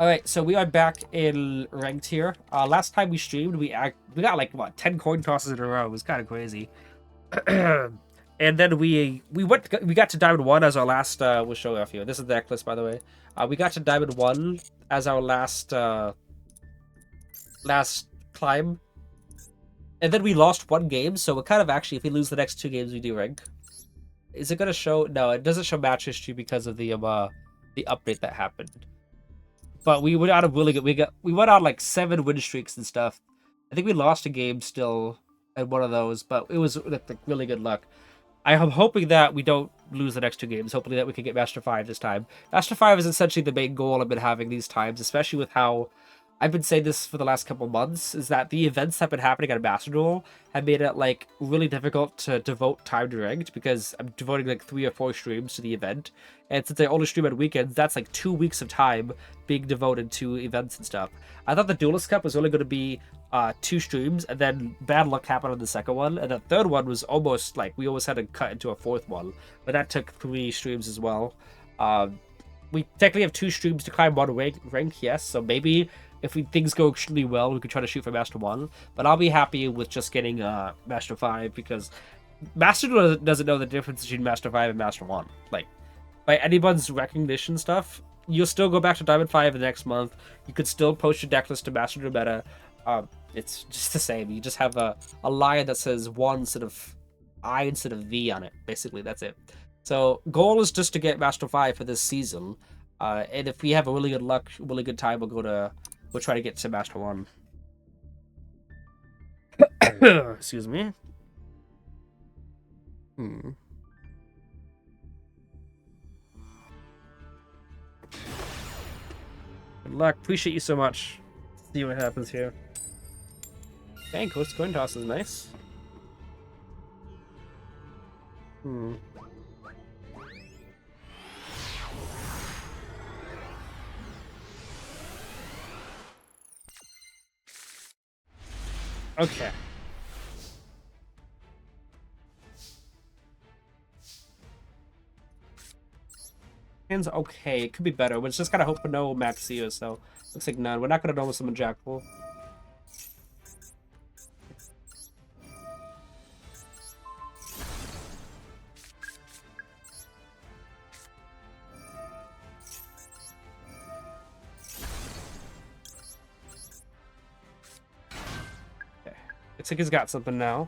Alright, so we are back in ranked here. Last time we streamed, we got like what 10 coin tosses in a row. It was kind of crazy. And then we got to Diamond 1 as our last we'll show off here. This is the necklace, by the way. We got to Diamond 1 as our last climb. And then we lost one game, so we're kind of actually, if we lose the next two games, we do rank. Is it gonna show? No, it doesn't show match history because of the update that happened. But we went out of really good. We went on like 7 win streaks and stuff. I think we lost a game still at one of those, but it was like really good luck. I am hoping that we don't lose the next 2 games. Hopefully that we can get Master 5 this time. Master 5 is essentially the main goal I've been having these times, especially with how I've been saying this for the last couple months, is that the events that have been happening at Master Duel have made it like really difficult to devote time to ranked because I'm devoting like 3 or 4 streams to the event. And since I only stream on weekends, that's like 2 weeks of time being devoted to events and stuff. I thought the Duelist Cup was only going to be 2 streams, and then bad luck happened on the second one, and the third one was almost like we almost had to cut into a 4th one, but that took 3 streams as well. We technically have 2 streams to climb 1 rank, yes, so maybe if things go extremely well, we could try to shoot for Master 1, but I'll be happy with just getting Master 5, because Master doesn't know the difference between Master 5 and Master 1. Like, by anyone's recognition stuff, you'll still go back to Diamond 5 the next month. You could still post your deck list to Master Duel Meta. It's just the same. You just have a line that says 1 instead of I instead of V on it. Basically, that's it. So, goal is just to get Master 5 for this season. And if we have a really good luck, really good time, we'll try to get to Master 1. Excuse me. Good luck. Appreciate you so much. See what happens here. Dang, Coast Coin Toss is nice. Okay. Hand's okay. It could be better. But it's just gotta hope for no Maxio, so looks like none. We're not gonna normal summon Jackal. Okay. Looks like he's got something now.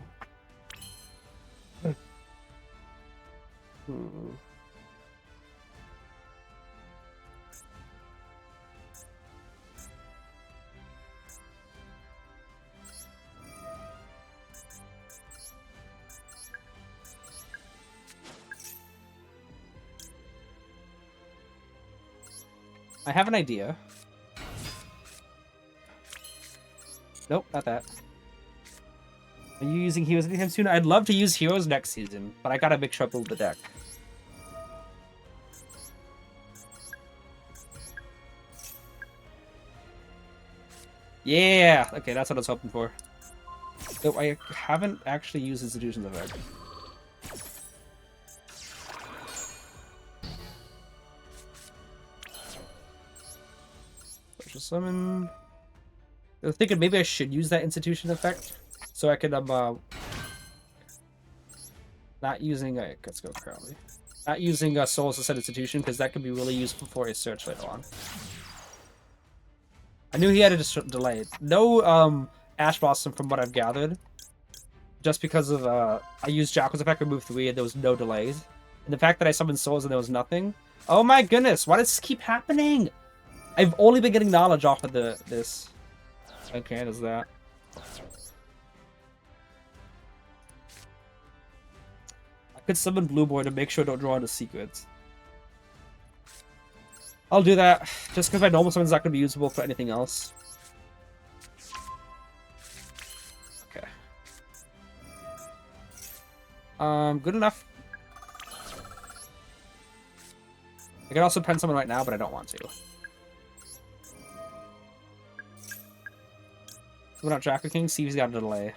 I have an idea. Nope, not that. Are you using heroes anytime soon? I'd love to use heroes next season, but I gotta make sure I build the deck. Yeah! Okay, that's what I was hoping for. Though I haven't actually used Institutions of Red. Special Summon. I was thinking maybe I should use that Institution effect, so I can, not using, let's go Crowley. Not using Souls to set Institution, because that could be really useful for a search later on. I knew he had a delay. No, Ash Blossom from what I've gathered. Just because of, I used Jackal's effect, remove 3, and there was no delays. And the fact that I summoned Souls and there was nothing. Oh my goodness, why does this keep happening? I've only been getting knowledge off of this. Okay, there's that. I could summon Blue Boy to make sure I don't draw into secrets. I'll do that, just because my normal summon's not going to be usable for anything else. Okay. Good enough. I can also pen summon right now, but I don't want to. Summon out Jackal King, see if he's got a delay.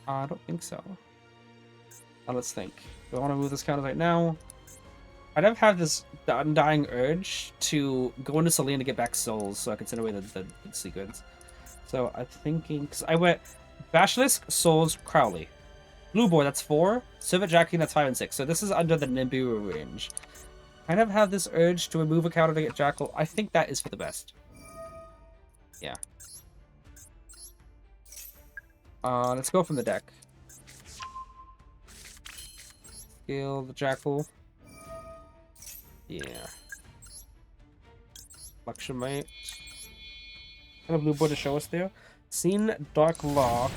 I don't think so. Let's think. Do I want to move this counter right now? I never have this undying urge to go into Celine to get back souls so I can send away the sequence. So I'm thinking, because I went Basilisk, Souls, Crowley. Blue board, that's 4. Civet Jackie, that's 5 and 6. So this is under the Nibiru range. I never have this urge to remove a counter to get Jackal. I think that is for the best. Yeah. Let's go from the deck. Scale the Jackal. Yeah. Luxury Might. Kind of blue board to show us there. Seen Dark Law.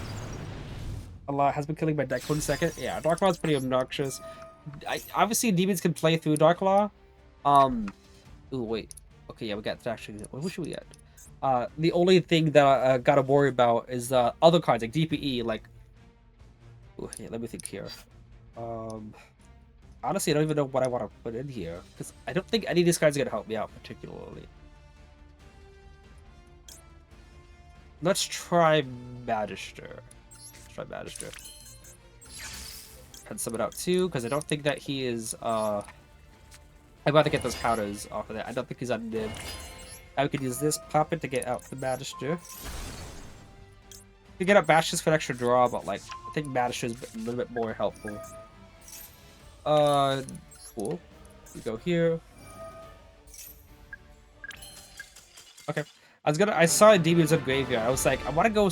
A lot has been killing my deck 1 second. Yeah, Dark Law is pretty obnoxious. Obviously, demons can play through Dark Law. Ooh, wait. Okay, yeah, we got actually. What should we get? The only thing that I gotta worry about is other cards like DPE. Like, ooh, yeah, let me think here. Honestly, I don't even know what I want to put in here because I don't think any of these cards are gonna help me out particularly. Let's try Magister. Let's try Magister. Pen summon out too because I don't think that he is. I'd rather get those counters off of that. I don't think he's on Nib. I could use this, pop it to get out the Magister. You get up Bashes for an extra draw, but like I think Magister is a little bit more helpful. Cool. We go here. Okay. I saw Endymion in graveyard. I was like, I want to go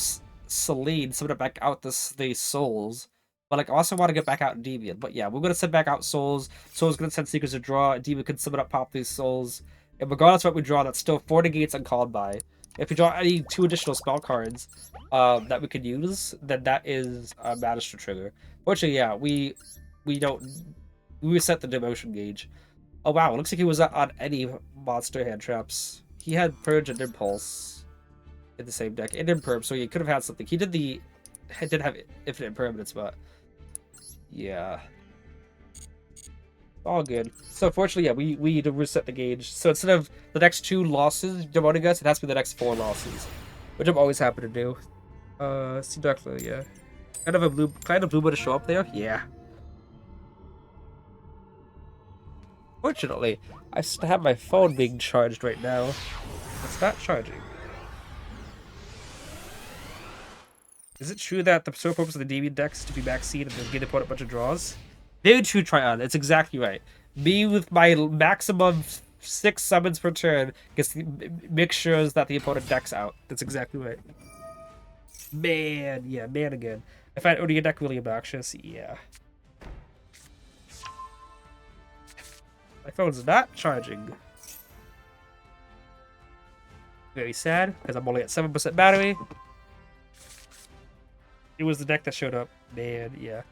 Celine, summon it back out the souls. But like I also want to get back out Endymion. But yeah, we're gonna send back out souls. Souls gonna send Seekers to draw. Endymion can summon up, pop these souls. And regardless of what we draw, that's still 4 negates uncalled by. If we draw any 2 additional spell cards that we could use, then that is a Magister trigger. Fortunately, yeah, we reset the devotion gauge. Oh wow, it looks like he was on any monster hand traps. He had Purge and Impulse in the same deck, and Imperm, so he could have had something. He did have infinite impermanence, but yeah. All good. So unfortunately, yeah, we need to reset the gauge. So instead of the next 2 losses demoting us, it has to be the next 4 losses. Which I'm always happy to do. See Darkflow, yeah. Kind of blue boy to show up there? Yeah. Fortunately, I still have my phone being charged right now. It's not charging. Is it true that the sole purpose of the Endymion deck is to be backseat and then get opponent a bunch of draws? Very true, Tryon. It's exactly right. Me with my maximum 6 summons per turn makes sure that the opponent decks out. That's exactly right. Man, yeah, man again. I find Odia deck really obnoxious. Yeah. My phone's not charging. Very sad, because I'm only at 7% battery. It was the deck that showed up. Man, yeah.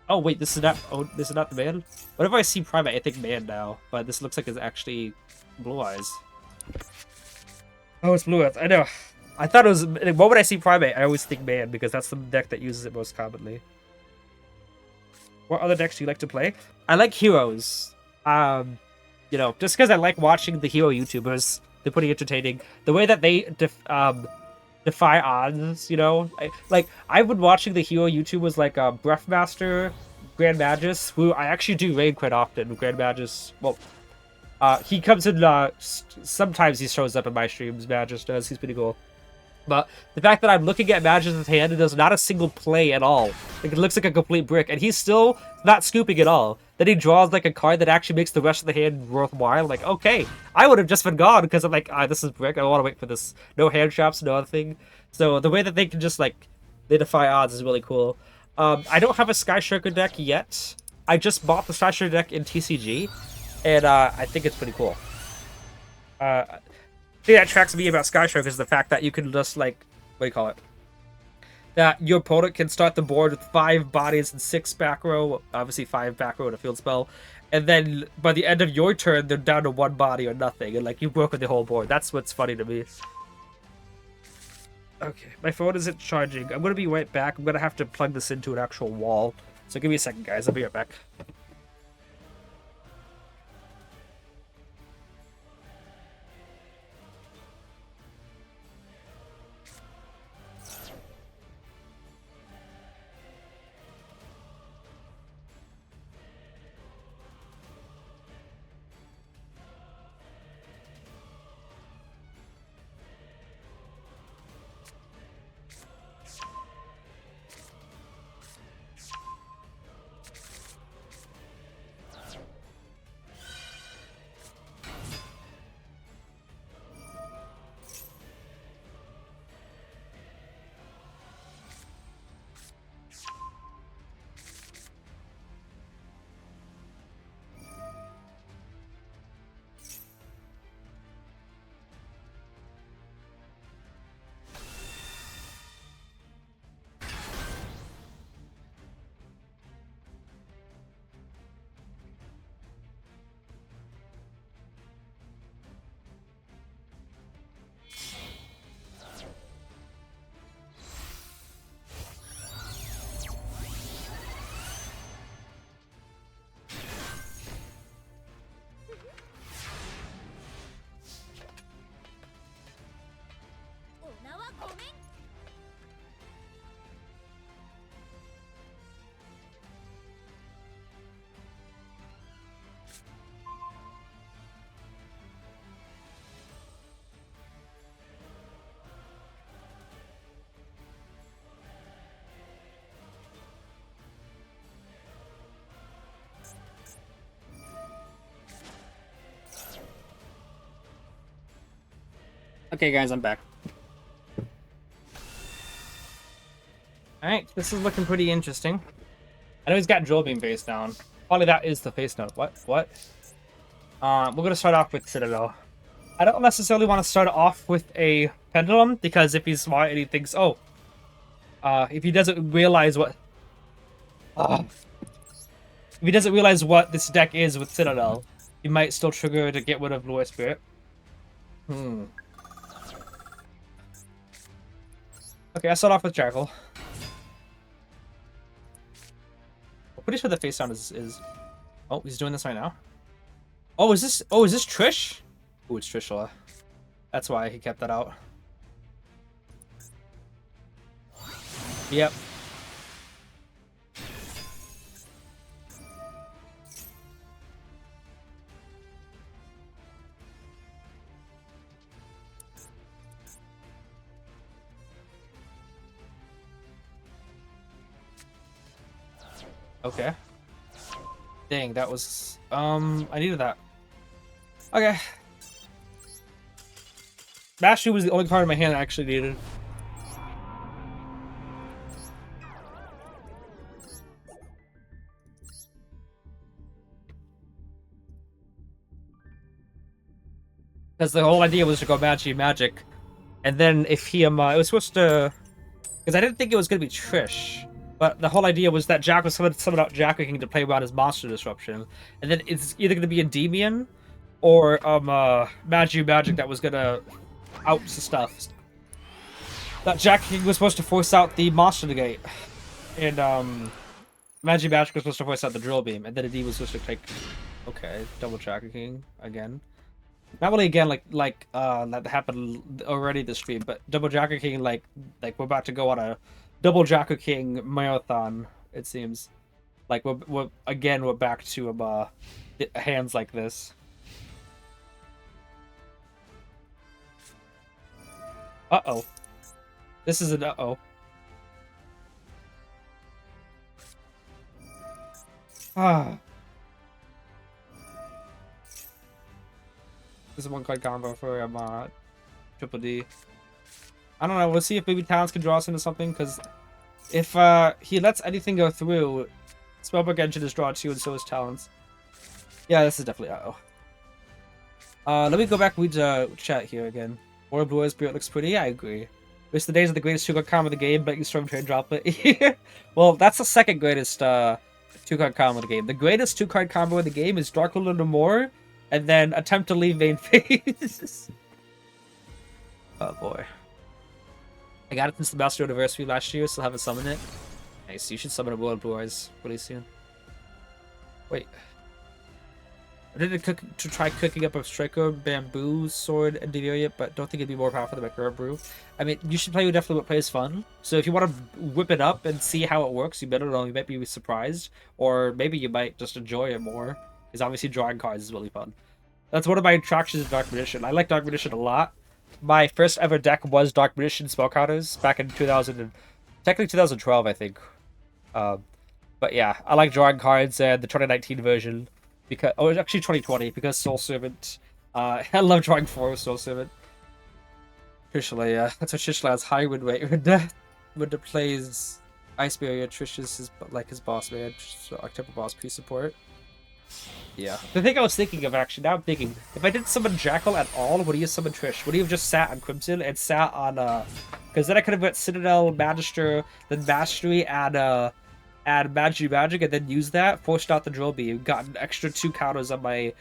Oh wait, this is not the man? Whenever I see Primate, I think man now, but this looks like it's actually Blue Eyes. Oh, it's Blue Eyes. I know. I thought it was. The moment I see Primate, I always think man because that's the deck that uses it most commonly. What other decks do you like to play? I like heroes. You know, just because I like watching the hero YouTubers. They're pretty entertaining. The way that they defy odds, you know? I've been watching the hero YouTubers like Breathmaster, Grand Magus, who I actually do raid quite often. Grand Magus, well, he comes in, sometimes he shows up in my streams, Magus does, he's pretty cool. But the fact that I'm looking at Magus' hand and there's not a single play at all. Like, it looks like a complete brick, and he's still not scooping at all. Then he draws, like, a card that actually makes the rest of the hand worthwhile. Like, okay, I would have just been gone, because I'm like, this is brick, I don't want to wait for this. No hand traps, no other thing. So the way that they can just, like, they defy odds is really cool. I don't have a Sky Striker deck yet. I just bought the Sky Striker deck in TCG, and I think it's pretty cool. The thing that attracts me about Sky Striker is the fact that you can just, like, what do you call it? That your opponent can start the board with 5 bodies and 6 back row, obviously 5 back row and a field spell, and then by the end of your turn, they're down to 1 body or nothing, and like you've broken the whole board. That's what's funny to me. Okay, my phone isn't charging. I'm gonna be right back. I'm gonna have to plug this into an actual wall. So give me a second, guys. I'll be right back. Okay, guys, I'm back. Alright, this is looking pretty interesting. I know he's got drill beam face down. Probably that is the face note. What? What? We're gonna start off with Citadel. I don't necessarily want to start off with a pendulum, because if he's smart and he thinks, oh, if he doesn't realize what... if he doesn't realize what this deck is with Citadel, he might still trigger to get rid of Lure Spirit. Okay, I start off with Jackal. I'm pretty sure the face down is... Oh, he's doing this right now. Oh, is this Trish? Oh, it's Trishula. That's why he kept that out. Yep. Okay. Dang, that was... I needed that. Okay. Bashu was the only card in my hand I actually needed. Because the whole idea was to go magic. And then if he, it was supposed to... Because I didn't think it was going to be Trish. But the whole idea was that Jack was summoned out Jack King to play around his monster disruption. And then it's either going to be Endymion or magic that was going to out the stuff. That Jack King was supposed to force out the monster negate. And magic was supposed to force out the drill beam. And then Endy was supposed to take... Okay, double Jack King again. Not really again, like that happened already this stream, but double Jacker King, like we're about to go on a double Jacker King marathon. It seems like we're back to hands like this. Uh-oh, this is an uh-oh. Ah. This is one card combo for Triple D. I don't know. We'll see if maybe Talents can draw us into something, because if he lets anything go through, Spellbook Engine is draw 2 and so is Talents. Yeah, this is definitely uh-oh. Let me go back and read chat here again. War of Blue Spirit looks pretty. Yeah, I agree. Wish the days of the greatest 2-card combo of the game, but you Storm Trade Droplet. Well, that's the second greatest 2-card combo of the game. The greatest 2-card combo of the game is Darkhold and More, and then attempt to leave main phase. Oh boy. I got it since the Master Anniversary last year, still haven't summoned it. Nice, you should summon a World Blue Eyes really soon. Wait. I didn't try cooking up a Striker, Bamboo, Sword, and Devote, but don't think it'd be more powerful than Macro Brew. I mean, you should play definitely what plays fun. So if you want to whip it up and see how it works, you better know, you might be surprised. Or maybe you might just enjoy it more. Because obviously drawing cards is really fun. That's one of my attractions of Dark Magician. I like Dark Magician a lot. My first ever deck was Dark Magician spell counters back in 2012, I think. But yeah, I like drawing cards and the 2019 version because actually 2020 because Soul Servant. I love drawing for Soul Servant. Trishula, yeah, that's what Trishula has high win rate when it plays Ice Barrier. Trish is his boss man, so October boss pre support. Yeah. The thing I was thinking of, actually, now I'm thinking, if I didn't summon Jackal at all, would he have summoned Trish? Would he have just sat on Crimson and sat on, because then I could have went Citadel, Magister, then Mastery, add Magic, and then use that, forced out the Drill Beam, got an extra 2 counters on my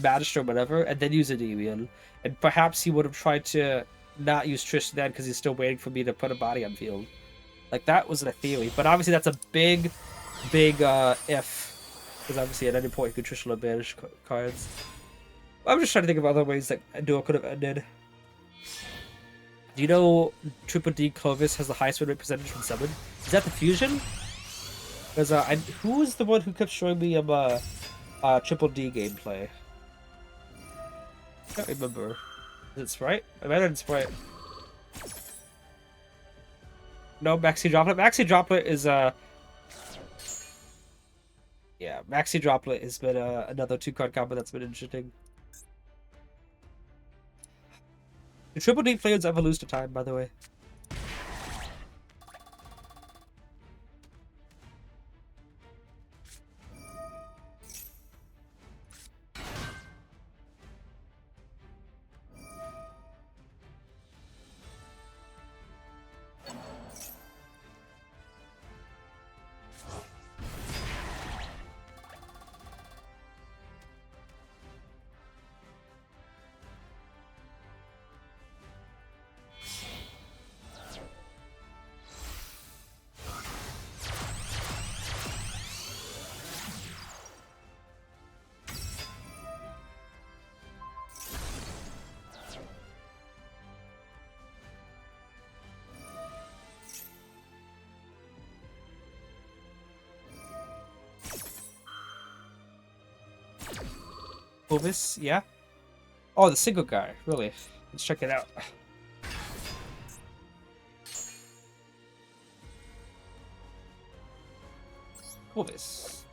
Magister or whatever, and then use Endymion. And perhaps he would have tried to not use Trish then, because he's still waiting for me to put a body on field. Like, that was a theory. But obviously that's a big if. Because obviously at any point you could Trishula banish cards. I'm just trying to think of other ways that a duel could have ended. Do you know Triple D Clovis has the highest win rate percentage from summon? Is that the fusion? Because who was the one who kept showing me Triple D gameplay? I can't remember. Is it Sprite? I might have been Sprite. No, Maxi Droplet. Maxi Droplet is yeah, Maxi Droplet has been another 2-card combo that's been interesting. The Triple D players ever lose to time, by the way? Ovis, yeah. Oh, the single guy, really. Let's check it out. Ovis.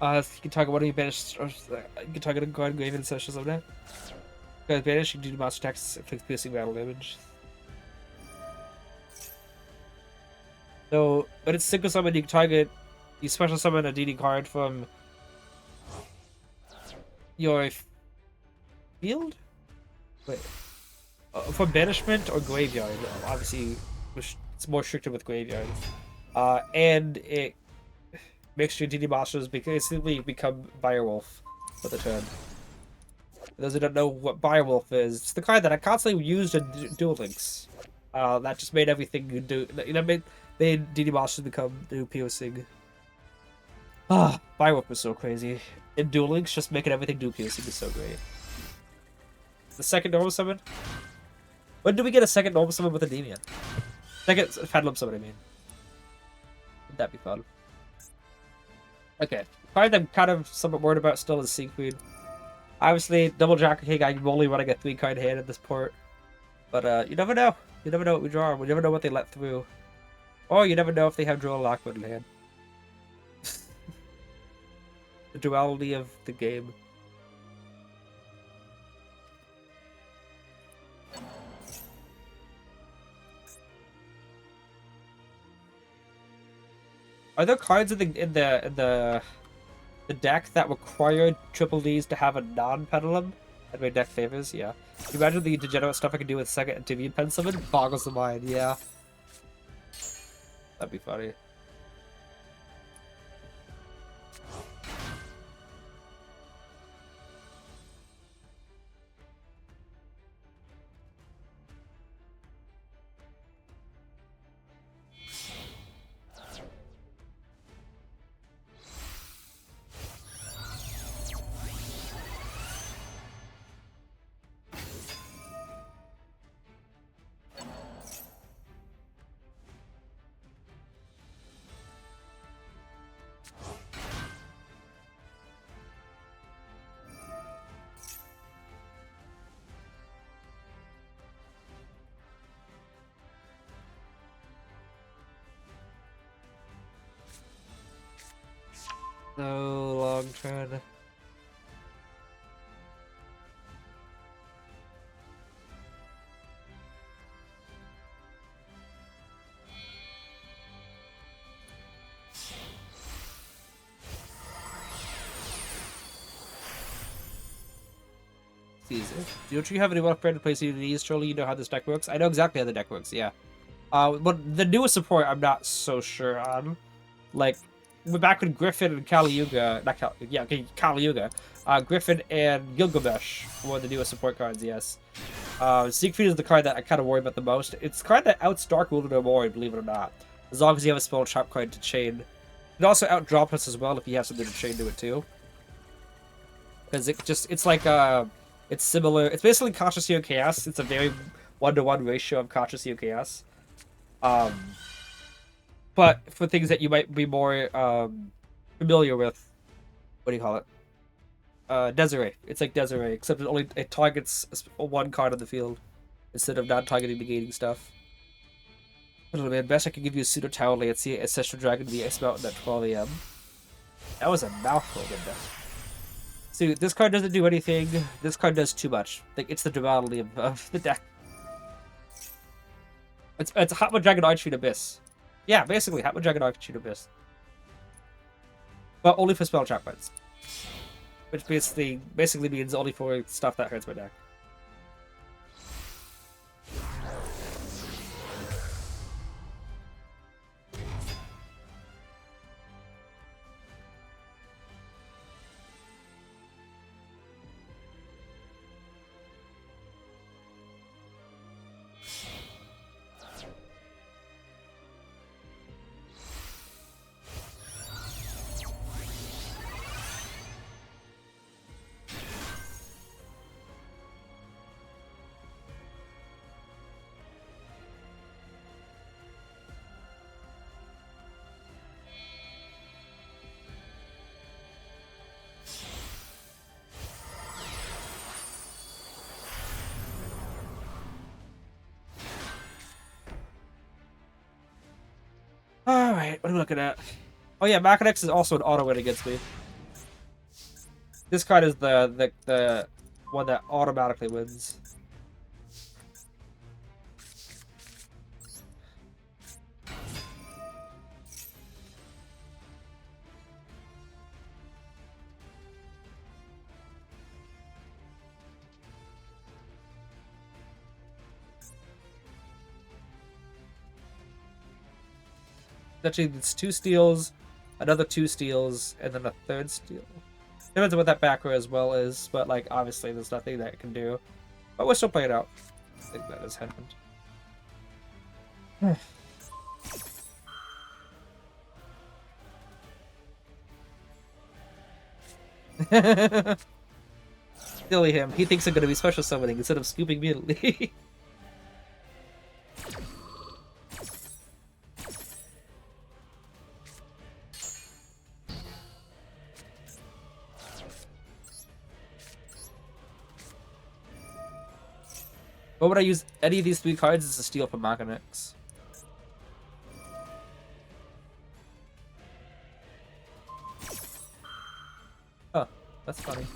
You can target one of your banished, or you can target a guard grave and such as that. Guys banished, you can do monster attacks, inflict piercing battle damage. So, when it's single summon, you can target, you special summon a DD card from your field? Wait. From banishment or graveyard. Obviously, it's more stricter with graveyard. And it makes your DD monsters basically become Direwolf for the turn. For those who don't know what Direwolf is, it's the card that I constantly used in Duel Links. That just made everything do. You know, made DD monsters become do piercing. Direwolf was so crazy. In Duel Links, just making everything do piercing is so great. The second normal summon? When do we get a second normal summon with Endymion? Second Phantom summon, I mean. Would that be fun? Okay. Card I'm kind of somewhat worried about still is Sea Queen. Obviously, double Jacker King, I'm only running a 3-card hand at this port. But, you never know. You never know what we draw. We never know what they let through. Or you never know if they have Duel Lockwood in hand. The duality of the game. Are there cards in the deck that require triple Ds to have a non-pendulum? That my deck favors, yeah. Can you imagine the degenerate stuff I could do with second Endymion pen summon? Boggles the mind, yeah. That'd be funny. No long turn. Don't you have any work to play CDs? Surely you know how this deck works. I know exactly how the deck works. Yeah. But the newest support, I'm not so sure on. Like, back when Griffin and Kali Yuga, Griffin and Gilgamesh were the newest support cards. Yes. Siegfried is the card that I kind of worry about the most. It's the card that outs Dark World no more, believe it or not. As long as you have a spell trap card to chain. It also outdrop us as well if you have something to chain to it too. Because it's like it's similar. It's basically Conscious Hero Chaos. It's a very 1-to-1 ratio of Conscious Hero Chaos. But for things that you might be more familiar with, what do you call it? Desiree. It's like Desiree, except it targets one card on the field instead of not targeting negating stuff. I don't know, man. Best I can give you a Pseudo Tower Lancea, Ancestral Dragon, the X Mountain at 12 AM. That was a mouthful, didn't it? See, this card doesn't do anything. This card does too much. Like, it's the duality of the deck. It's Hatma Dragon Archery Abyss. Yeah, basically Hatma Dragon Archery Abyss. But only for spell trap cards. Which basically means only for stuff that hurts my deck. Alright, what are we looking at? Oh yeah, Macanex is also an auto win against me. This card is the one that automatically wins. Actually, it's 2 steals, another 2 steals, and then a 3rd steal. Depends on what that back row as well is, but like obviously there's nothing that it can do. But we'll still play it out. I think that has happened. Silly him. He thinks I'm gonna be special summoning instead of scooping immediately. What would I use any of these 3 cards as a steal from Macanex? Oh, that's funny.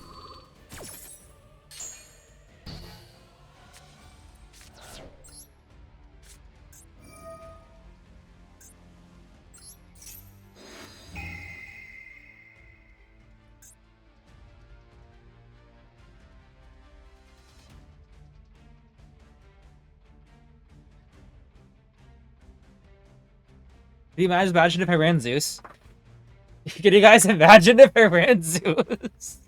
Can you guys imagine if I ran Zeus? Can you guys imagine if I ran Zeus?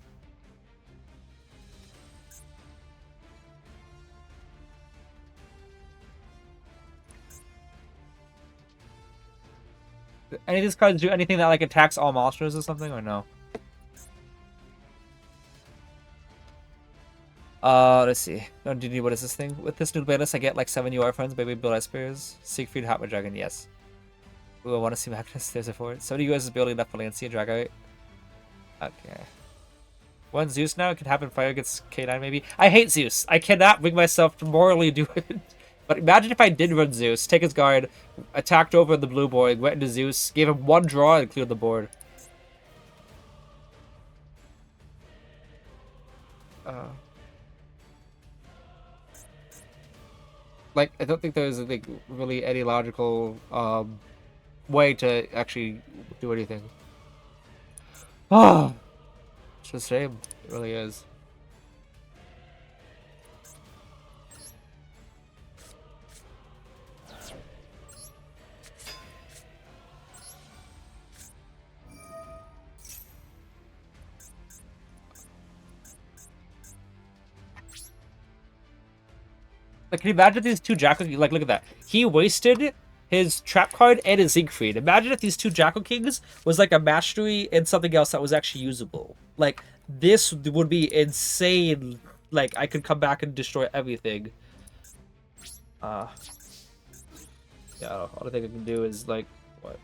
Do any of these cards do anything that like attacks all monsters or something, or no? Let's see. What is this thing? With this new playlist, I get like 7 UR friends, baby build Espers, Siegfried, Hatma Dragon, yes. Ooh, I want to see Magnus. There's a fort. Somebody you guys is building enough Valencia Dragoite. Okay. 1 Zeus now? It can happen fire against K9 maybe. I hate Zeus. I cannot bring myself to morally do it. But imagine if I did run Zeus, take his guard, attacked over the blue board, went into Zeus, gave him 1 draw, and cleared the board. Like, I don't think there's like really any logical way to actually do anything. Oh, it's a shame. It really is. Like, can you imagine these 2 Jackal? Like, look at that. He wasted his trap card and his Siegfried. Imagine if these 2 Jackal Kings was like a mastery and something else that was actually usable. Like, this would be insane. Like, I could come back and destroy everything. Yeah, all I think I can do is like what?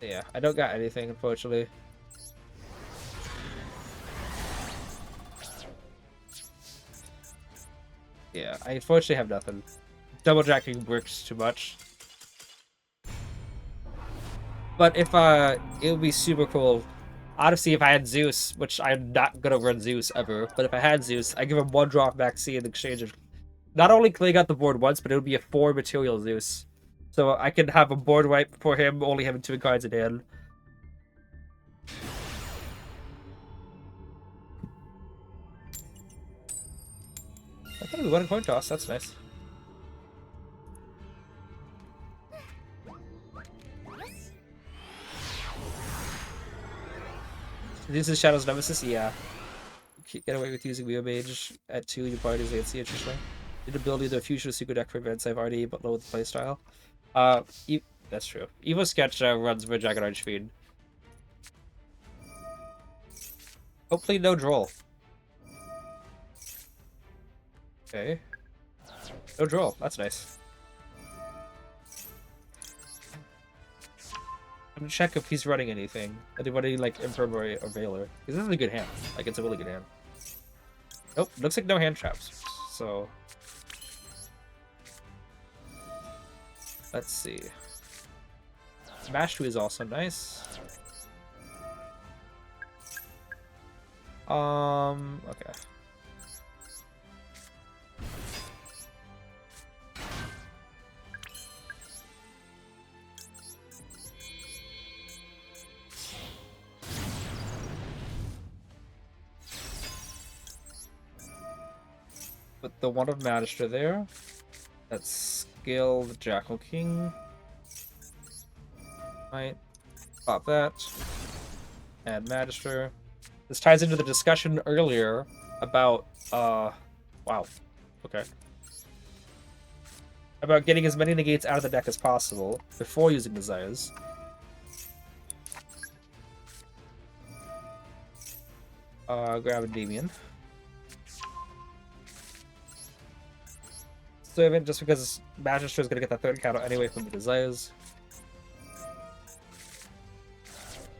Yeah, I don't got anything, unfortunately. Yeah, I unfortunately have nothing. Double jacking works too much. But if it would be super cool Honestly, if I had Zeus, which I'm not gonna run Zeus ever, but if I had Zeus, I give him 1 draw of Max C in exchange of not only clearing out the board once, but it would be a 4 material Zeus. So I could have a board wipe for him, only having 2 cards in hand. Okay, we won a coin toss. That's nice. This is Shadow's Nemesis? Yeah. Get away with using Mio Mage at 2 your parties AC, interesting. Need to build either a future or secret deck for events I've already but low with the playstyle. That's true. Evo Sketch runs with Dragon Archfiend. Hopefully no Droll. Okay. No Droll, that's nice. I'm gonna check if he's running anything. Anybody like Infirmary or Veiler. Because this is a good hand. Like, it's a really good hand. Nope, looks like no hand traps. So... let's see. Smash 2 is also nice. Okay. Put the one of Magister there. Let's scale the Jackal King. Right. Pop that. Add Magister. This ties into the discussion earlier about, wow. Okay. About getting as many negates out of the deck as possible before using Desires. Grab Endymion. Save it just because Magister is going to get that 3rd counter anyway from the Desires.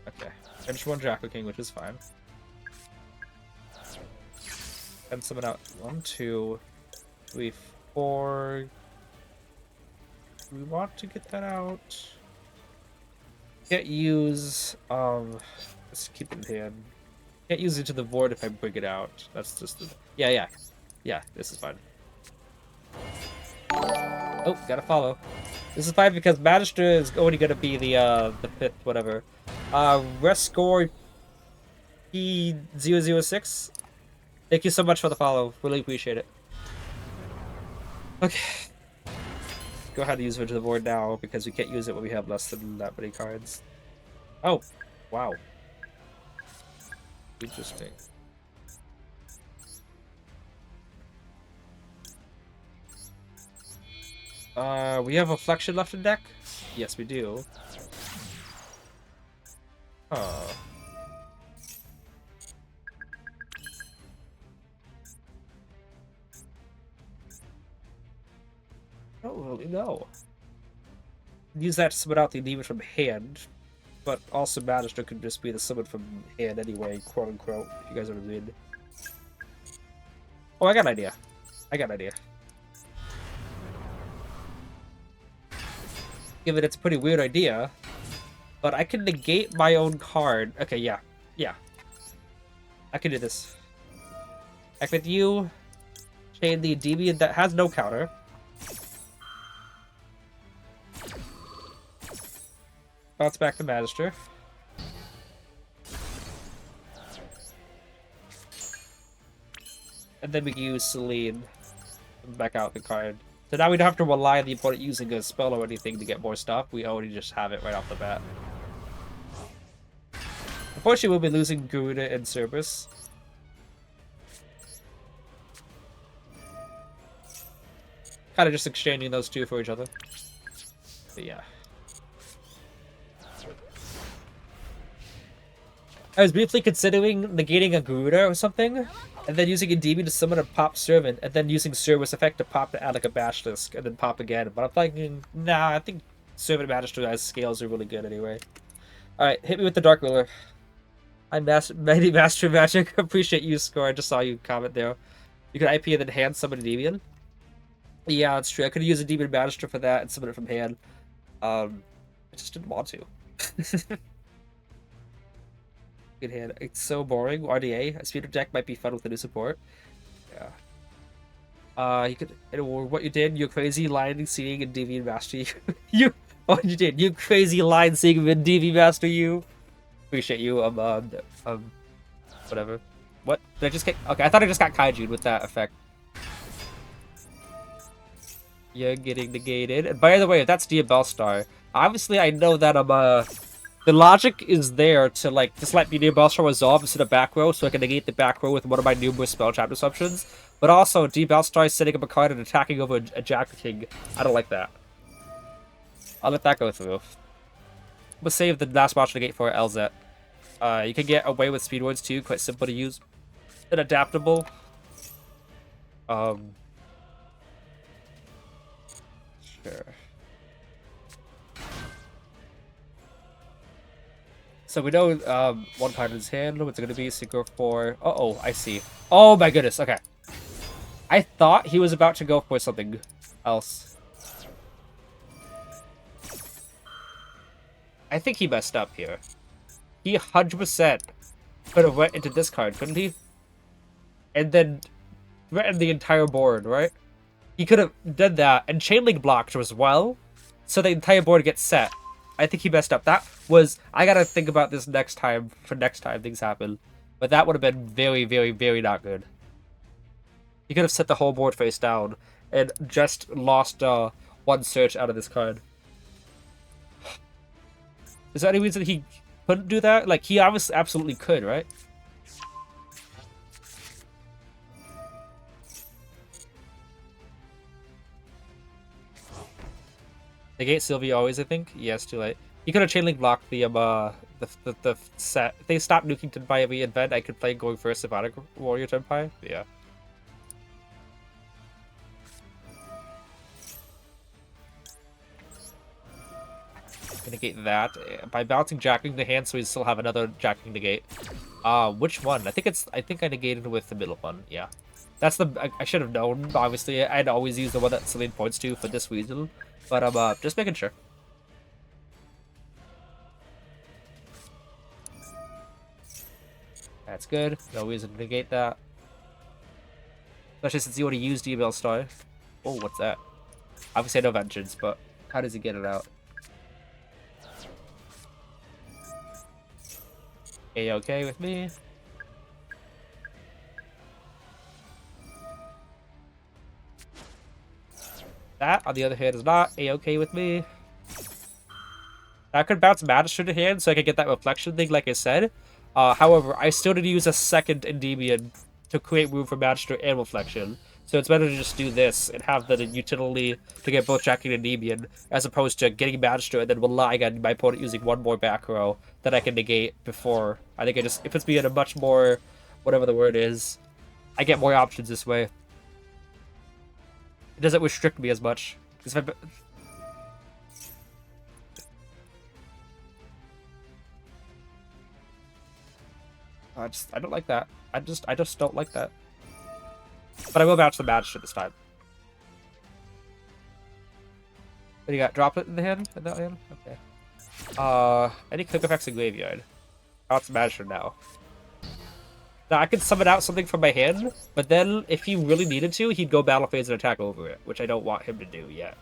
Okay. Finish 1 Jackal King, which is fine. And summon out 1, 2, 3, 4. Do we want to get that out? Can't use, let's keep it in hand. Can't use it to the board if I bring it out. That's just the... Yeah, this is fine. Oh, gotta follow. This is fine because Magister is only gonna be the 5th, whatever. Rescore P006. Thank you so much for the follow. Really appreciate it. Okay. Go ahead and use it to the board now because we can't use it when we have less than that many cards. Oh, wow. Interesting. We have Affliction left in deck? Yes, we do. Oh, I don't really know. Use that to summon out the Endymion from hand, but also Magister could just be the summon from hand anyway, quote unquote, if you guys are in. Oh, I got an idea. Given it's a pretty weird idea, but I can negate my own card. Okay, yeah. I can do this. Act with you. Chain the Endymion that has no counter. Bounce back to Magister. And then we can use Celine. Back out the card. So now we don't have to rely on the opponent using a spell or anything to get more stuff. We already just have it right off the bat. Unfortunately, we'll be losing Garuda and Cerberus. Kind of just exchanging those two for each other. But yeah. I was briefly considering negating a Garuda or something, and then using Endymion to summon a pop Servant, and then using Cerberus effect to pop to add like a Basilisk, and then pop again. But I'm thinking, nah, I think Servant Magister as scales are really good anyway. Alright, hit me with the Dark Ruler. I'm Mighty Master Magic. Appreciate you, Score. I just saw you comment there. You can IP and then hand summon Endymion. Yeah, that's true. I could use a Demon Magister for that and summon it from hand. I just didn't want to. Good hand. It's so boring. RDA. A speeder deck might be fun with the new support. Yeah. You could, or what you did, you crazy line seeing in DV Master you. you, what you did, you crazy line seeing in DV Master you. Appreciate you, whatever. What? Did I just get, okay, I thought I just got Kaiju with that effect. You're getting negated. And by the way, if that's Diabellstar, obviously I know that, the logic is there to, like, just let me Diabellstar resolve instead of back row, so I can negate the back row with one of my numerous spell trap disruptions. But also, Diabellstar is setting up a card and attacking over a Jack King. I don't like that. I'll let that go through. We'll save the last monster negate for LZ. You can get away with speed words too, quite simple to use. And adaptable. Sure. So we know one card in his hand. What's it going to be? Synchro 4. Uh-oh, I see. Oh my goodness, okay. I thought he was about to go for something else. I think he messed up here. He 100% could have went into this card, couldn't he? And then threatened the entire board, right? He could have done that and chainlink blocked as well, so the entire board gets set. I think he messed up. That was... I gotta think about this next time, for next time things happen. But that would have been very, very, very not good. He could have set the whole board face down and just lost one search out of this card. Is there any reason he couldn't do that? Like, he obviously absolutely could, right? Negate Sylvia always, I think. Yes, too late. He could have chainlink blocked the set. If they stopped nuking Tenpai every event, I could play going first Symphonic Warrior Tenpai. Yeah. Negate that by bouncing Jacking the hand, so we still have another Jacking negate. Which one? I think I negated with the middle one. Yeah, that's the I should have known. Obviously, I'd always use the one that Celine points to for this reason, but I'm just making sure. That's good. No reason to negate that, especially since you already used Diabellstar. Oh, what's that? Obviously, I know Vengeance, but how does he get it out? A-okay with me. That, on the other hand, is not A-okay with me. I could bounce Magister to hand so I could get that reflection thing, like I said. However, I still need to use a second Endymion to create room for Magister and reflection. So it's better to just do this and have the utility to get both Jacking and Endymion, as opposed to getting Magister and then relying on my opponent using one more back row that I can negate before. I think it puts me in a much more, whatever the word is, I get more options this way. It doesn't restrict me as much. Because if I don't like that. I just don't like that. But I will bounce the Magister this time. What do you got? Drop it in the hand? In that hand? Okay. Any click effects in graveyard? Bounce the Magister now. Now, I could summon out something from my hand, but then, if he really needed to, he'd go Battle Phase and attack over it, which I don't want him to do yet.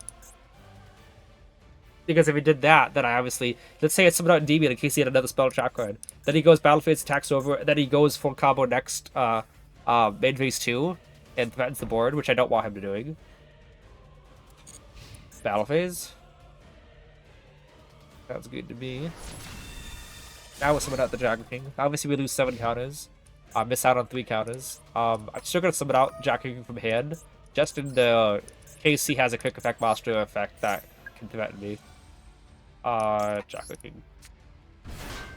Because if he did that, then I obviously... Let's say I summon out Endymion in case he had another spell trap card. Then he goes Battle Phase, attacks over, and then he goes full combo next, main phase 2, and threatens the board, which I don't want him to doing. Battle Phase. Sounds good to me. Now we'll summon out the Dragon King. Obviously, we lose 7 counters. Miss out on 3 counters. I'm still gonna summon out Dragon King from hand, just in the case he has a quick effect monster effect that can threaten me. Dragon King.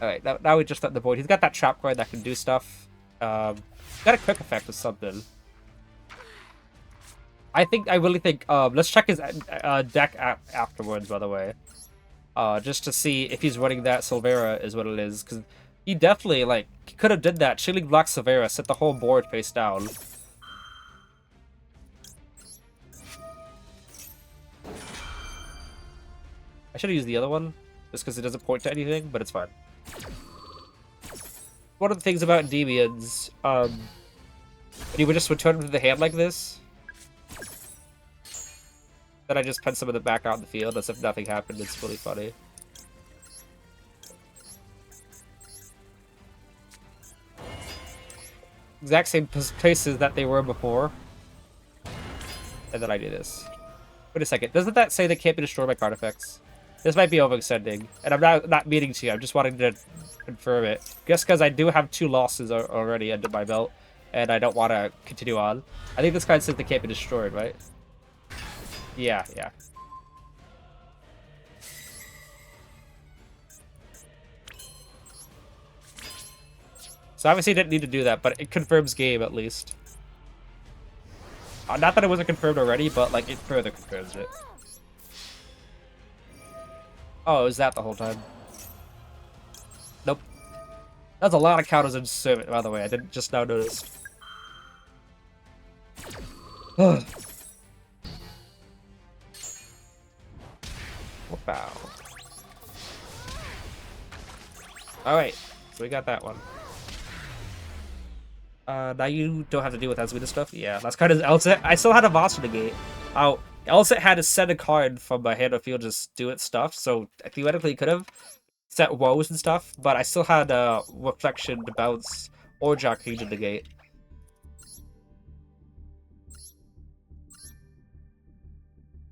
Alright, now we just threaten the board. He's got that trap card that can do stuff. Got a quick effect or something. I really think, let's check his deck afterwards, by the way. Just to see if he's running that Silvera is what it is, because he definitely, like, he could have did that. Shielding Black Silvera, set the whole board face down. I should have used the other one, just because it doesn't point to anything, but it's fine. one of the things about Endymions, when you would just return them to the hand like this, then I just pen some of them back out in the field as if nothing happened. It's really funny. Exact same places that they were before. And then I do this. Wait a second. Doesn't that say they can't be destroyed by card effects? This might be overextending. And I'm not meaning to. I'm just wanting to confirm it. Just because I do have 2 losses already under my belt. And I don't want to continue on. I think this card says they can't be destroyed, right? Yeah, yeah. So obviously didn't need to do that, but it confirms game at least. Not that it wasn't confirmed already, but like it further confirms it. Oh, it was that the whole time? Nope. That's a lot of counters in Servant, by the way. I didn't just now notice. Wow. Alright, so we got that one. Now you don't have to deal with Asmina stuff? Yeah, that's kind of Elset. I still had a boss to negate. Oh, Elset had to send a card from my hand or field just do its stuff, so theoretically it could have set woes and stuff, but I still had reflection to bounce or jockey to negate.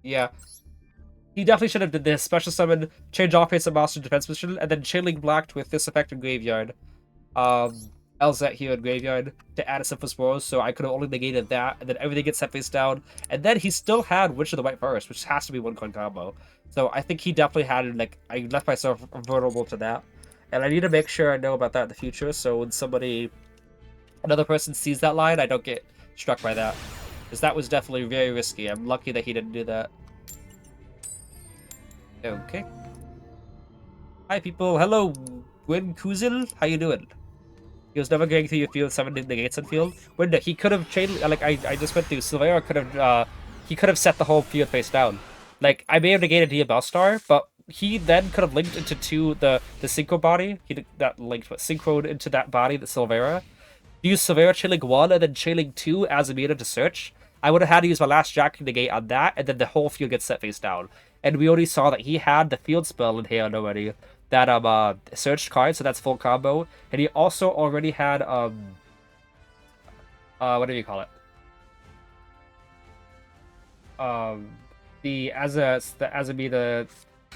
Yeah. He definitely should have did this. Special summon, change offense and monster defense position, and then Chailing Blacked with this effect in Graveyard. Elzet here in Graveyard to add a Simple Spores, so I could have only negated that, and then everything gets set face down. And then he still had Witch of the White Forest, which has to be 1-coin combo. So I think he definitely had, like, I left myself vulnerable to that. And I need to make sure I know about that in the future, so when another person sees that line, I don't get struck by that. Because that was definitely very risky. I'm lucky that he didn't do that. Okay. Hi, people. Hello, Gwyn Kuzil. How you doing? He was never going through your field, 7 negates on field. When he could have chained, like I just went through. Silvera could have, he could have set the whole field face down. Like I may have negated Diabellstar, but he then could have linked into the synchro body. He did that linked, but synchroed into that body that Silvera. Use Silvera Chailing 1 and then Chailing 2 as a meter to search. I would have had to use my last Jack negate on that, and then the whole field gets set face down. And we already saw that he had the field spell in hand already. That searched card, so that's full combo. And he also already had what do you call it? The Azamita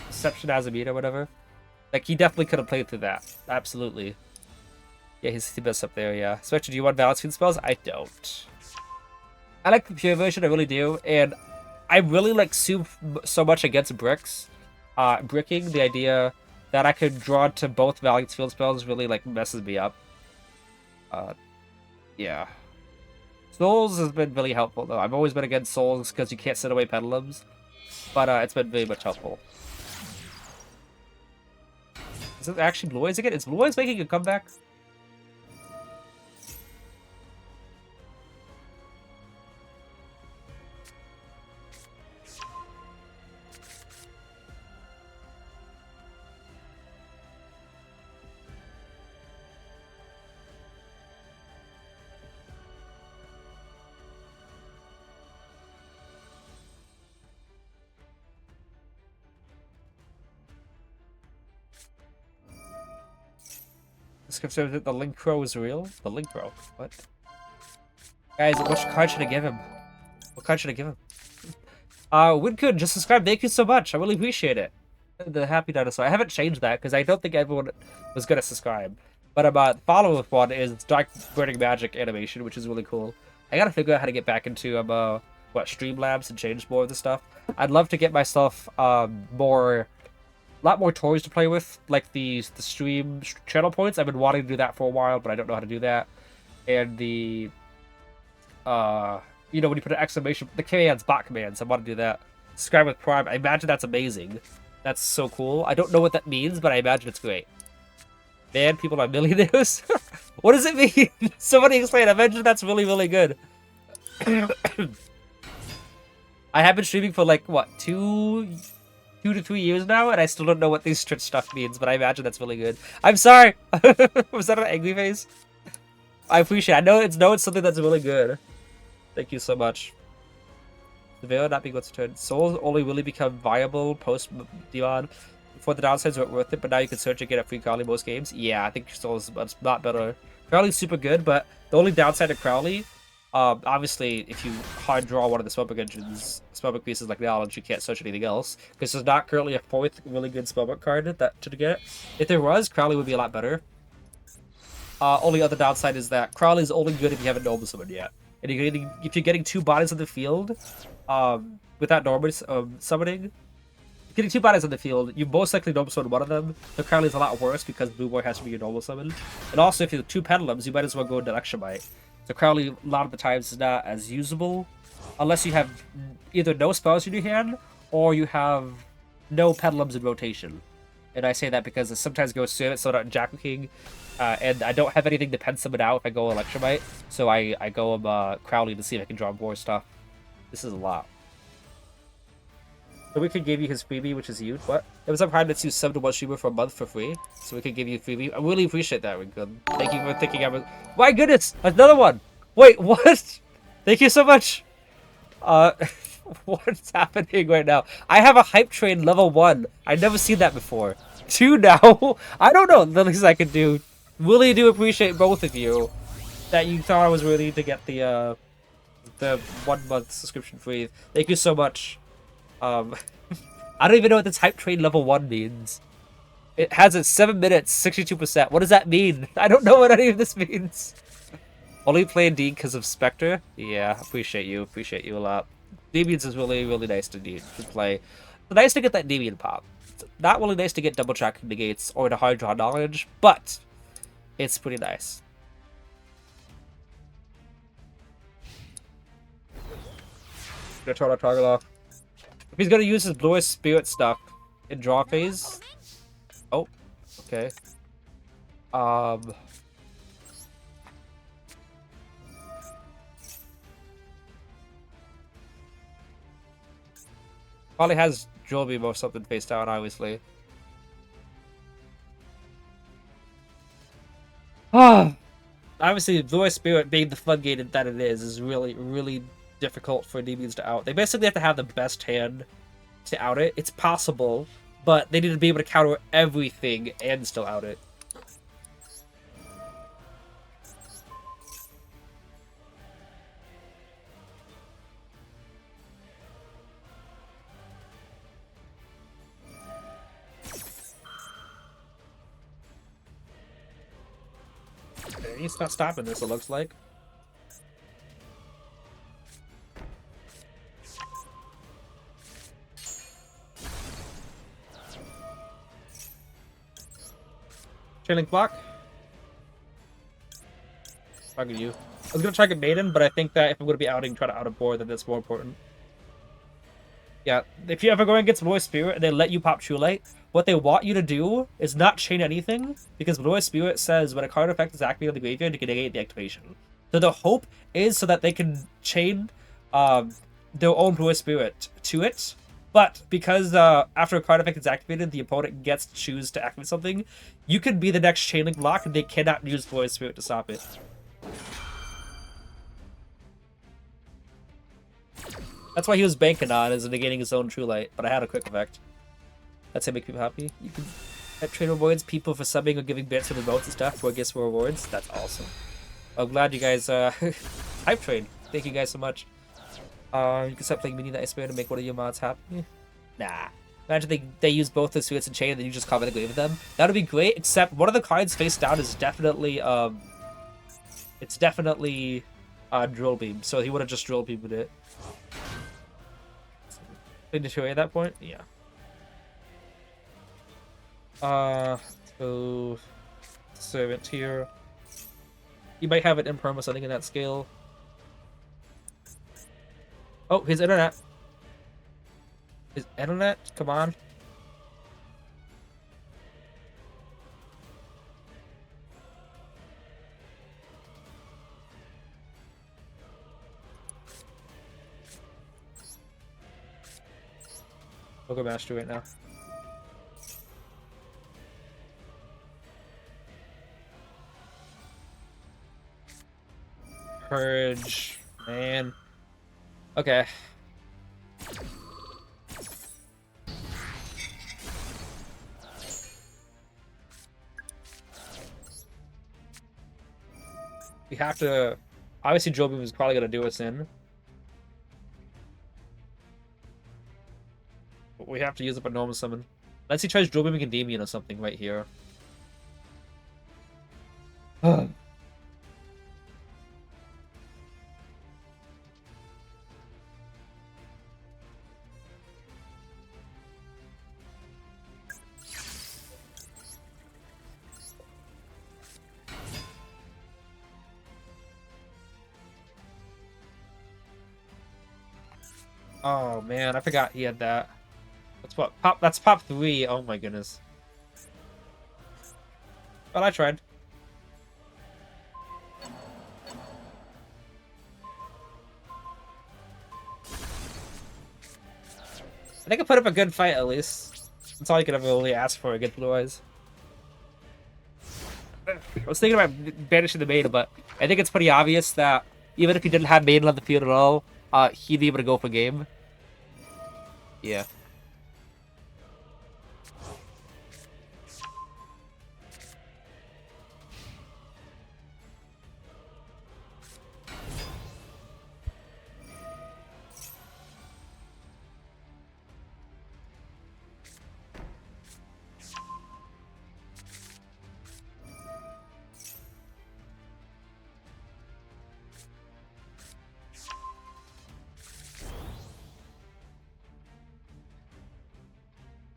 Deception Azamita, whatever. Like he definitely could have played through that. Absolutely. Yeah, he's the best up there, yeah. Especially, do you want Valence Field spells? I don't. I like the pure version, I really do, and I really like so much against bricks. Bricking, the idea that I could draw to both Valiant Field spells really like messes me up. Yeah. Souls has been really helpful though. I've always been against Souls because you can't sit away Pendulums, but it's been very much helpful. Is it actually Blue Eyes again? Is Blue Eyes making a comeback? This confirms that the Link Crow is real? The Link Crow? What? Guys, which card should I give him? What card should I give him? Winkun, just subscribe. Thank you so much. I really appreciate it. The Happy Dinosaur. I haven't changed that because I don't think everyone was going to subscribe. But the follow-up one is Dark Burning Magic animation, which is really cool. I gotta figure out how to get back into Streamlabs and change more of the stuff. I'd love to get myself a lot more toys to play with, like the stream channel points. I've been wanting to do that for a while, but I don't know how to do that. And the, you know, when you put an exclamation, the commands, bot commands, I want to do that. Subscribe with Prime, I imagine that's amazing. That's so cool. I don't know what that means, but I imagine it's great. Man, people are millionaires? What does it mean? Somebody explain. I imagine that's really, really good. I have been streaming for like, what, 2 2 to 3 years now, and I still don't know what these strict stuff means, but I imagine that's really good. I'm sorry! Was that an angry face? I appreciate it. I know it's something that's really good. Thank you so much. The veil not being able to turn. Souls only really become viable post-Dion. Before the downsides weren't worth it, but now you can search and get a free Crowley most games. Yeah, I think Souls is a lot better. Crowley's super good, but the only downside to Crowley, obviously, if you hard draw one of the spellbook engines, spellbook pieces like Knowledge, you can't search anything else, because there's not currently a fourth really good spellbook card that to get. If there was, Crowley would be a lot better. Only other downside is that Crowley is only good if you haven't Noble Summoned yet. And if you're getting 2 bodies in the field, without normal summoning, getting 2 bodies in the field, you most likely Noble Summon one of them. The Crowley is a lot worse because Blue Boy has to be your Noble Summon. And also, if you have 2 Pendulums, you might as well go into Electromite. The Crowley, a lot of the times, is not as usable, unless you have either no spells in your hand, or you have no Pendulums in rotation. And I say that because it sometimes goes to it, so not Jackal King. And I don't have anything to pen summon out if I go Electromite, so I go Crowley to see if I can draw more stuff. This is a lot. So we could give you his freebie, which is huge. What? It was a prime that's used 7 to 1 streamer for a month for free, so we could give you a freebie. I really appreciate that, Ringgood. Thank you for thinking I was. My goodness, another one. Wait, what? Thank you so much. What's happening right now? I have a hype train level 1. I've never seen that before. 2 now. I don't know. The least I could do. Really do appreciate both of you that you thought I was worthy to get the 1 month subscription free. Thank you so much. I don't even know what this hype train level 1 means. It has a 7 minutes, 62%. What does that mean? I don't know what any of this means. Only playing D because of Spectre? Yeah, appreciate you a lot. Deviants is really, really nice to play. It's nice to get that Deviant pop. It's not really nice to get double track negates or to hard draw knowledge, but it's pretty nice. Gonna turn our target off. If he's gonna use his Blue Spirit stuff in draw phase. Oh, okay. Probably has Drill Beam or something face down, obviously. Obviously, Blue Spirit being the floodgate that it is really, really difficult for Endymions to out. They basically have to have the best hand to out it. It's possible, but they need to be able to counter everything and still out it. He's not stopping this, it looks like. Chainlink block. Fucking you. I was gonna try to get Maiden, but I think that if I'm gonna be outing, try to out a board, then that's more important. Yeah, if you ever go against Blue Spirit and they let you pop True Light, what they want you to do is not chain anything, because Blue Spirit says when a card effect is activated in the graveyard, you can negate the activation. So the hope is so that they can chain their own Blue Spirit to it, but because after a card effect is activated, the opponent gets to choose to activate something, you could be the next Chainlink block and they cannot use Blue Spirit to stop it. That's why he was banking on, is negating his own True Light, but I had a quick effect. That's how make people happy. You can have trade rewards people for subbing or giving bits for the votes and stuff for gifts for rewards. That's awesome. I'm glad you guys hype trade. Thank you guys so much. You can start playing Mini Night Spirit to make one of your mods happy. Nah. Imagine they use both the Spirits and Chain and then you just comment and agree with them. That would be great, except one of the cards face down is definitely it's definitely Drill Beam, so he would have just Drill Beamed it. Did you at that point? Yeah. So Servant here. You might have an imperm or something in that scale. Oh, his internet. His internet? Come on. We'll go mastery right now. Purge, man. Okay. We have to... Obviously, Drill Beam is probably going to do us in. But we have to use up a normal summon. Unless he tries Drill Beaming Endymion or something right here. Oh man, I forgot he had that. That's what pop. That's pop 3. Oh my goodness. Well, I tried. I think I put up a good fight at least. That's all you could ever really ask for against Blue Eyes. I was thinking about banishing the maiden, but I think it's pretty obvious that even if he didn't have maiden on the field at all, he'd be able to go for game. Yeah.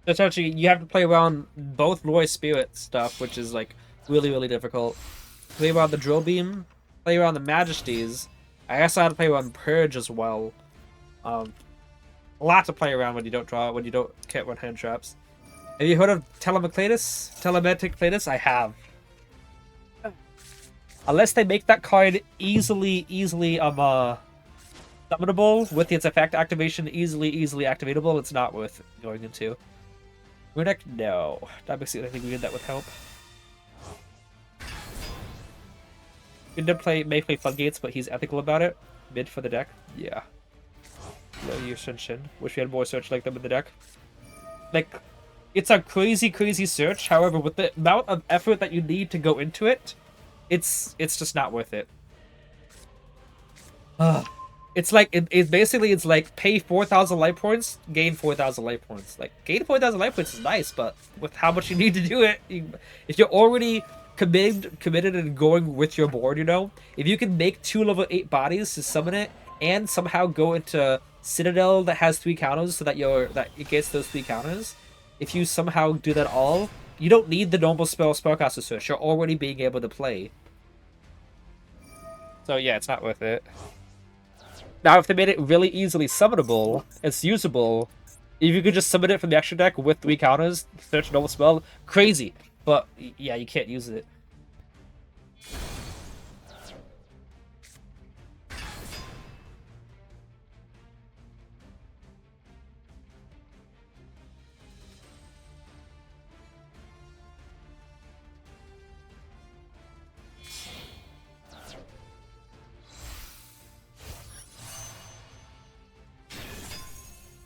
Essentially, you have to play around both Roy Spirit stuff, which is like really, really difficult. Play around the Drill Beam, play around the Majesties. I guess I had to play around Purge as well. A lot to play around when you don't can't run hand traps. Have you heard of Telemetric Cletus? I have. Unless they make that card easily summonable with its effect activation easily activatable, it's not worth going into. Runedeck? No. I think we did that with help. We did may play Floodgates, but he's ethical about it. Mid for the deck. Yeah. Low use Shin. Wish we had more search like them in the deck. Like, it's a crazy search. However, with the amount of effort that you need to go into it, it's just not worth it. It's like it's like pay 4,000 life points, gain 4,000 life points. Like gain 4,000 life points is nice, but with how much you need to do it, if you're already committed and going with your board, you know, if you can make 2 level 8 bodies to summon it and somehow go into Citadel that has 3 counters so that it gets those 3 counters, if you somehow do that all, you don't need the normal spellcaster search. You're already being able to play. So yeah, it's not worth it. Now, if they made it really easily summonable, it's usable. If you could just summon it from the extra deck with 3 counters, search normal spell, crazy. But yeah, you can't use it.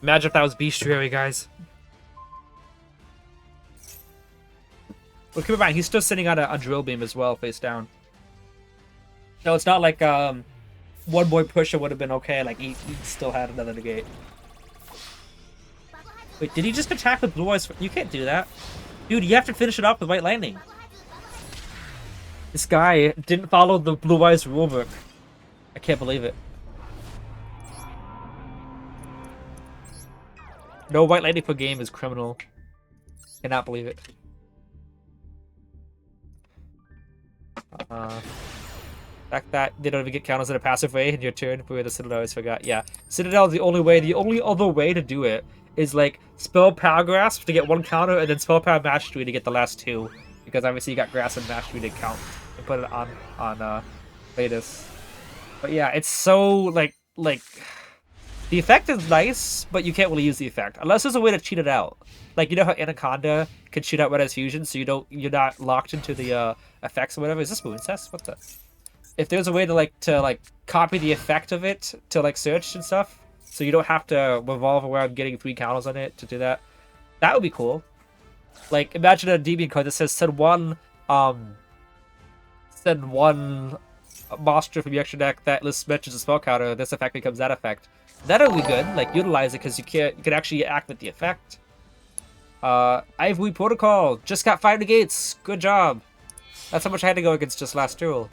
Imagine if that was Bestiary, guys. Well, keep in mind, he's still sitting on a Drill Beam as well, face down. No, it's not like one boy pusher would have been okay, like he still had another negate. Wait, did he just attack with Blue Eyes? You can't do that. Dude, you have to finish it off with White Lightning. This guy didn't follow the Blue Eyes rulebook. I can't believe it. No White Lightning per game is criminal. Cannot believe it. Fact that they don't even get counters in a passive way in your turn for the Citadel, I always forgot. Yeah, Citadel is the only way. The only other way to do it is like spell Power Grasp to get 1 counter and then spell Power Mastery to get the last 2. Because obviously you got Grass and Mastery to count and put it on Latest. But yeah, it's so like The effect is nice, but you can't really use the effect unless there's a way to cheat it out. Like you know how Anaconda can cheat out Red Eyes Fusion, so you're not locked into the effects or whatever. Is this Moon Cess? What the? If there's a way to like copy the effect of it to like search and stuff, so you don't have to revolve around getting 3 counters on it to do that, that would be cool. Like imagine a Endymion card that says send one monster from your extra deck that lists mentions a spell counter. This effect becomes that effect. That'll be good. Like utilize it because you can actually activate the effect. Ivory Protocol just got 5 negates. Good job. That's how much I had to go against just last duel.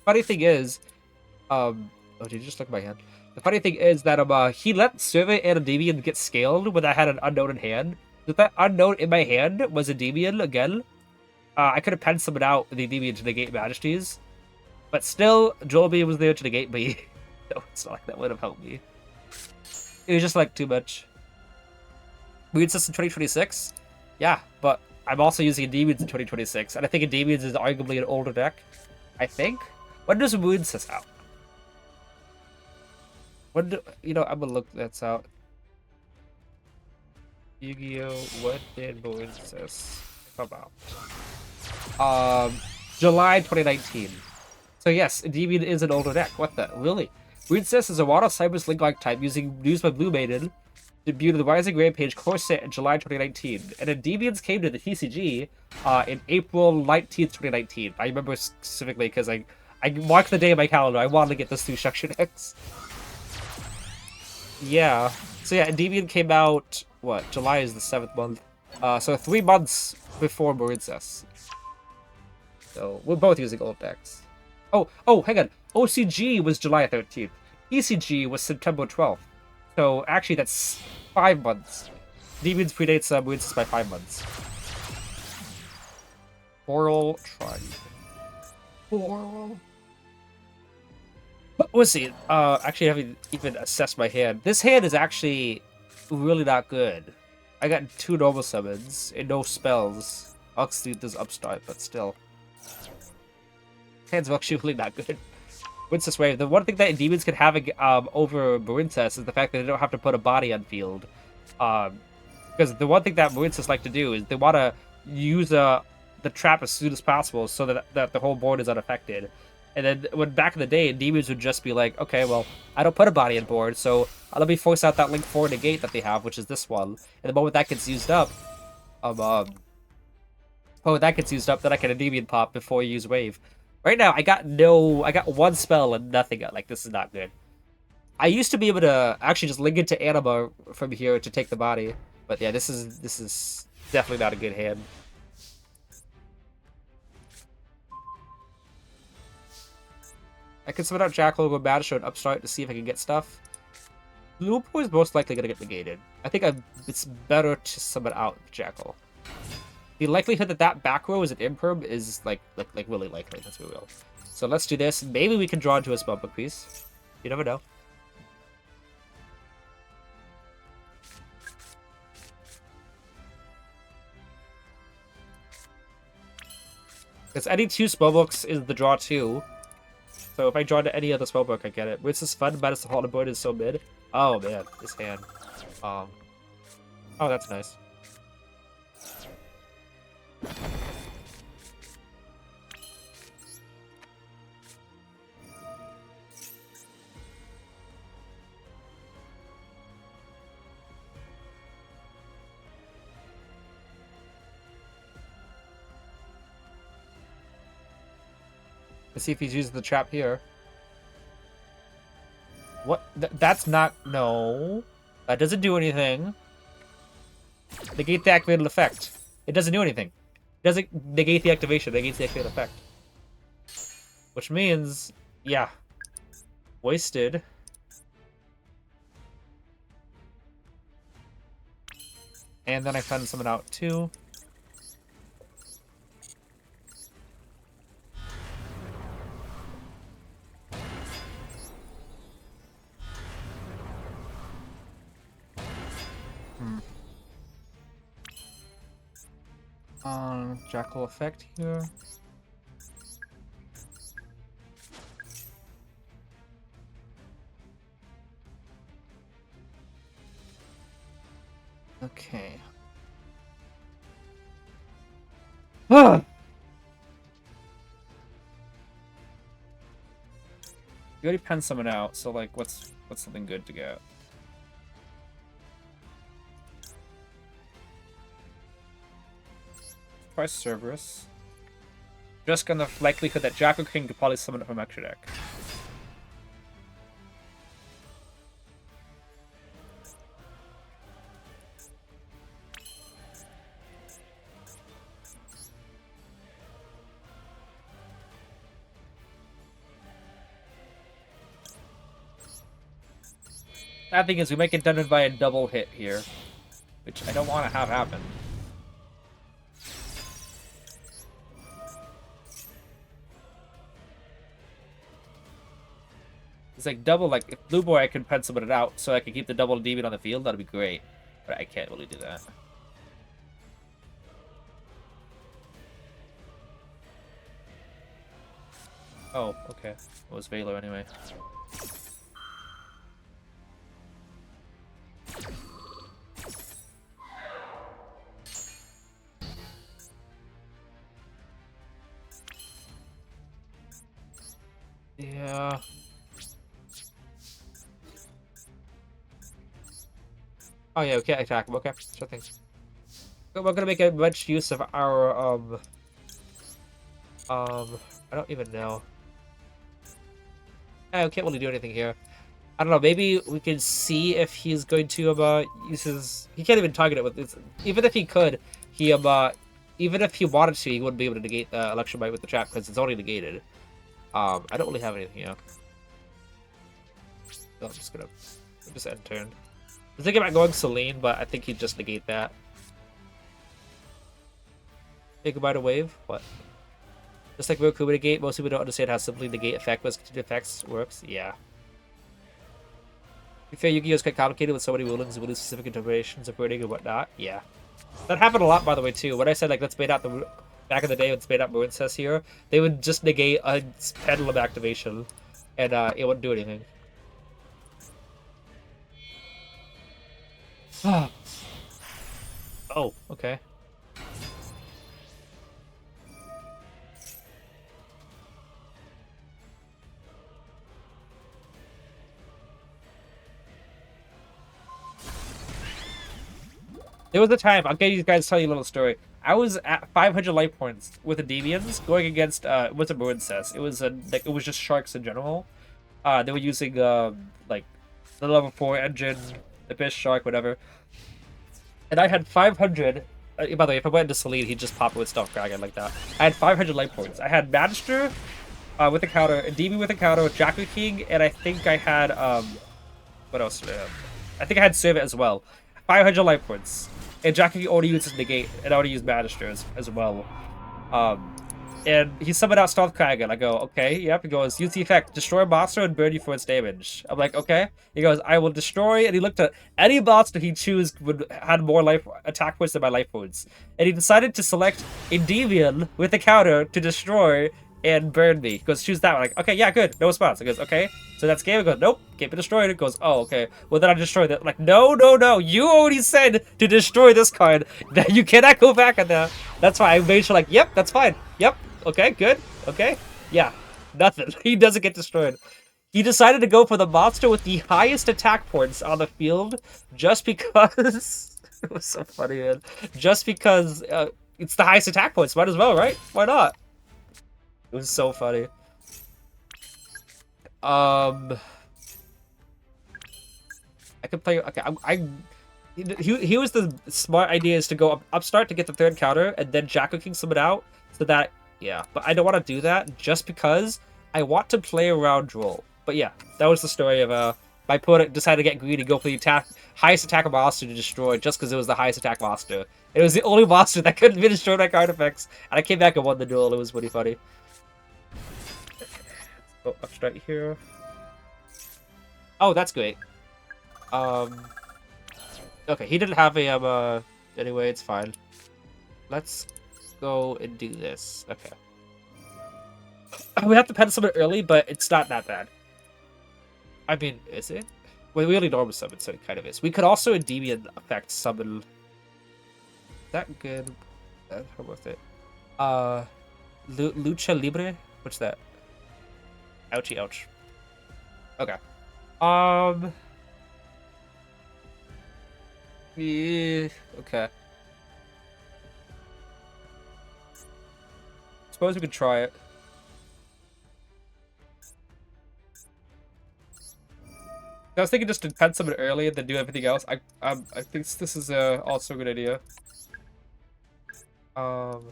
Funny thing is, oh, did you just look at my hand? The funny thing is that he let Survey and Endymion get scaled when I had an unknown in hand. If that unknown in my hand was Endymion again, I could have penned someone out the Endymion to negate Majesties. But still, Joelby was there to negate me. No, it's not like that would have helped me. It was just like too much. Moon System 2026? Yeah, but I'm also using Endymions in 2026, and I think Endymions is arguably an older deck. I think? When does Moon System out? When do, you know, I'm gonna look that out. Yu-Gi-Oh! What did Moon System come out? July 2019. So yes, Endymion is an older deck. What the? Really? Princess is a Water Cyber's Link-like type used by Blue Maiden. Debuted the Rising Rampage core set in July 2019. And Endymions came to the TCG in April 19th, 2019. I remember specifically because I marked the day in my calendar. I wanted to get this through structure decks. Yeah. So yeah, Endymion came out, what? July is the 7th month. So 3 months before Princess. So we're both using old decks. Oh, hang on. OCG was July 13th. ECG was September 12th. So actually, that's 5 months. Demons predates Moonsis by 5 months. Oral Tron. Oral. Let's see. Actually, I haven't even assessed my hand. This hand is actually really not good. I got 2 normal summons and no spells. Obviously, there's upstart, but still. Hand's actually really not good. Princess Wave. The one thing that demons can have over Princess is the fact that they don't have to put a body on field. Because the one thing that Princess like to do is they want to use the trap as soon as possible so that the whole board is unaffected. And then when back in the day, demons would just be like, okay, well, I don't put a body on board, so let me force out that link 4 negate that they have, which is this one. And the moment that gets used up, then I can Endymion pop before you use Wave. Right now, I got 1 spell and nothing. Like, this is not good. I used to be able to actually just link into Anima from here to take the body. But yeah, this is definitely not a good hand. I can summon out Jackal, go Bad Show, and Upstart to see if I can get stuff. Blue is most likely going to get negated. I think it's better to summon out Jackal. The likelihood that back row is an imperm is like really likely. Let's be real. So let's do this. Maybe we can draw into a spellbook piece. You never know. Because any 2 spellbooks is the draw 2. So if I draw into any other spellbook, I get it. This is fun, but the whole board is so mid. Oh man, this hand. Oh, that's nice. Let's see if he's using the trap here. What? That's not... No. That doesn't do anything. Negate the activated effect. It doesn't do anything. It doesn't negate the activation. It negates the activated effect. Which means... Yeah. Wasted. And then I found someone out too. Jackal effect here. Okay. You already penned someone out, so like, what's something good to get? Try Cerberus. Just on the likelihood that Jackal King could probably summon it from extra deck. Bad thing is we might get done by a double hit here, which I don't want to have happen. It's like double, like if Blue Boy I can pencil it out so I can keep the double demon on the field, that'd be great. But I can't really do that. Oh, okay. It was Valor anyway. Yeah. Oh yeah, we can't attack him. Okay, sure thing. We're gonna make a much use of our I don't even know. We can't really do anything here. I don't know. Maybe we can see if he's going to use his. He can't even target it with this. Even if he could, he even if he wanted to, he wouldn't be able to negate the election bite with the trap because it's already negated. I don't really have anything here. So I'm just gonna just end turn. I was thinking about going Celine, but I think he'd just negate that. Say goodbye to wave. What? Just like Roku negate, most people don't understand how simply negate effect was continued effects works. Yeah. To be fair, Yu-Gi-Oh! Is quite complicated with so many rulings and really specific interpretations of wording and whatnot. Yeah. That happened a lot, by the way, too. When I said, like, let's bait out the... Back in the day, let's bait out Princess here, they would just negate a pendulum activation, and it wouldn't do anything. Oh, okay. There was a time, I'll get you guys tell you a little story. I was at 500 life points with Endymions going against it wasn't Princess. It was like it was just sharks in general. They were using like the level 4 engine, the best shark, whatever. And I had 500. By the way, if I went into Celine, he'd just pop it with Stealth Dragon like that. I had 500 life points. I had Magister with a counter, Endymion with a counter, Jackal King, and I think I had what else did I have? I think I had Servant as well. 500 life points. And Jackal King already uses Negate, and I already use Magister as well. And he summoned out Stealth Dragon. I go, okay, yep. He goes, use the effect, destroy a monster and burn you for its damage. I'm like, okay. He goes, I will destroy, and he looked at any monster he choose had more life attack points than my life points. And he decided to select Endymion with a counter to destroy and burn me. He goes, choose that one. Like, okay, yeah, good. No response. He goes, okay. So that's game. He goes, nope, can't be destroyed. It goes, oh, okay. Well, then I destroy that. Like, no, no, no. You already said to destroy this card. That you cannot go back on that. That's why I made sure, like, yep, that's fine. Yep. Okay, good. Okay. Yeah. Nothing. He doesn't get destroyed. He decided to go for the monster with the highest attack points on the field just because... It was so funny, man. Just because it's the highest attack points. Might as well, right? Why not? It was so funny. I could play... Okay, he was the smart idea is to go upstart to get the third counter and then Jackal King summon out so that... Yeah, but I don't want to do that just because I want to play around Duel. But yeah, that was the story of my opponent decided to get greedy, go for the highest attack monster to destroy just because it was the highest attack monster. It was the only monster that couldn't be destroyed by card effects, and I came back and won the duel. It was pretty funny. Oh, upstart here. Oh, that's great. Okay, he didn't have a anyway, it's fine. Let's go and do this. Okay. We have to pen summon early, but it's not that bad. I mean, is it? Well, we only normal summon, so it kind of is. We could also Endymion effect summon. Is that good? How worth it? Lucha Libre? What's that? Ouchie, ouch. Okay. Yeah, okay. Suppose we could try it. I was thinking just to pen summon early and then do everything else. I think this is also a good idea. Do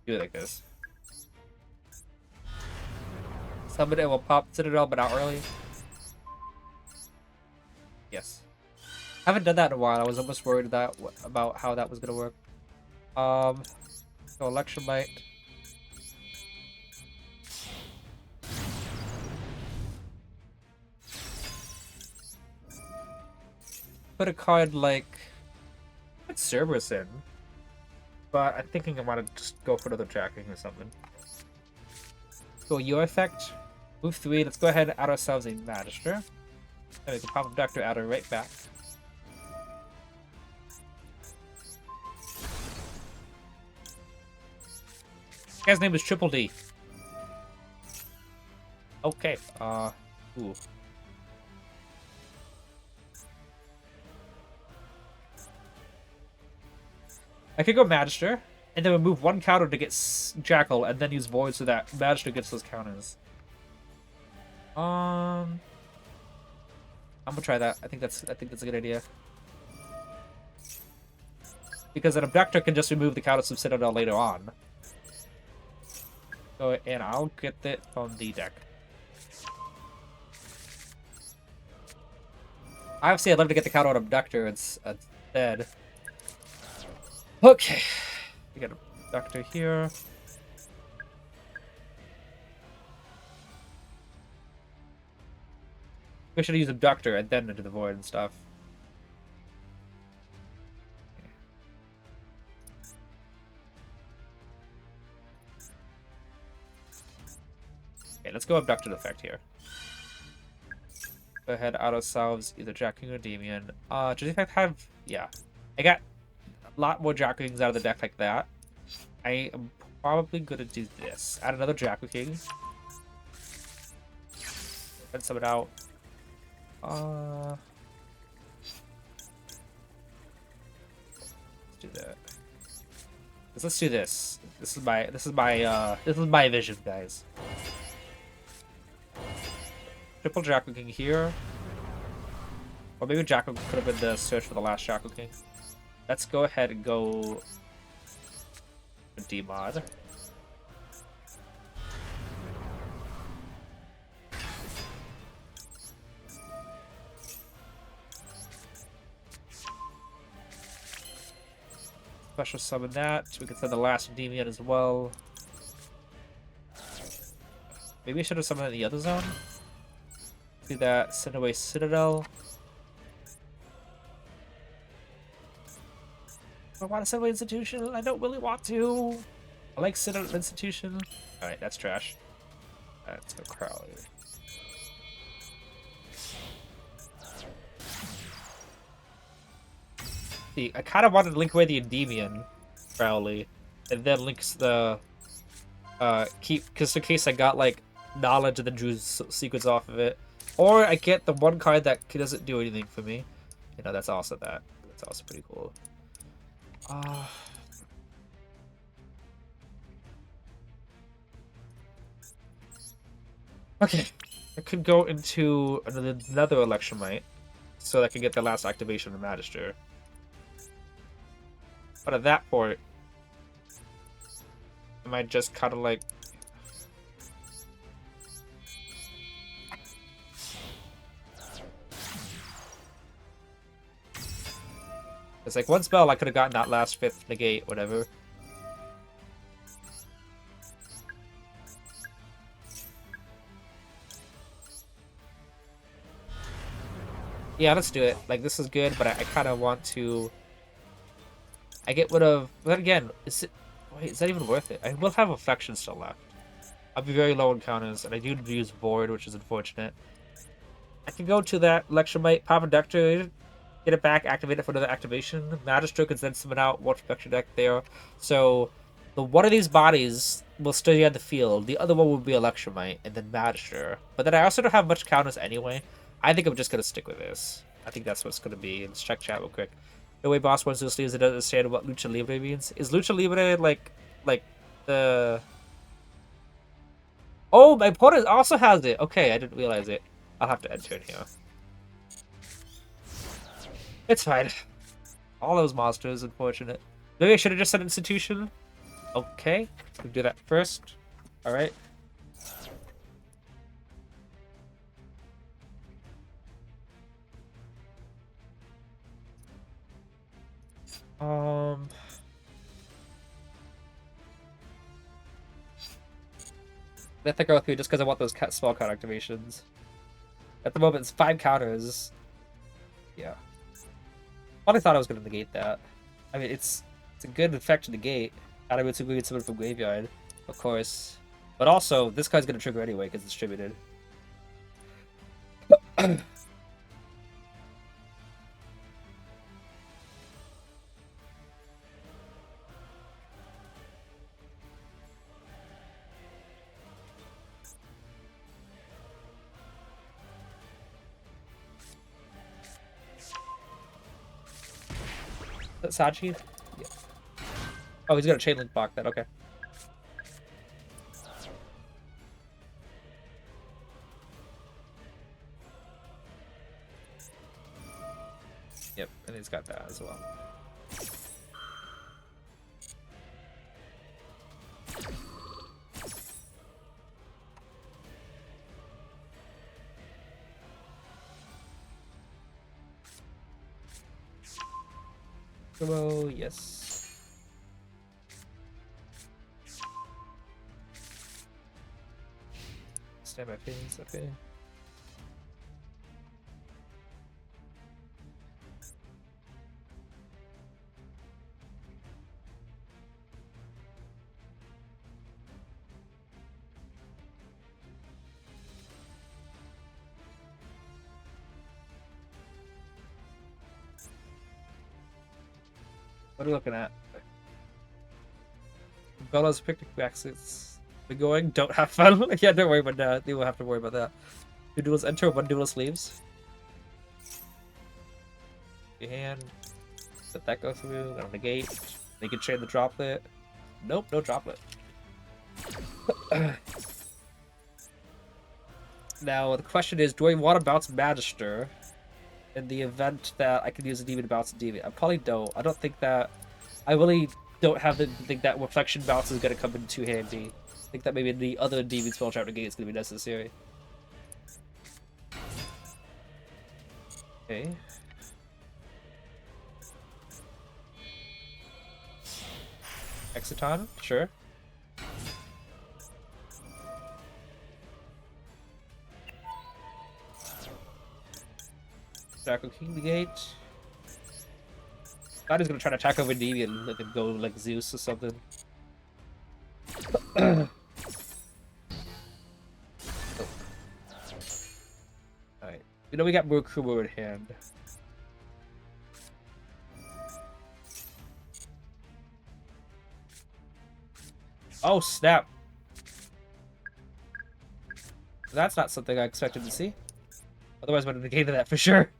it like this. Summon it will pop Citadel, but not early. Yes. I haven't done that in a while. I was almost worried about how that was gonna work. So Election Might. Put a card like Cerberus in, but I'm thinking I want to just go for another jacking or something. Let's go Yugioh effect. Move 3. Let's go ahead and add ourselves a Magister. Then we can pop Abductor, add her right back. This guy's name is Triple D. Okay. Ooh. I could go Magister, and then remove one counter to get Jackal, and then use Void so that Magister gets those counters. I'm gonna try that. I think that's a good idea. Because an Abductor can just remove the counters from Citadel later on. So, and I'll get it on the deck. Obviously, I'd love to get the counter on Abductor instead. Okay. We got Abductor here. We should use Abductor and then into the Void and stuff. Okay, let's go Abductor effect here. Go ahead, out ourselves either Jacking or Endymion. Does the effect have... Yeah. I got a lot more Jackings out of the deck like that. I am probably gonna do this. Add another Jackal King. And summon out. Let's do that. Let's do this. This is my vision, guys. Triple Jackal King here. Or maybe Jackal could have been the search for the last Jackal King. Let's go ahead and go D-mod. Special summon that. We can send the last Endymion as well. Maybe I should have summoned in the other zone. Do that. Send away Citadel. I want to send away Institution. I don't really want to. I like Citadel Institution. Alright, that's trash. Let's go Crowley. See, I kind of wanted to link away the Endymion Crowley, and then links the because in case I got like knowledge and then drew secrets off of it, or I get the one card that doesn't do anything for me. You know, that's also pretty cool. Okay, I could go into another Election Might, so that I can get the last activation of Magister. But at that point, I might just kind of like... It's like one spell I could have gotten that last 5th negate, whatever. Yeah, let's do it. Like, this is good, but I kind of want to... I get rid of. But again, is it? Wait, is that even worth it? I will have affection still left. I'll be very low on counters, and I do use void, which is unfortunate. I can go to that Electromite, pop a Dector, get it back, activate it for another activation. Magister can then summon out one Spectre deck there. So the one of these bodies will stay on the field. The other one will be Electromite and then Magister. But then I also don't have much counters anyway. I think I'm just gonna stick with this. I think that's what's gonna be. Let's check chat real quick. The way Boss wants to sleeves it doesn't understand what Lucha Libre means. Is Lucha Libre like the Oh, my opponent also has it. Okay, I didn't realize it. I'll have to enter it here. It's fine. All those monsters, unfortunate. Maybe I should have just said institution. Okay, we'll do that first. All right. I think I'll go through just because I want those spell card activations. At the moment, it's 5 counters. Yeah. Probably thought I was going to negate that. I mean, it's a good effect to negate. And I would get someone from graveyard, of course. But also, this card's going to trigger anyway because it's distributed. Is that Sachi? Yeah. Oh, he's got a chain link block that. Okay. Yep, and he's got that as well. Hello, yes. Stand by phase, okay. What are we looking at? Bella's picnic exits. We going? Don't have fun. Yeah, don't worry about that. You will have to worry about that. 2 duels enter, 1 duelist leaves. Your hand. Let that go through. Gonna negate. They can trade the droplet. Nope, no droplet. Now the question is, do I want to bounce Magister in the event that I can use a demon to bounce a demon? I probably don't. I don't think that. I really don't have to think that reflection bounce is going to come in too handy. I think that maybe the other demon spell trap negate is going to be necessary. Okay. Exiton, sure. Draco King negate. God is gonna try to attack over Endymion and let him go like Zeus or something. Oh. Alright. You know we got Murkumo in hand. Oh snap. That's not something I expected to see. Otherwise I would have negated that for sure.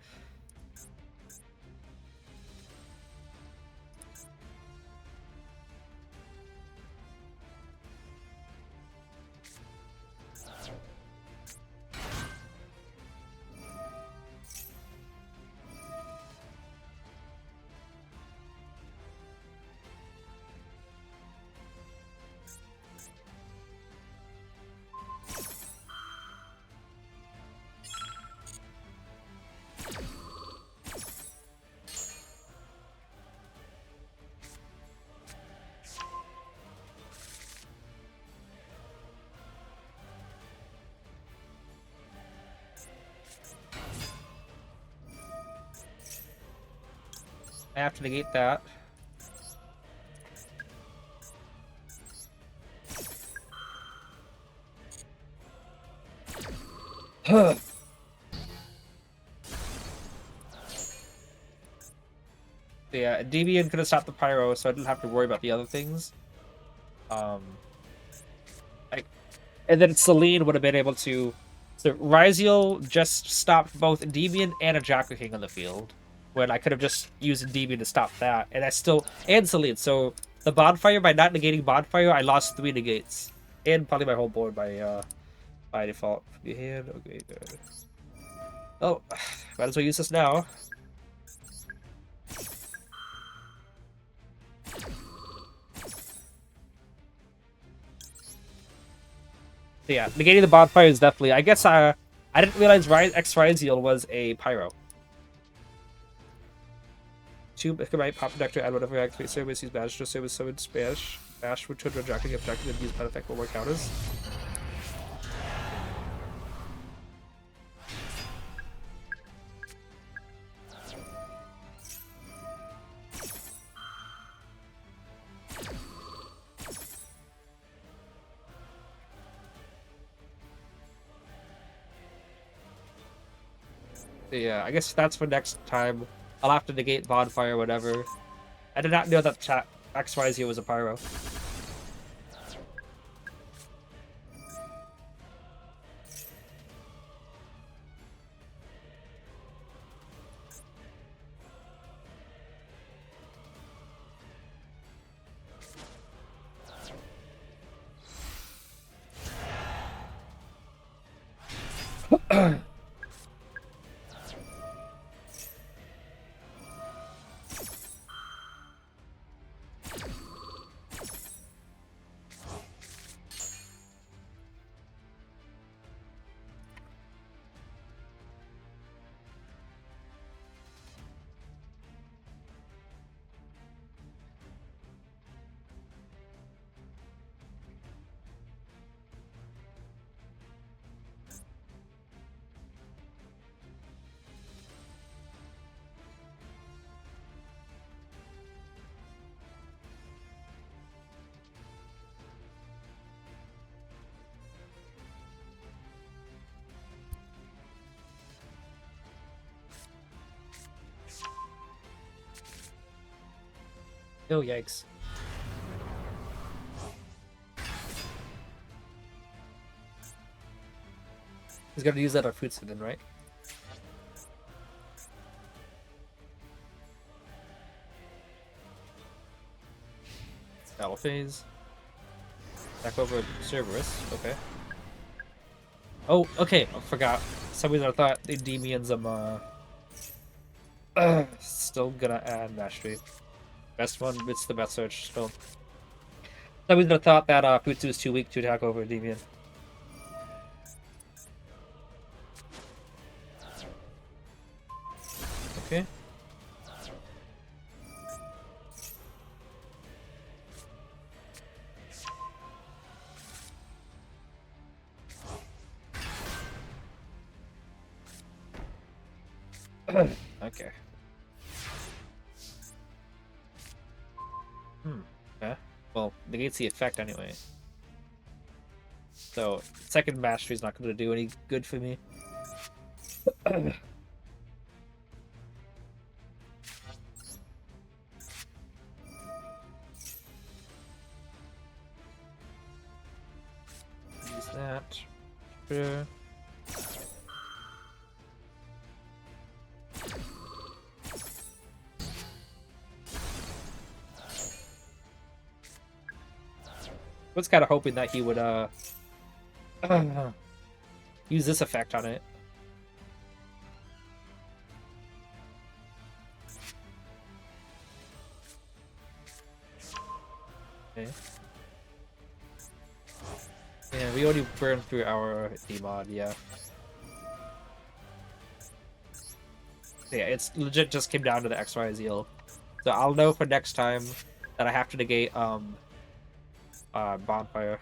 I have to negate that. Yeah, Endymion could have stopped the pyro, so I didn't have to worry about the other things. Like, and then Celine would have been able to. So Ryziel just stopped both Endymion and a Jackal King on the field, when I could have just used Endymion to stop that, and I still and Celine. So the bonfire, by not negating bonfire, I lost 3 negates, and probably my whole board by default. Hand, okay, good. Oh, might as well use this now. So yeah, negating the bonfire is definitely. I guess I didn't realize X Ryziel was a pyro. 2 right pop protector, add whatever activate service, use bash to service summon smash. Bash with 200 jacking if jacking and use pet effect for more counters. Yeah, I guess that's for next time. I'll have to negate bonfire or whatever. I did not know that XYZ was a pyro. Oh, yikes. He's gonna use that on Futsu then, right? Battle phase. Back over Cerberus. Okay. Oh, okay. I forgot. For some reason I thought the Endymion's still gonna add mastery. Best one, it's the best search still. For some reason I thought that Futsu is too weak to attack over Endymion. Okay. Okay. Okay. Well, negates the effect anyway. So, second mastery is not going to do any good for me. Use that. Sure. I was kind of hoping that he would use this effect on it. Okay. Yeah, we already burned through our demod, yeah. Yeah, it's legit just came down to the XY Zeal. So I'll know for next time that I have to negate bonfire.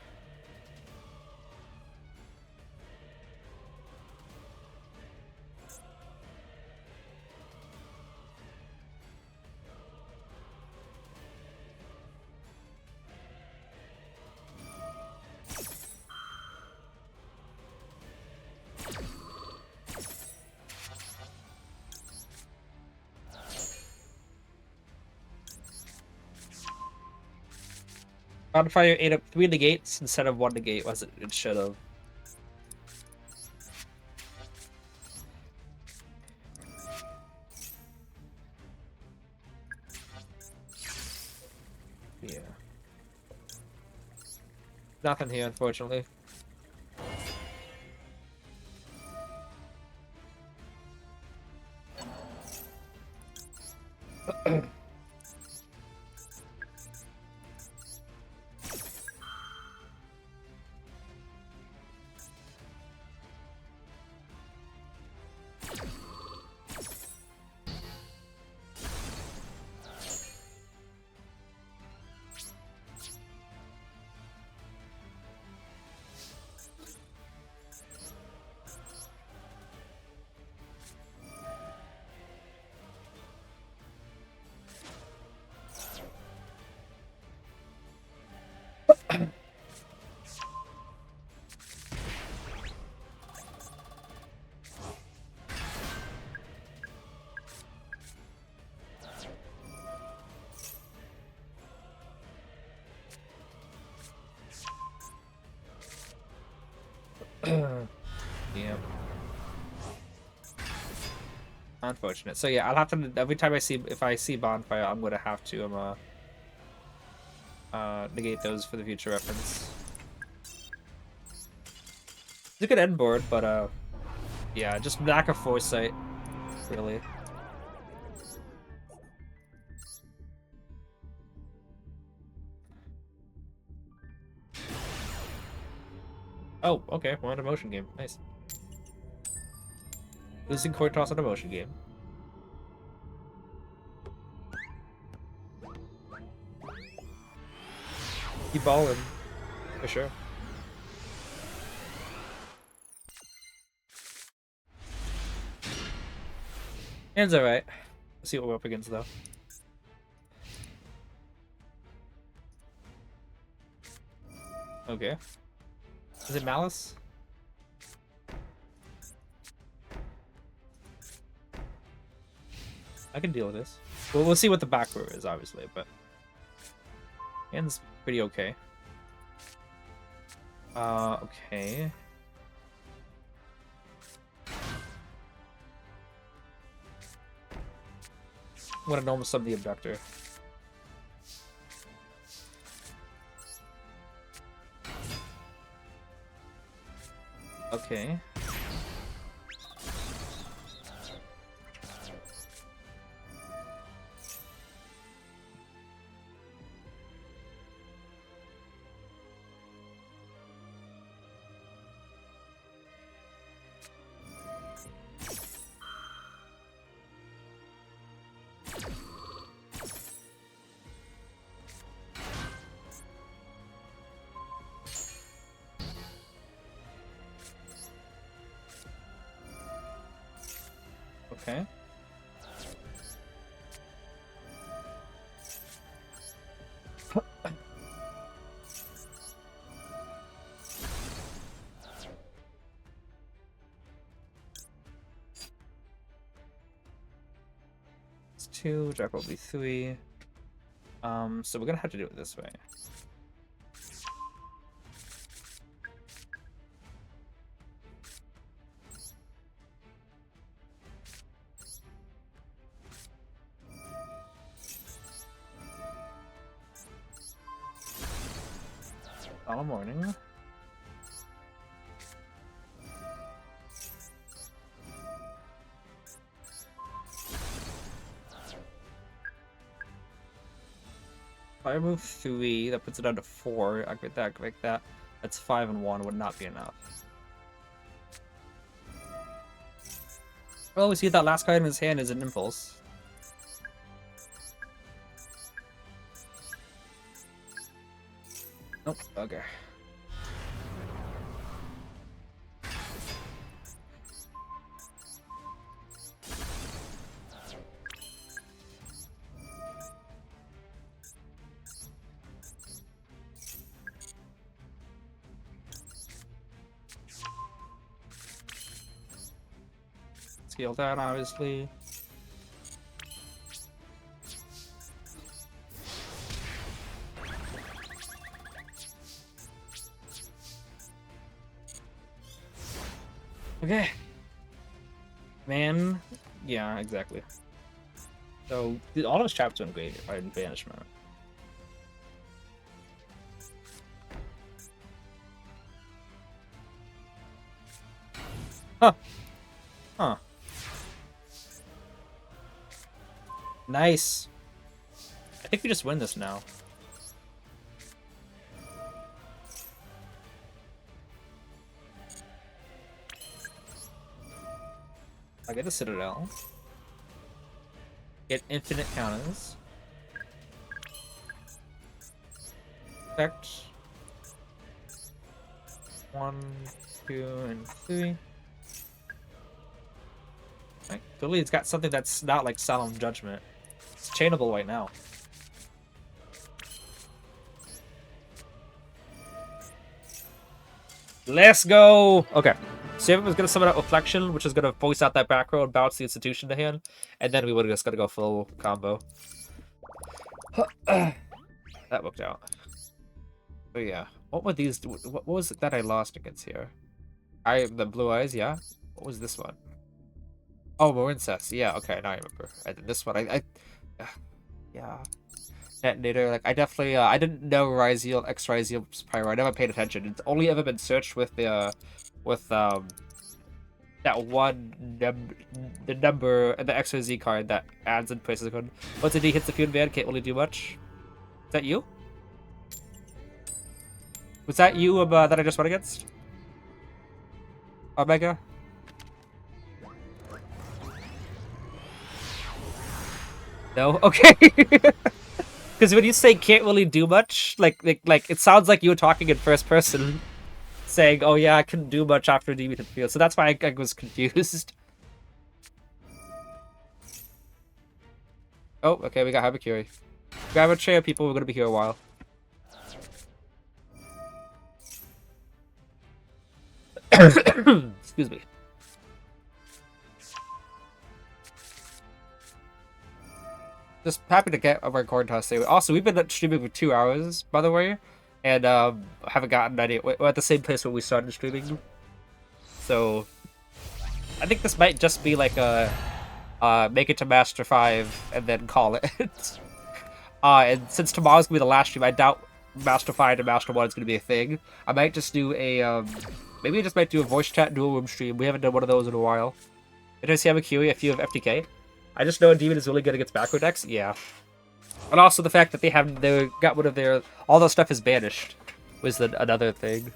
Bonfire ate up 3 negates instead of 1 negate, was it should have. Yeah. Nothing here, unfortunately. Yeah. Unfortunate. So yeah, I'll have to every time if I see bonfire, I'm gonna have to negate those for the future reference. It's a good end board, but yeah, just lack of foresight, really. Oh, okay, we're on a motion game. Nice. Losing coin toss on a motion game. Keep balling, for sure. Hand's alright. Let's see what we're up against, though. Okay. Is it Malice? I can deal with this. Well, we'll see what the back row is, obviously, but... Hand's pretty okay. Okay. I'm gonna normal sub the abductor. Okay. Okay. It's 2, Jackal will be 3. So we're gonna have to do it this way. All morning. If I remove 3, that puts it down to 4. Activate that, activate that. That's 5 and 1 would not be enough. Well, we see that last card in his hand is an impulse. Nope, okay. Scale down, obviously. Okay. Man. Yeah, exactly. So, all those traps doing great are in banishment. Huh. Huh. Nice. I think we just win this now. I get the Citadel. Get infinite counters. Effect. 1, 2, and 3. Right. Clearly it's got something that's not like Solemn Judgment. It's chainable right now. Let's go! Okay. Savin was gonna summon out Reflection, which is gonna voice out that back row and bounce the institution to hand, and then we would have just gotta go full combo. That worked out. But yeah. What were these? What was it that I lost against here? The blue eyes, yeah? What was this one? Oh, Marincess. Yeah, okay, now I remember. And then this one, yeah. Detonator, like, I definitely, I didn't know Ryziel, X Ryziel's Pyro. I never paid attention. It's only ever been searched with the, that one, the number, and the XYZ card that adds in places. Once a D hits the field van, can't really do much. Is that you? Was that you, that I just went against? Omega? No? Okay. Because when you say can't really do much, like it sounds like you were talking in first person, saying, "Oh yeah, I couldn't do much after Endymion hit the field." So that's why I was confused. Oh, okay, we got Habakiri. Grab a tray of people. We're gonna be here a while. Excuse me. Just happy to get a record toss today. Also, we've been streaming for 2 hours, by the way, and haven't gotten any. We're at the same place where we started streaming, so I think this might just be like a make it to Master 5 and then call it. And since tomorrow's gonna be the last stream, I doubt Master 5 and Master 1 is gonna be a thing. I might just do a maybe I just might do a voice chat dual room stream. We haven't done one of those in a while. Did I see Amakiri if you have FTK? I just know Demon is really good against macro decks. Yeah. And also the fact that they got rid of their all their stuff is banished was another thing.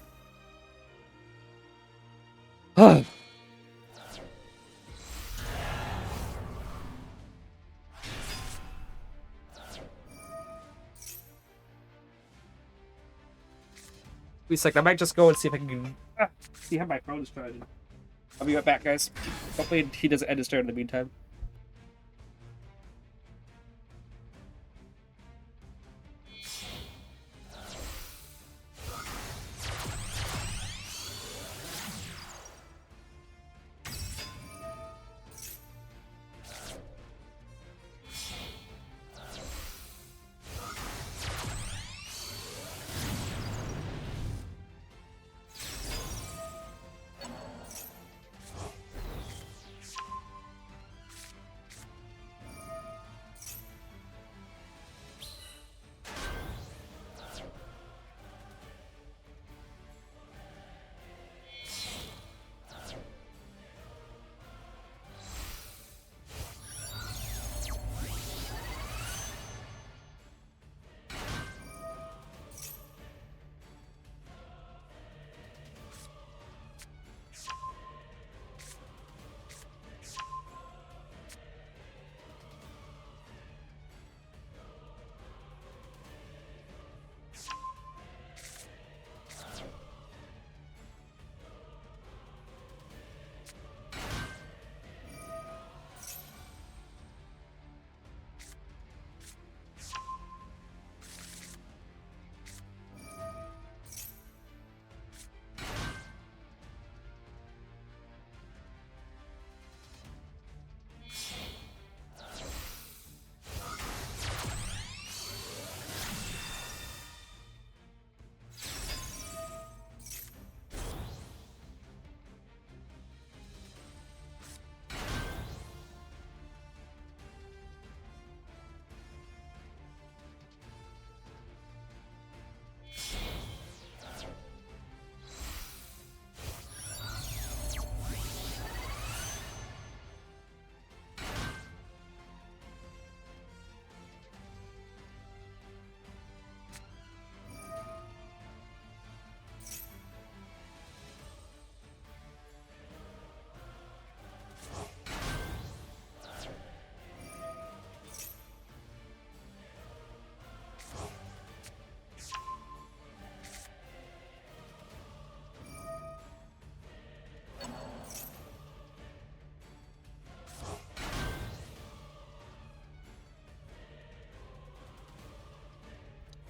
It's like I might just go and see if I can see how my phone is trying. I'll be right back, guys. Hopefully he doesn't end his turn in the meantime.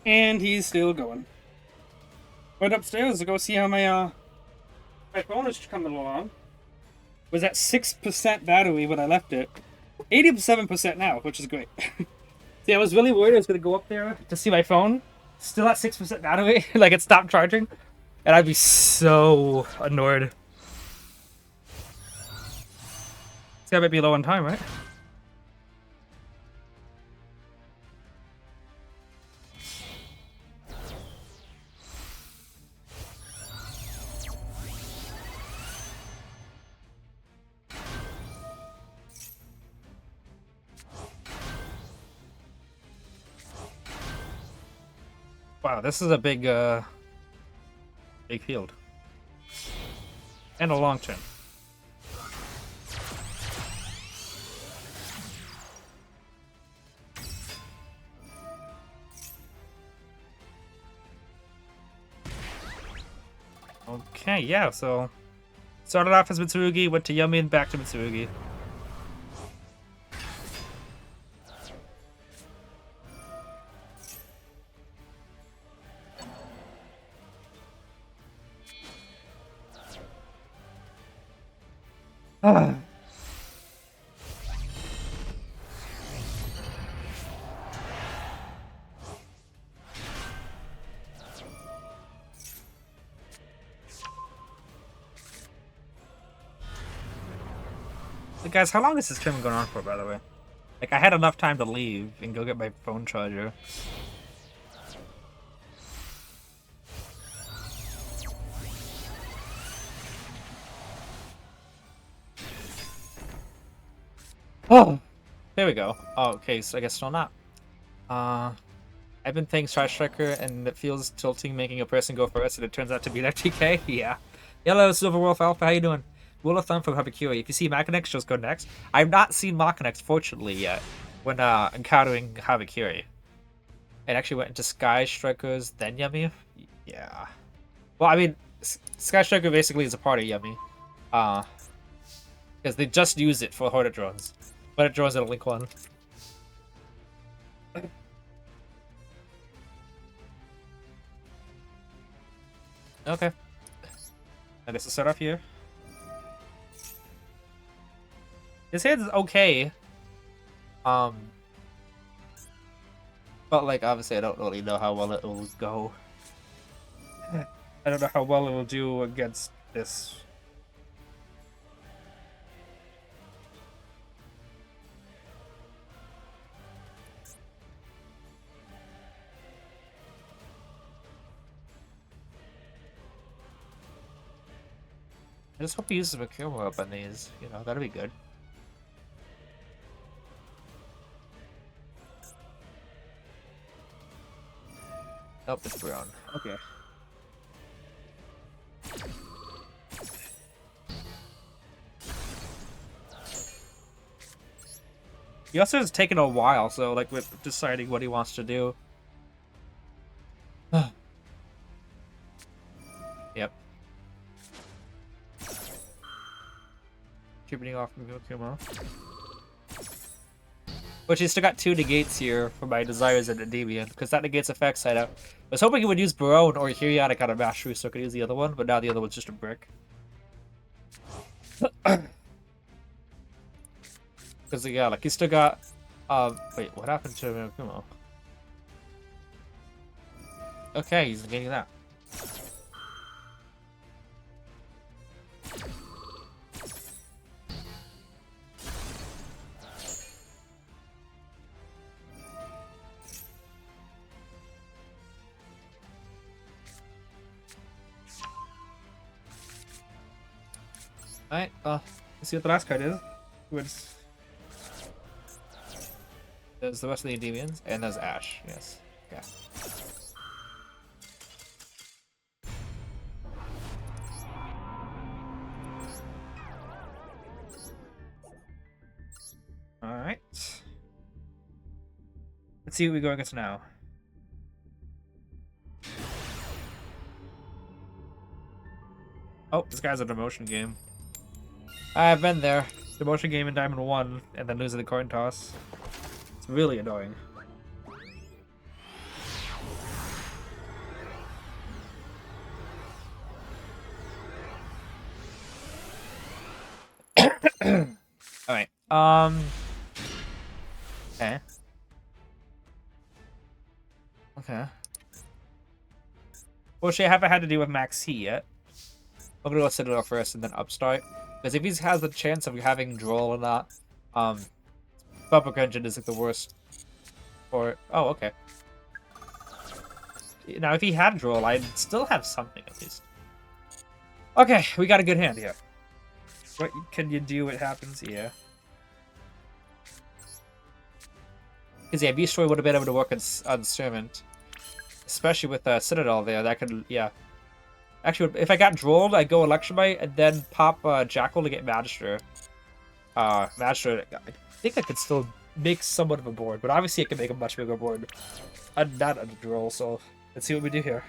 And he's still going. Went upstairs to go see how my phone is coming along. Was at 6% battery when I left it. 87% now, which is great. See, I was really worried I was gonna go up there to see my phone. Still at 6% battery, like it stopped charging. And I'd be so annoyed. See, I might be low on time, right? Wow, this is a big field. And a long turn. Okay, yeah, so started off as Mitsurugi, went to Yumi, and back to Mitsurugi. Guys, how long is this tournament going on for, by the way? Like, I had enough time to leave and go get my phone charger. Oh! There we go. Oh, okay, so I guess still not. I've been playing Star Striker, and it feels tilting making a person go first, and it turns out to be an FTK? Yeah. Hello, Silver Wolf Alpha, how you doing? Rule of thumb from Habakiri. If you see Machinex, just go next. I've not seen Machinex, fortunately, yet, when encountering Habakiri. It actually went into Sky Strikers, then Yummy? Yeah. Well, I mean, Sky Striker basically is a part of Yummy. Because they just use it for Hornet drones. Hornet drones and Link 1. Okay. I guess I'll start off here. His hand's okay. But like obviously I don't really know how well it will go. I don't know how well it will do against this. I just hope he uses Makuma up on these, you know, that'd be good. Nope, it's brown. Okay. He also has taken a while, so like with deciding what he wants to do. Yep. Tripping off from Makuma. Which he's still got 2 negates here for my desires in Endymion, because that negates effects I was hoping he would use Barone or Herionic on a Mastery so I could use the other one, but now the other one's just a brick. Because yeah, like he's still got wait, what happened to Makuma? Okay, he's getting that. Alright, let's see what the last card is. There's the rest of the Endymions, and there's Ash, yes. Yeah. Alright. Let's see what we go against now. Oh, this guy's a demotion game. I've been there. Demotion game in Diamond 1, and then losing the coin toss. It's really annoying. Alright. Okay. Okay. Well, she haven't had to deal with Max He yet. I'm gonna go Citadel first and then Upstart. Because if he has the chance of having Droll or not, Public Engine is like the worst. Or oh, okay. Now if he had Droll, I'd still have something at least. Okay, we got a good hand here. What can you do? What happens? Yeah. Because yeah, Beastroy would have been able to work on Servant. Especially with Citadel there, that could, yeah. Actually, if I got Drolled, I'd go Electrobite and then pop Jackal to get Magister. Magister, I think I could still make somewhat of a board, but obviously I can make a much bigger board. Not under Droll, so let's see what we do here.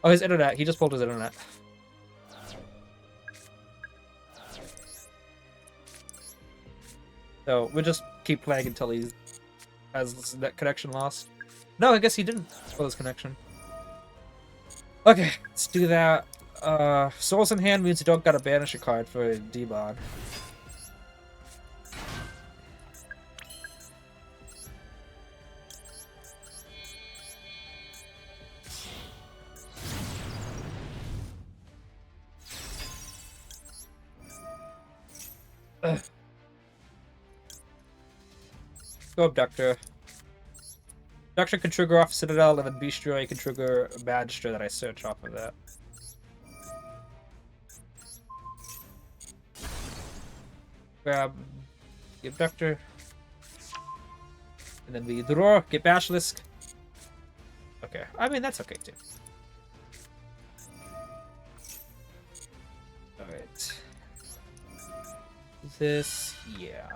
Oh, his internet. He just pulled his internet. So we'll just keep playing until he has net connection lost. No, I guess he didn't pull his connection. Okay, let's do that. Souls in hand means you don't gotta banish a card for D-Mod. Go Abductor. Abductor can trigger off Citadel, and then Beastroy can trigger Magister that I search off of that. Grab the Abductor. And then we draw, get Basilisk. Okay, I mean, that's okay too. Alright. This, yeah.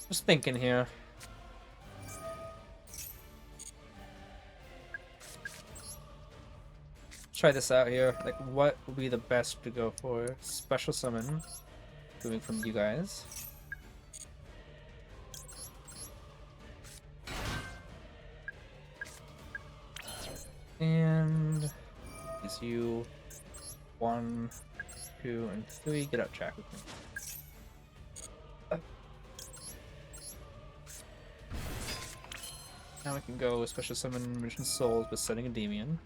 Just thinking here. Try this out here. Like, what would be the best to go for? Special summon. Coming from you guys. And is you 1, 2, and 3. Get out, track with me. Now we can go special summon Mission Souls with setting Endymion.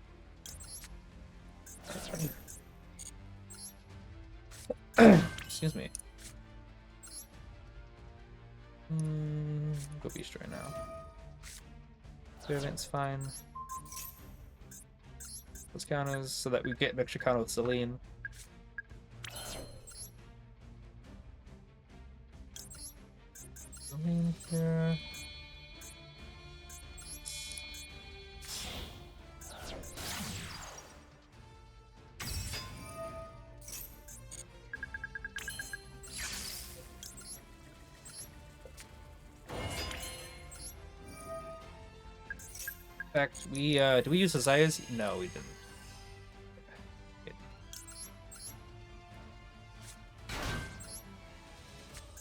Excuse me. Go Beast right now. Servant's fine. Those counters so that we get an extra counter with Celine. Celine here. In fact, we do we use Isaiah's? No, we didn't. Okay.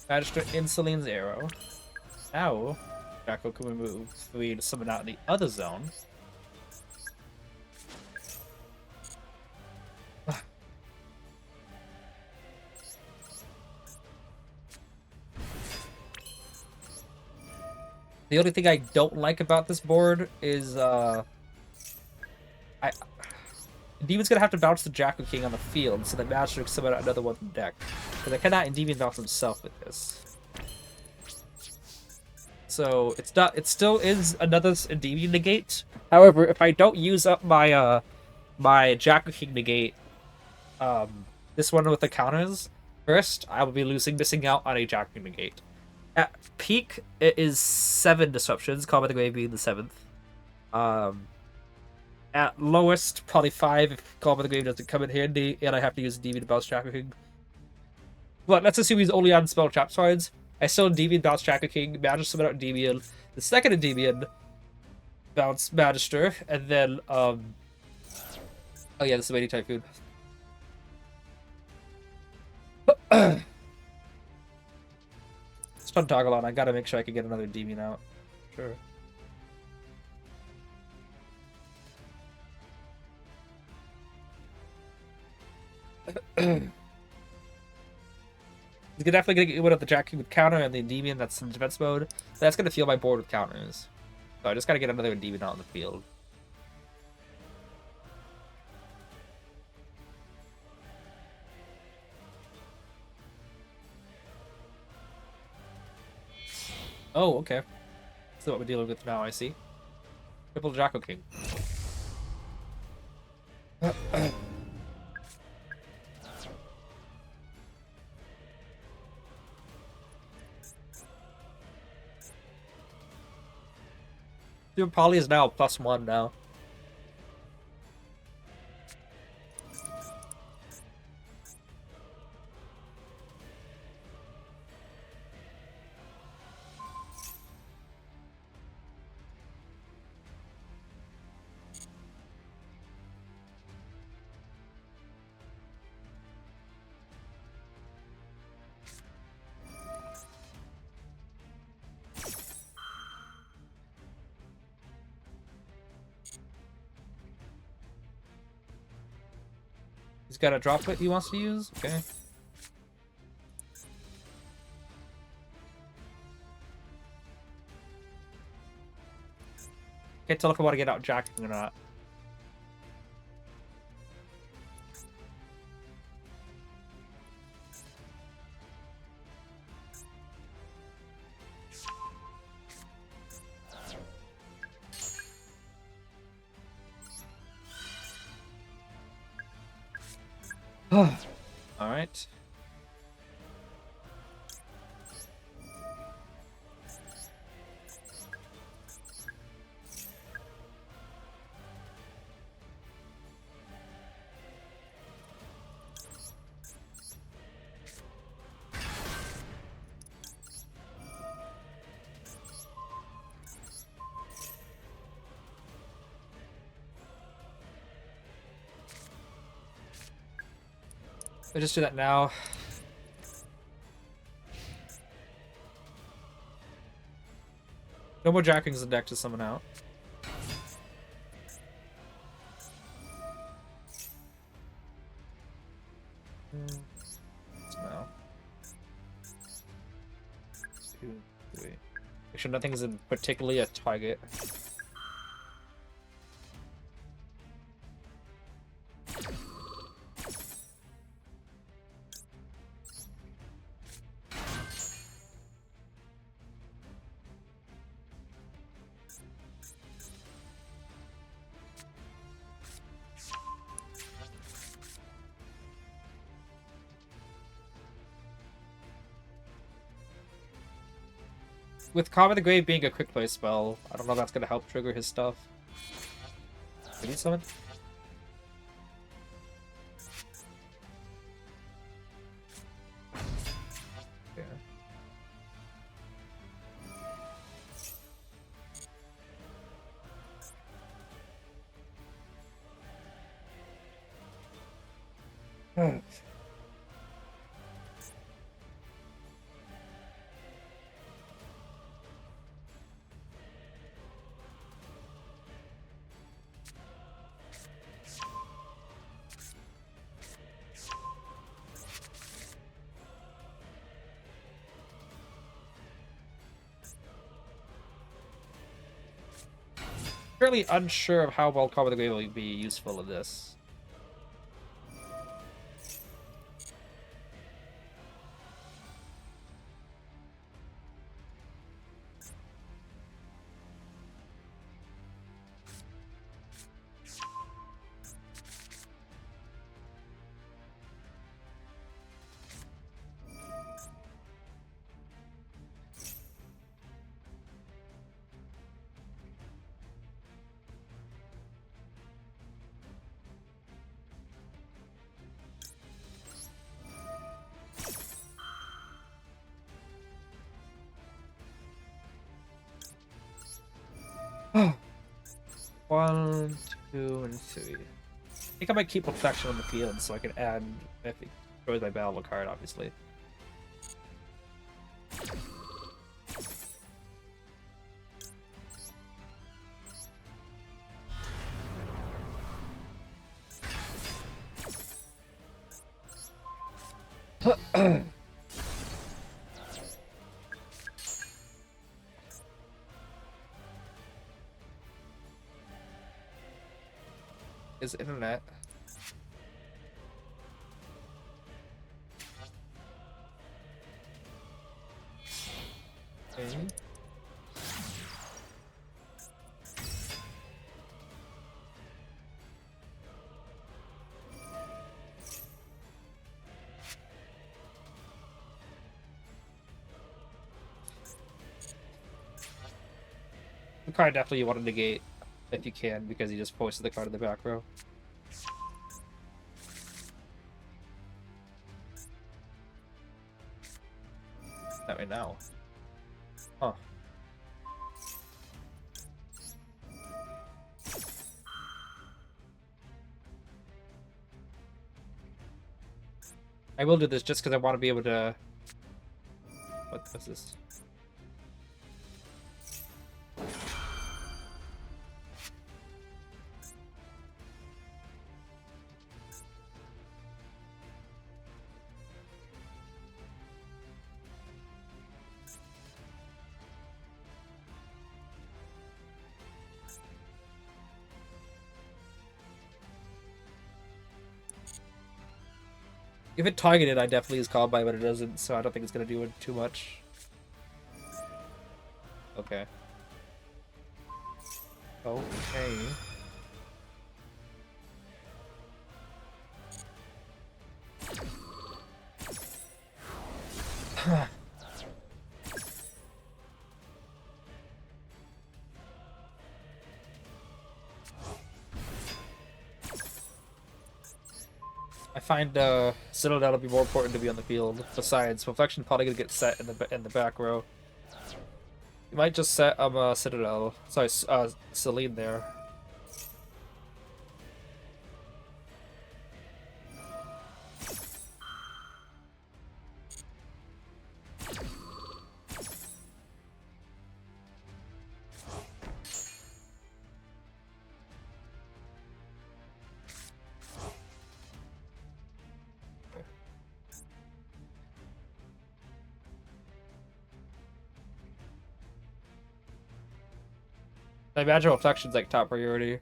Magister in Celine's arrow. Now, Jackal can remove 3 to summon out in the other zone. The only thing I don't like about this board is Demon's gonna have to bounce the Jackal King on the field, so that Master can summon out another one from the deck. Because I cannot Endymion bounce himself with this. So it's not. It still is another Endymion negate. However, if I don't use up my my Jackal King negate, this one with the counters first, I will be missing out on a Jackal King negate. At peak, it is 7 disruptions, Call by the Grave being the 7th. At lowest, probably 5 if Call by the Grave doesn't come in handy, and I have to use Endymion to bounce Jackal King. But let's assume he's only on spell trap cards. I still Endymion bounce Jackal King, Magister summon out Endymion. The second Endymion bounce Magister, and then Oh yeah, this is Lady Typhoon. It's fun to toggle on. I gotta make sure I can get another Endymion out. Sure. He's definitely gonna get rid of the Jack King with counter and the Endymion that's in defense mode. That's gonna fill my board with counters. So I just gotta get another Endymion out on the field. Oh, okay. That's what we're dealing with now, I see. Triple Jacko King. Super Poly is now +1 now. He's got a droplet he wants to use? Okay. Can't tell if I want to get out jacking or not. Alright. I'll just do that now. No more jackings in the deck to summon out. No. 2, 3. Make sure nothing is particularly a target. With Calm of the Grave being a quick play spell, I don't know if that's gonna help trigger his stuff. We need summon? Yeah. Fairly unsure of how well Calm of the Grave will be useful in this. One, two, and three. think I might keep Reflection on the field so I can add if it destroys my battle card, obviously. Is internet? Okay. The card definitely you want to negate if you can, because you just posted the card in the back row. That way now. Huh. I will do this just because I want to be able to... What's this? If it targeted, I definitely is called by, but it doesn't, so I don't think it's gonna do it too much. Okay. Okay. I find Citadel to be more important to be on the field. Besides, Reflection probably gonna get set in the back row. You might just set Citadel. Sorry, Celine there. I imagine Reflection's like top priority.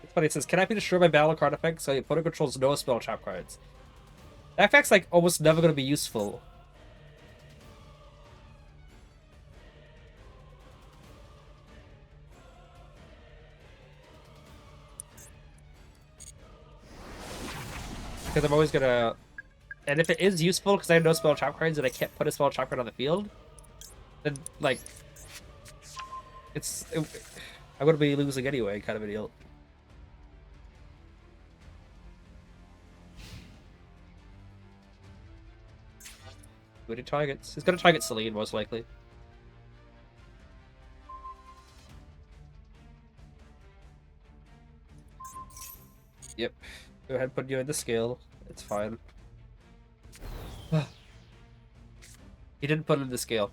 It's funny, it says, can I be destroyed by battle card effects? So your opponent controls no spell trap cards. That effect's like almost never gonna be useful. Because I'm always gonna... And if it is useful, because I have no spell trap cards and I can't put a spell trap card on the field, then, like... I'm gonna be losing anyway, kind of a deal. Who did targets? He's gonna target Celine, most likely. Yep. Go ahead and put you in the scale. It's fine. He didn't put it in the scale.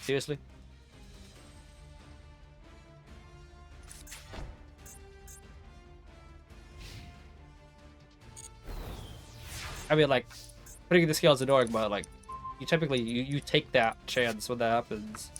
Seriously? I mean, like, putting in the scale is annoying, but, like, you typically, you take that chance when that happens.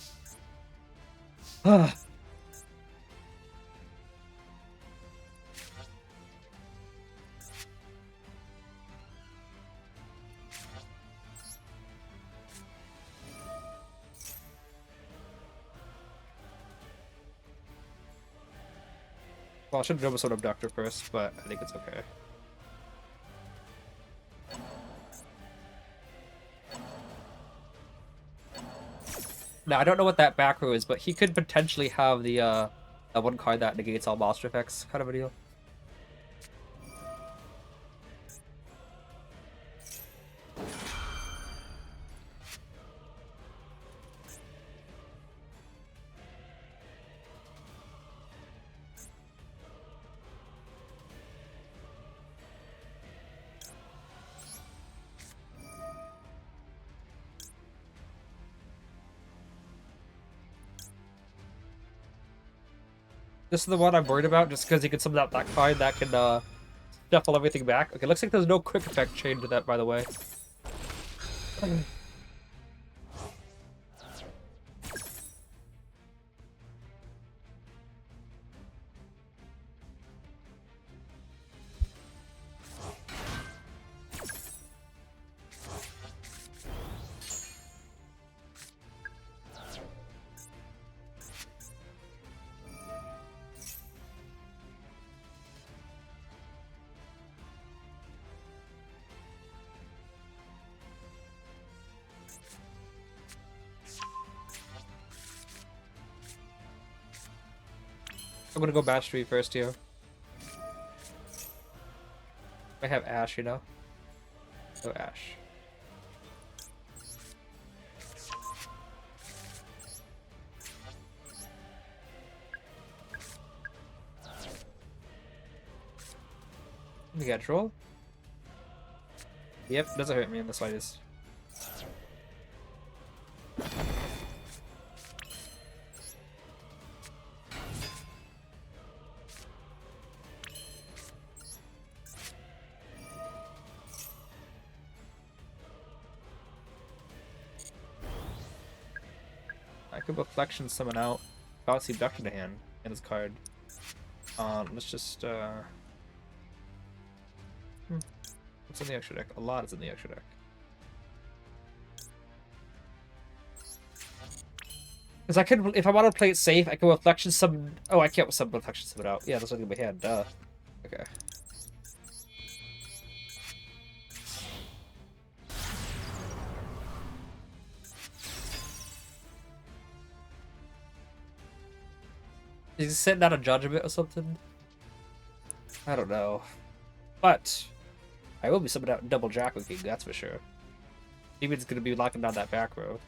Well, I should have Robosword Abductor first, but I think it's okay. Now, I don't know what that back row is, but he could potentially have the that one card that negates all monster effects kind of a deal. This is the one I'm worried about, just because he can summon out that card that can shuffle everything back. Okay, looks like there's no quick effect chain to that, by the way. I'm gonna go Bash 3 first here. I have Ash, you know? Go Ash. You got troll? Yep, doesn't hurt me in the slightest. I could reflection summon out Bouncy Abduction to hand in his card. Let's just what's in the extra deck? A lot is in the extra deck. Because I could, if I want to play it safe, I can reflection summon. Oh, I can't summon reflection summon out. Yeah, that's what in my hand. Duh. Okay. Is he sitting out a judgment or something? I don't know. But I will be summoning out double Jackal King, that's for sure. Demon's gonna be locking down that back row.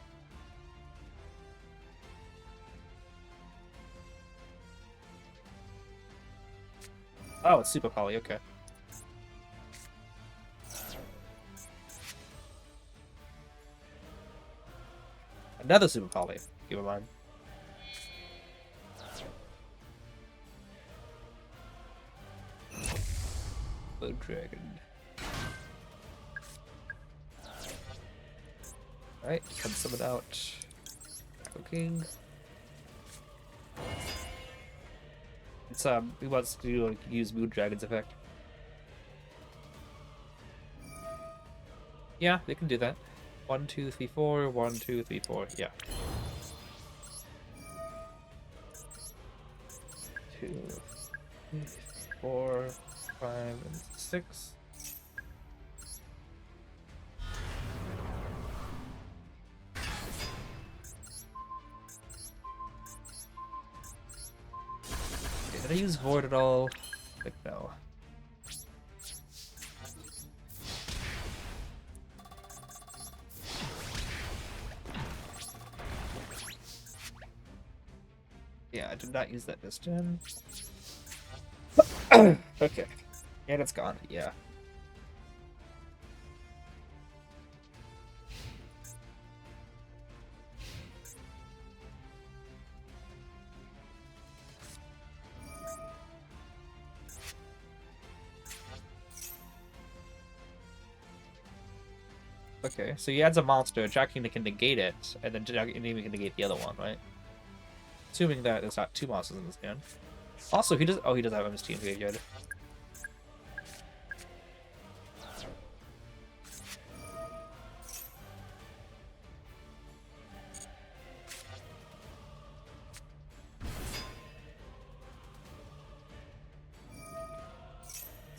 Oh, it's Super Poly, okay. Another Super Poly, keep in mind. Blue Dragon. Alright, can summon out Jackal King. It's he wants to use Moon Dragon's effect. Yeah, they can do that. 1, 2, 3, 4, 1, 2, 3, 4, yeah. 2, 3, 4, 5, and 6. Okay, did I use Void at all? Like, no. Yeah, I did not use that this gen. Okay. And it's gone, yeah. Okay, so he adds a monster, Jackina can negate it, and then Endymion can negate the other one, right? Assuming that there's not 2 monsters in this game. Also, he does. Oh, he does have MST in graveyard.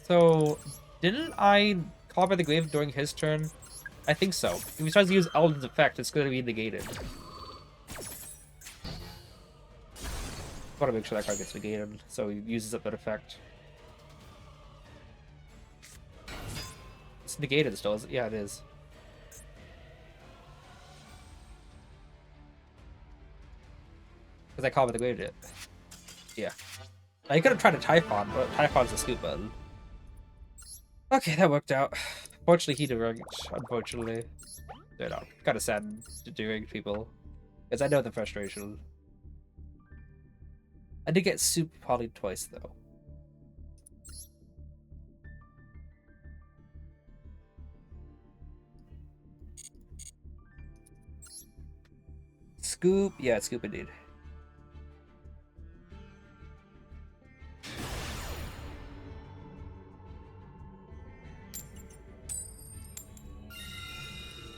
So, didn't I call by the grave during his turn? I think so. If he tries to use Eldon's effect, it's going to be negated. I want to make sure that card gets negated, so he uses up that effect. It's negated still, is it? Yeah, it is. Because I call by the grave it. Yeah. Now, you could have tried a Typhon, but Typhon's a scoop button. Okay, that worked out. Fortunately, he deranked, unfortunately. You know, kind of sad to deranged people. Because I know the frustration. I did get super poly twice, though. Scoop? Yeah, scoop indeed.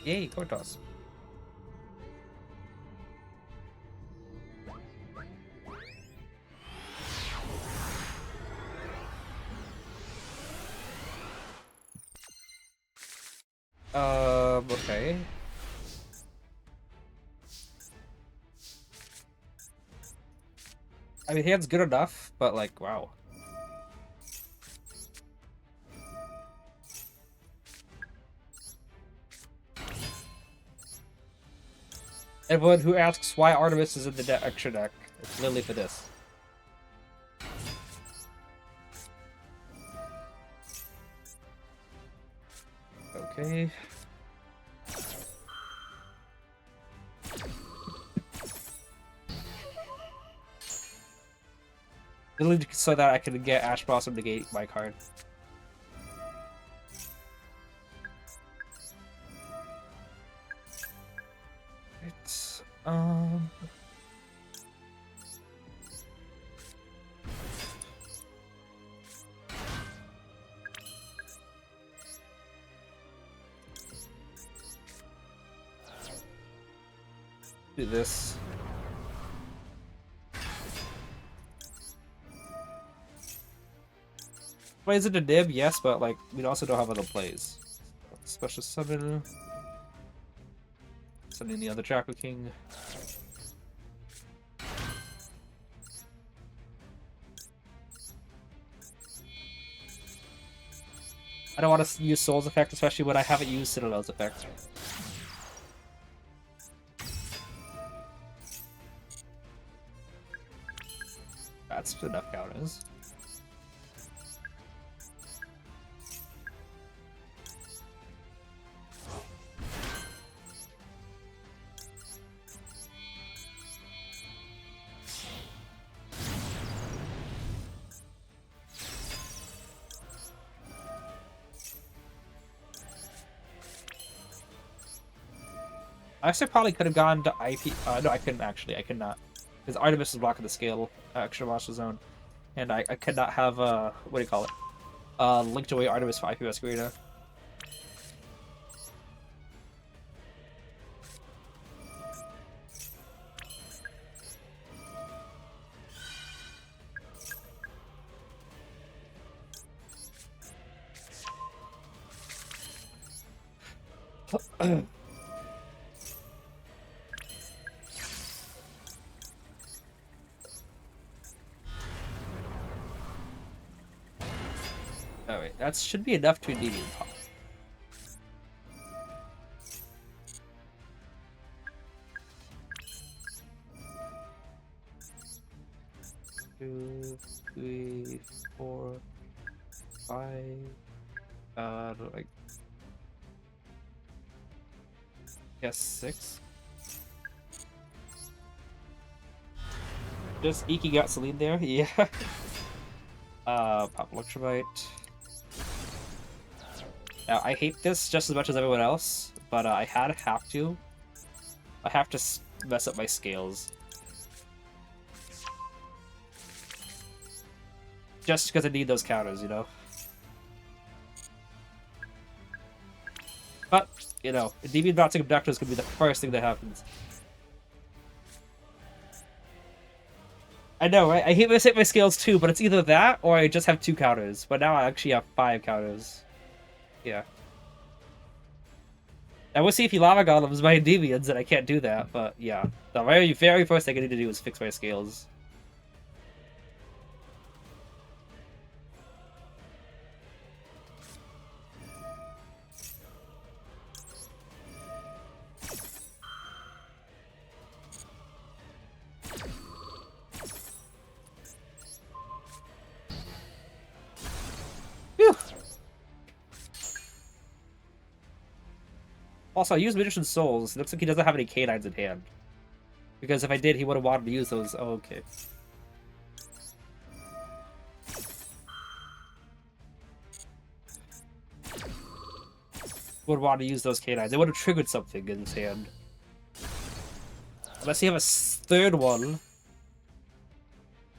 Yay, coin toss. Okay. I mean, hand's good enough, but like, wow. Everyone who asks why Artemis is in the extra deck, it's literally for this. Okay. Literally so that I can get Ash Blossom to negate my card. It's do this. Plays into Nib, yes, but like we also don't have other plays. Special summon. Sending the other Draco King. I don't want to use Soul's effect, especially when I haven't used Citadel's effect. That's enough counters. I actually probably could have gone to IP. No, I couldn't actually. I could not. Because Artemis is blocking the scale extra monster zone. And I could not have, what do you call it? Linked away Artemis for IP Masquerada. Alright, that should be enough to Endymion pop. Two, three, four, five. Like, guess 6. Just eking out Celine there, yeah. Pop Electrobyte. Now, I hate this just as much as everyone else, but I have to. I have to mess up my scales. Just because I need those counters, you know? But, you know, Endymion bouncing Abductor is going to be the first thing that happens. I know, right? I hate when I hit my scales too, but it's either that or I just have 2 counters. But now I actually have 5 counters. Yeah. I would see if he lava golems my Endymions, and I can't do that, but yeah. The very first thing I need to do is fix my scales. Phew. Also, I used Magician's Souls. It looks like he doesn't have any canines in hand. Because if I did, he would have wanted to use those. Oh, okay. Would want to use those canines. It would have triggered something in his hand. Unless you have a third one.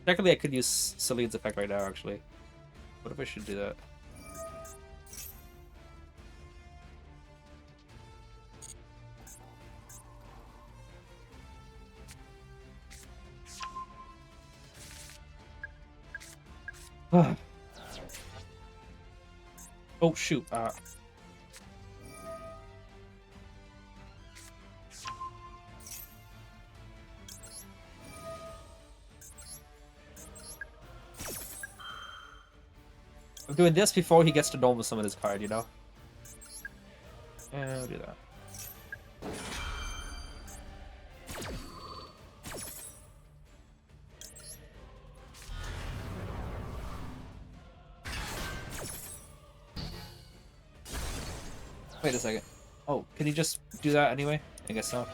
Technically, I could use Celine's effect right now, actually. What if I should do that? Oh, shoot. I'm doing this before he gets to normal summon his card, you know? Yeah, I'll do that. Wait a second. Oh, can he just do that anyway? I guess so.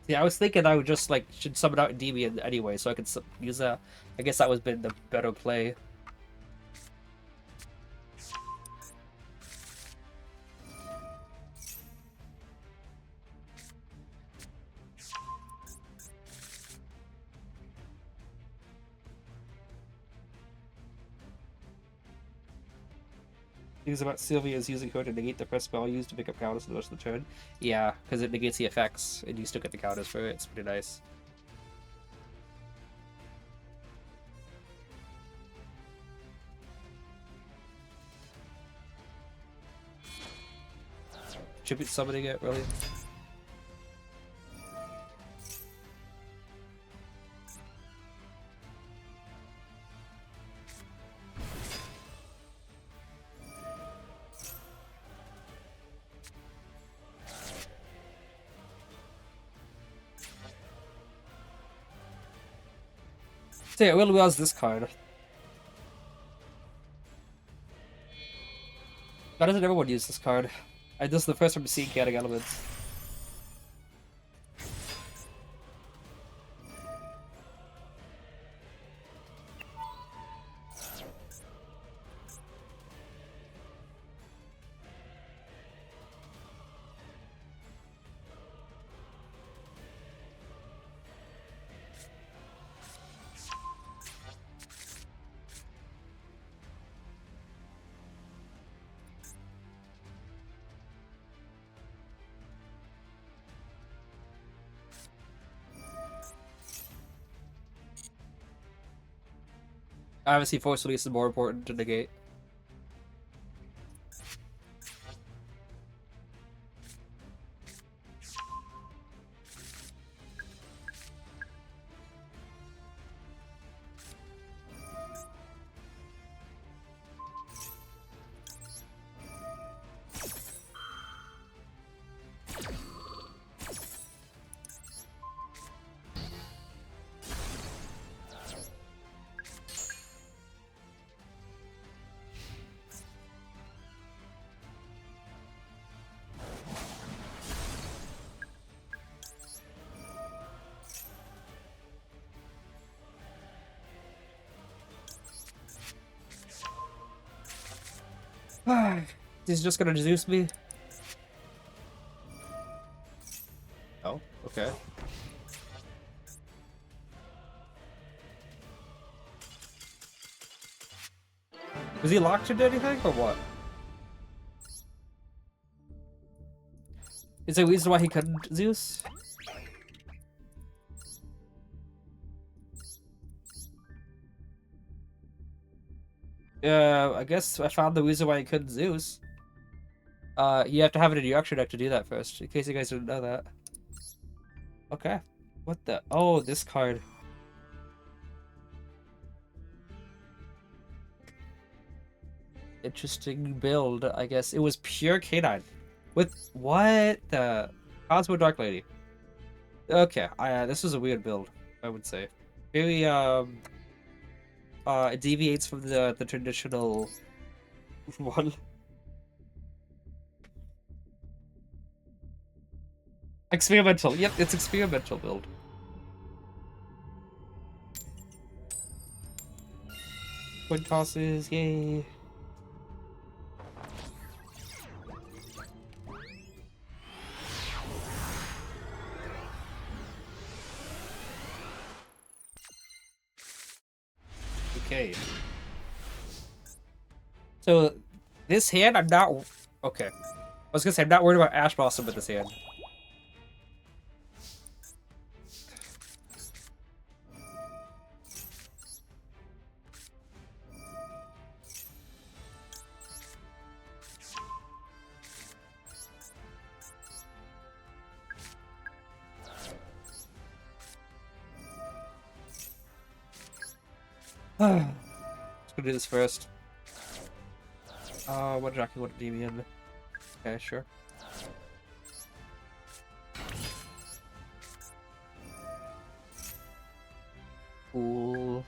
Yeah, I was thinking I would just like should summon out Endymion anyway, so I could use that. I guess that was been the better play. Things about Sylvia is using her to negate the first spell used to pick up counters for the rest of the turn. Yeah, because it negates the effects, and you still get the counters for it. It's pretty nice. Tribute summoning it, really? So yeah, really was this card. Why doesn't everyone use this card? This is the first time I'm seeing Chaotic Elements. Obviously, Force Release is more important to negate. He's just gonna Zeus me? Oh, okay. Was he locked into anything or what? Is there a reason why he couldn't, Zeus? I guess I found the reason why he couldn't Zeus. You have to have it in your extra deck to do that first, in case you guys didn't know that. Okay. What the? Oh, this card. Interesting build, I guess. It was pure Canine. With what the? Cosmo Dark Lady. Okay, this was a weird build, I would say. Very, it deviates from the traditional one. Experimental. Yep, it's experimental build. Coin tosses, yay. Okay. So, this hand, I'm not... Okay. I was gonna say, I'm not worried about Ash Blossom with this hand. Let's go do this first. What Jackie, what Endymion? Okay, sure. Cool.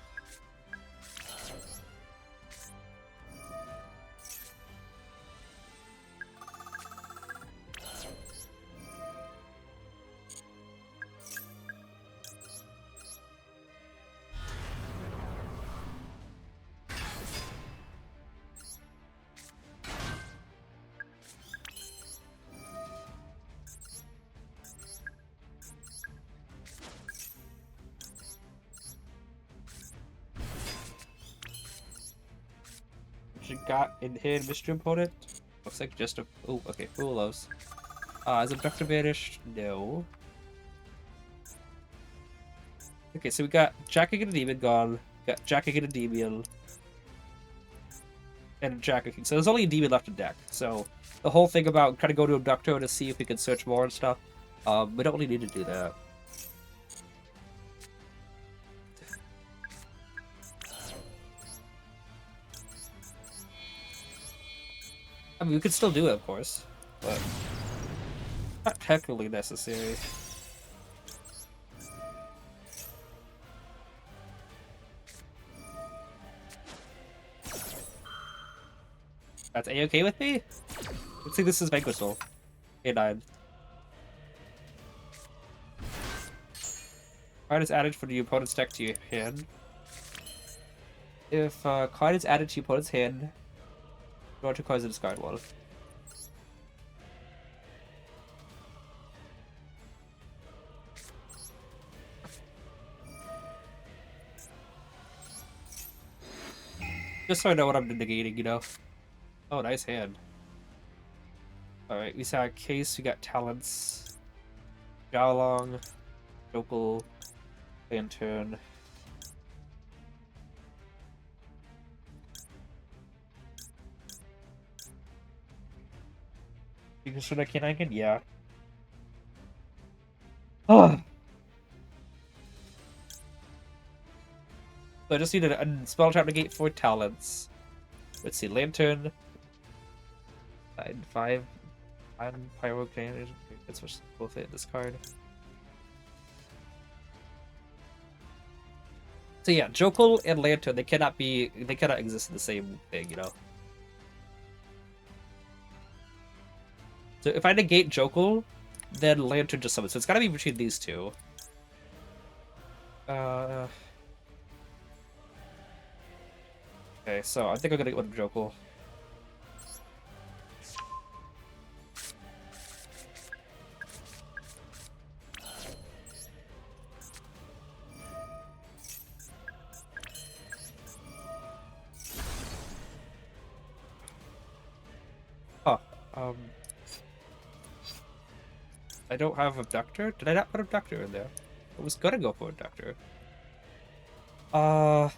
She got in hand mystery opponent. Looks like just a. Oh, okay. Fulos. Is Abductor banished? No. Okay, so we got Jacking and a Demon gone. Got Jacking and a Endymion. And Jacking. So there's only a Demon left in deck. So the whole thing about trying to go to Abductor to see if we can search more and stuff. We don't really need to do that. I mean, we could still do it, of course, but not technically necessary. That's A-okay with me? Let's see, this is Vanquishal. A9. Card is added from the opponent's deck to your hand. If card is added to your opponent's hand, draw 2 cards and discard 1. Just so I know what I'm negating, you know? Oh, nice hand. Alright, we saw a case, we got talents. Jalong, Jokel, Lantern. You can shoot a canine again? Yeah. Oh. So I just need a spell trap negate 4 talents. Let's see, Lantern. 5. I'm Pyro Cannon. Let's switch both in this card. So yeah, Jokel and Lantern, they cannot exist in the same thing, you know. So if I negate Jokel, then Lantern just summons. So it's gotta be between these two. Okay, so I think I'm gonna get rid of Jokel. Um, I don't have Abductor. Did I not put Abductor in there? I was gonna go for Abductor. Uh,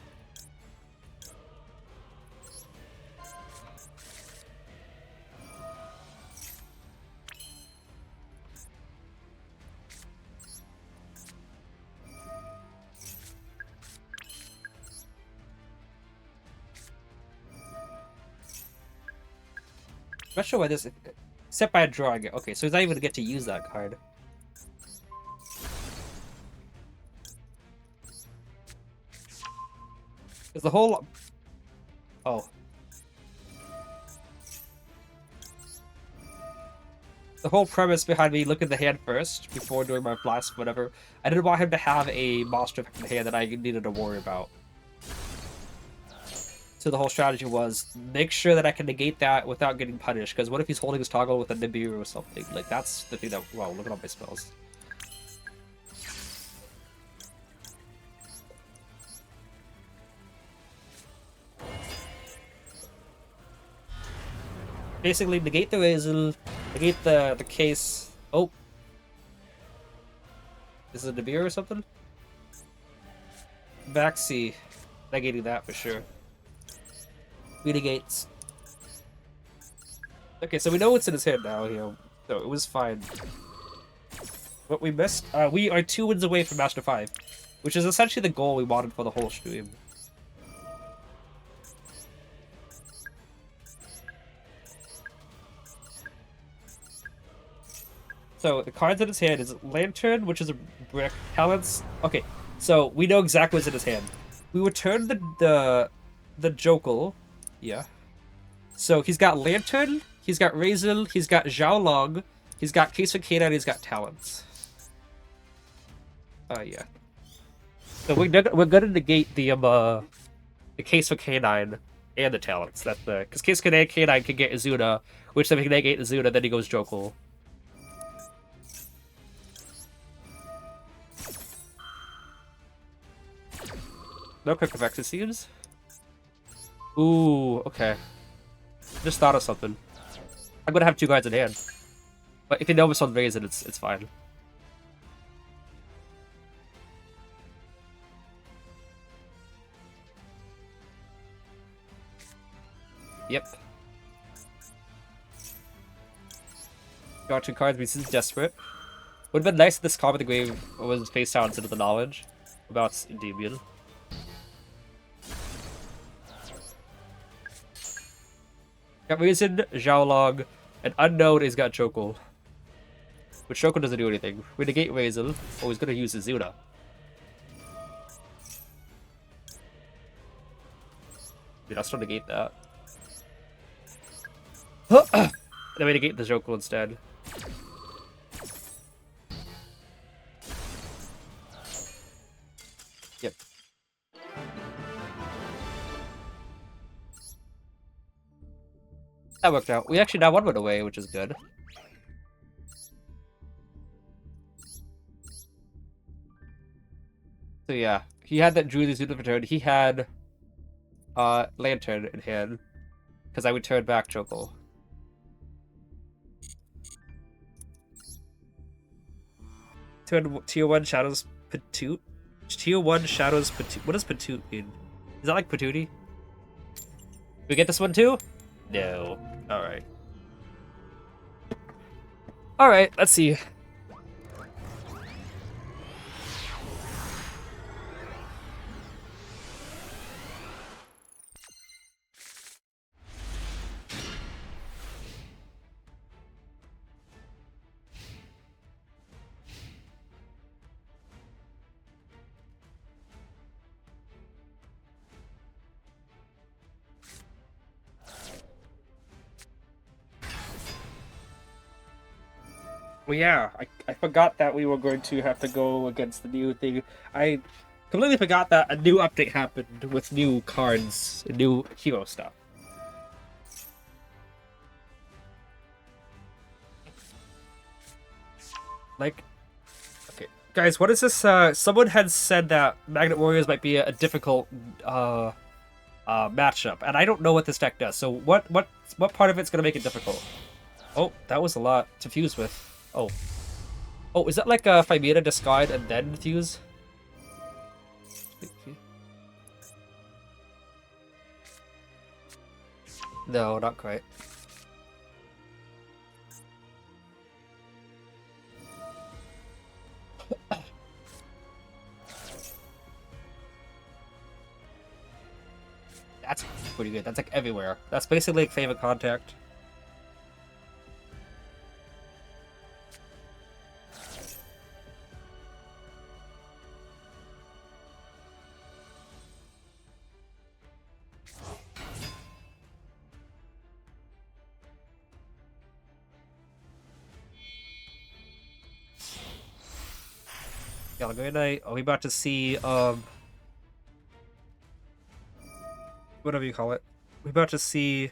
I'm not sure why this. Except by drawing it. Okay, so he's not even gonna get to use that card. Because the whole. Oh. The whole premise behind me looking at the hand first before doing my blast, whatever. I didn't want him to have a monster effect in the hand that I needed to worry about. So the whole strategy was make sure that I can negate that without getting punished. Because what if he's holding his toggle with a Nibiru or something? Like that's the thing that. Wow, look at all my spells. Basically, negate the Razel, negate the case. Oh, is it a Nibiru or something? Baxi, negating that for sure. We negates. Okay, so we know what's in his head now, you know, so it was fine. What we missed, we are 2 wins away from Master 5, which is essentially the goal we wanted for the whole stream. So the cards in his hand is Lantern, which is a brick, Talents. Okay, so we know exactly what's in his hand. We return the Jokel. Yeah. So he's got Lantern, he's got Razel, he's got Zhao Long, he's got Case of Canine, he's got Talents. Yeah. So we're gonna negate the Case of Canine and the Talents. That's the because Case of Canine can get Izuna, which then we can negate Izuna, then he goes Jokel. No quick effects, it seems. Ooh, okay. Just thought of something. I'm gonna have 2 cards in hand. But if you know this one raise it, it's fine. Yep. Got 2 cards, but he's desperate. Would have been nice if this card with the grave was face down instead of the knowledge about Endymion. Got Reason, Zhaolong, and Unknown he's got Chokel. But Chokel doesn't do anything. We negate Razel. Oh, he's gonna use Izuna. Dude, I'll still negate that. Then we negate the Jokel instead. Yep. That worked out. We actually now 1 win away, which is good. So yeah, he had that Julie Zuna return. He had Lantern in hand. Because I would turn back Jokel. Tier 1 Shadows Patoot? Tier 1 Shadows Patoot. What does Patoot mean? Is that like Patootie? We get this one too? No. Alright. Alright, let's see. Well, yeah, I forgot that we were going to have to go against the new thing. I completely forgot that a new update happened with new cards, new hero stuff. Like, okay, guys, what is this? Someone had said that Magnet Warriors might be a difficult matchup, and I don't know what this deck does. So what part of it's gonna make it difficult? Oh, that was a lot to fuse with. Oh. Oh, is that like a Phimera discard and then fuse? No, not quite. That's pretty good. That's like everywhere. That's basically like favorite contact. Yeah, good night. Are we about to see whatever you call it? We're about to see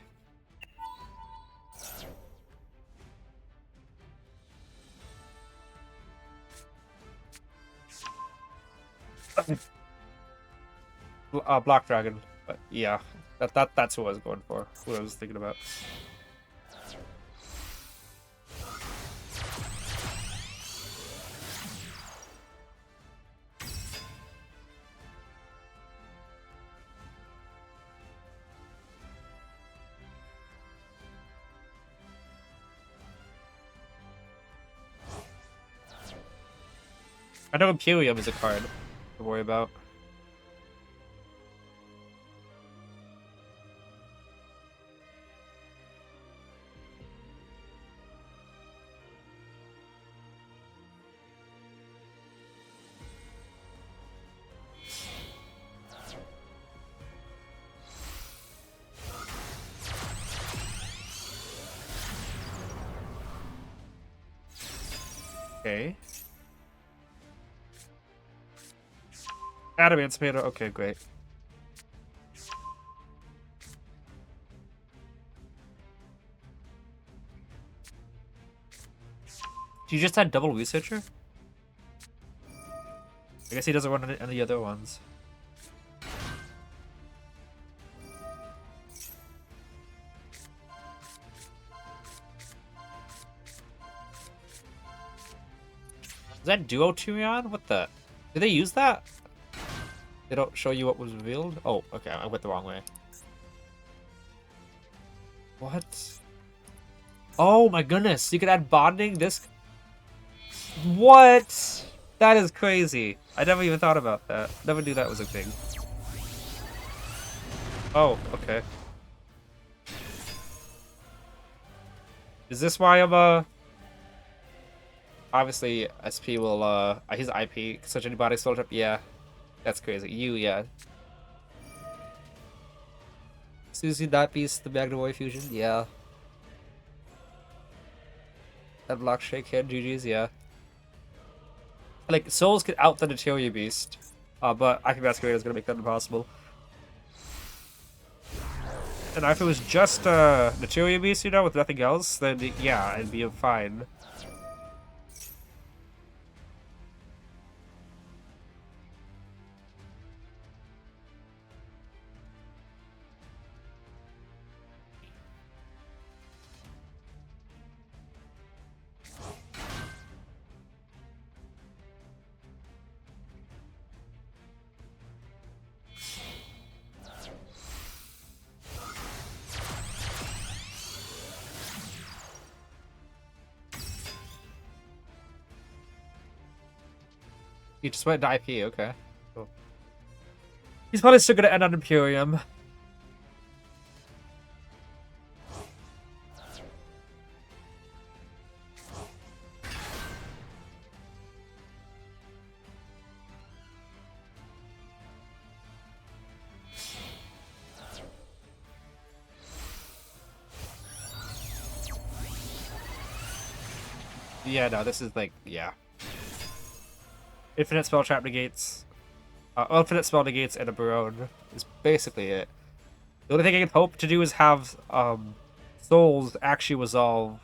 Black Dragon. But yeah, that's what I was going for. What I was thinking about. I know Imperium is a card to worry about. Okay. Adamant Tomato. Okay, great. You just had double researcher? I guess he doesn't run any other ones. Is that Duo Turion? What the? Did they use that? They don't show you what was revealed? Oh, okay, I went the wrong way. What? Oh my goodness, you could add bonding this. What? That is crazy. I never even thought about that. Never knew that was a thing. Oh, okay. Is this why I'm obviously SP will his IP such anybody sold up? Yeah. That's crazy. Yeah. Susie that beast the Magneroid fusion? Yeah. That block shake head, GG's, yeah. Like Souls could out the Materia Beast. But Active Masquerade is gonna make that impossible. And if it was just Materia Beast, you know, with nothing else, then yeah, it'd be fine. He just went to IP, okay. Cool. He's probably still gonna end on Imperium. Yeah, no, this is like, yeah. Infinite spell trap negates. Infinite spell negates and a Barone is basically it. The only thing I can hope to do is have Souls actually resolve.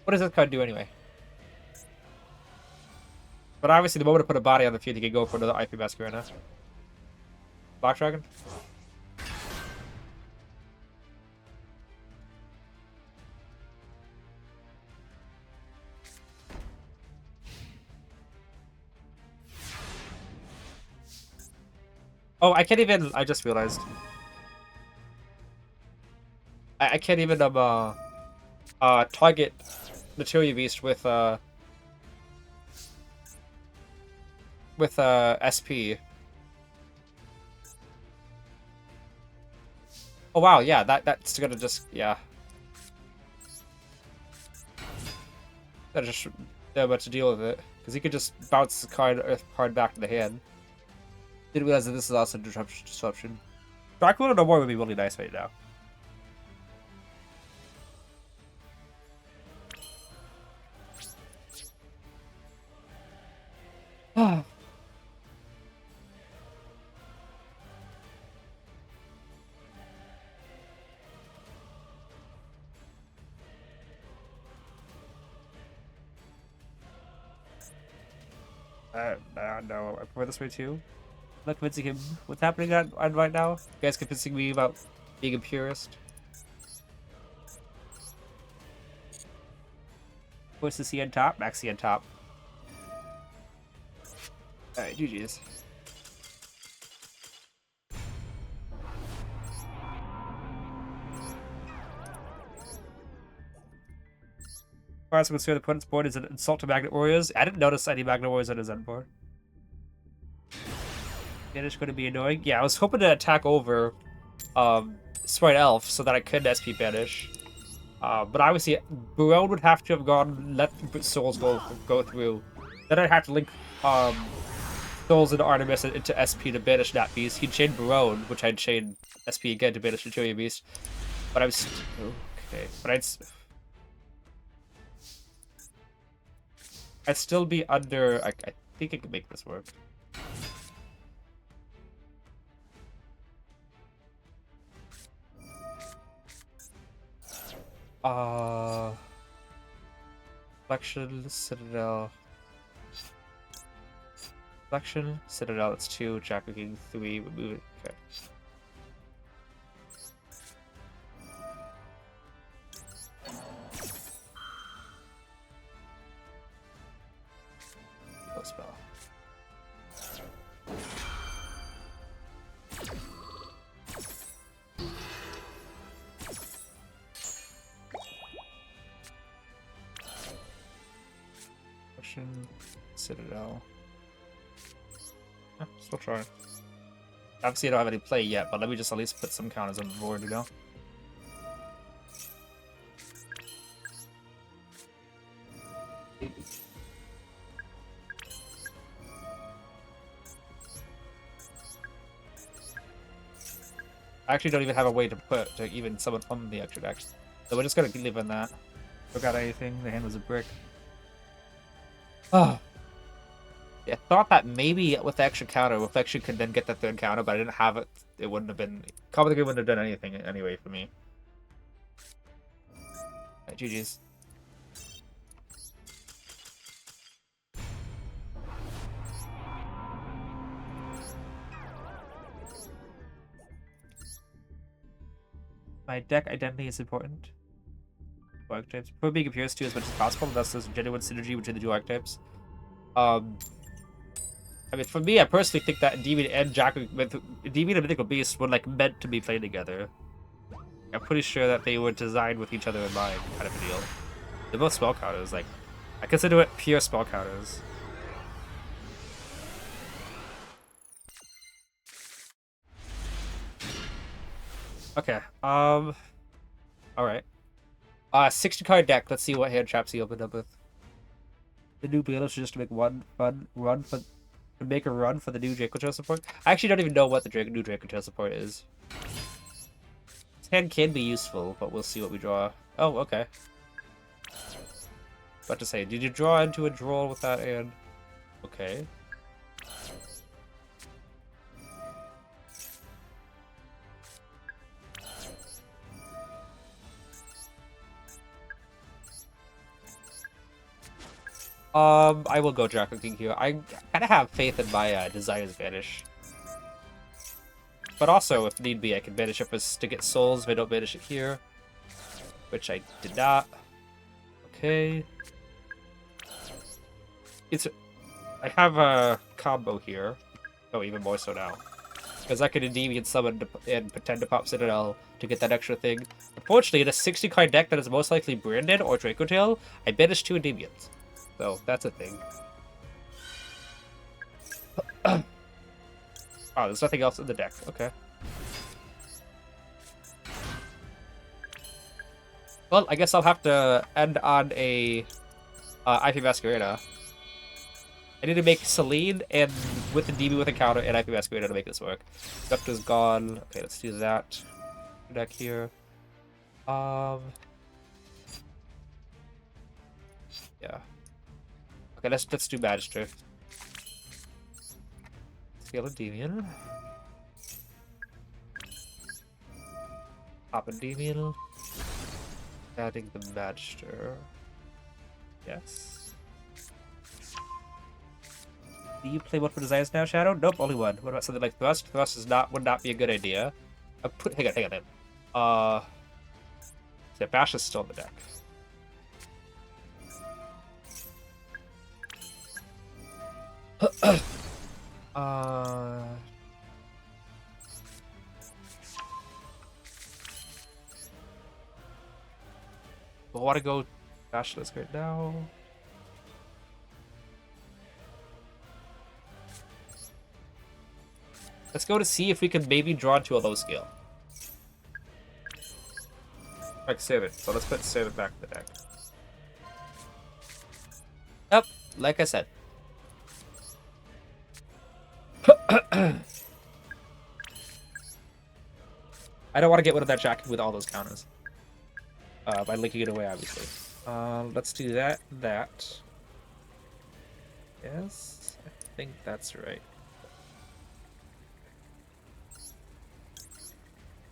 What does this card do anyway? But obviously, the moment I put a body on the field, he can go for another IP Masquerena. Black Dragon? Oh, I can't even. I just realized. I can't even target Materia Beast with SP. Oh wow, yeah, that's gonna just Gotta just about to deal with it because he could just bounce the card Earth card back to the hand. Didn't realize that this is also disruption. Dracula no more would be really nice right now. No, I prefer this way too. I'm not convincing him. What's happening on right now? You guys convincing me about being a purist. What's the C on top? Max C on top. Alright, GG's. As far as I'm concerned, the opponent's board is an insult to Magnet Warriors. I didn't notice any Magnet Warriors on his end board. It's going to be annoying. Yeah, I was hoping to attack over Sprite Elf so that I could SP Banish. But obviously, Barone would have to have let Souls go through. Then I'd have to link Souls into Artemis and into SP to banish that beast. He'd chain Barone, which I'd chain SP again to banish Materia Beast. But I'm okay. But I'd still be under. I think I could make this work. Reflection, Citadel. Reflection, Citadel, it's 2, Jack King 3, we move it. Okay. No spell. Citadel. Still trying. Obviously, I don't have any play yet, but let me just at least put some counters on the board, you know? I actually don't even have a way to even summon from the extra deck. So we're just gonna leave in that. Forgot anything, the hand was a brick. Oh. I thought that maybe with the extra counter, Reflection could then get the third counter, but I didn't have it. It wouldn't have been. Common Degree wouldn't have done anything anyway for me. Right, GG's. My deck identity is important. Archetypes. Put being appears to as much as possible. Thus, there's genuine synergy between the two archetypes. I mean, for me, I personally think that Endymion and Endymion and Mythical Beast were like meant to be played together. I'm pretty sure that they were designed with each other in mind, kind of a deal. They're both spell counters. Like, I consider it pure spell counters. Okay. All right. 60 card deck. Let's see what hand traps he opened up with. The new Bailiff should just make one fun run for. Make a run for the new Draco support. I actually don't even know what the new Draco support is. This hand can be useful, but we'll see what we draw. Oh, okay. About to say, did you draw into a draw with that hand? Okay. I will go Draco King here. I kind of have faith in my Desires Vanish. But also, if need be, I can banish it to get souls if I don't banish it here. Which I did not. Okay. I have a combo here. Oh, even more so now. Because I can Endymion summon and pretend to pop Citadel to get that extra thing. Unfortunately, in a 60 card deck that is most likely Branded or Draco Tail, I banished 2 Endymions. So, that's a thing. Oh, there's nothing else in the deck. Okay. Well, I guess I'll have to end on a IP Masquerada. I need to make Celine and with the DB with a counter and IP Masquerada to make this work. Spectre's gone. Okay, let's do that. Deck here. Yeah. Okay, let's do Magister. Scale Endymion. Pop Endymion. Adding the Magister. Yes. Do you play one for Desires now, Shadow? Nope, only one. What about something like Thrust? Thrust would not be a good idea. Hang on. Yeah, Bash is still in the deck. I want to go Bashless right now. Let's go to see if we can maybe draw to a low scale. Like save it. So let's save it back in the deck. Yep, like I said. I don't want to get rid of that jacket with all those counters. By linking it away, obviously. Let's do that. Yes, I think that's right.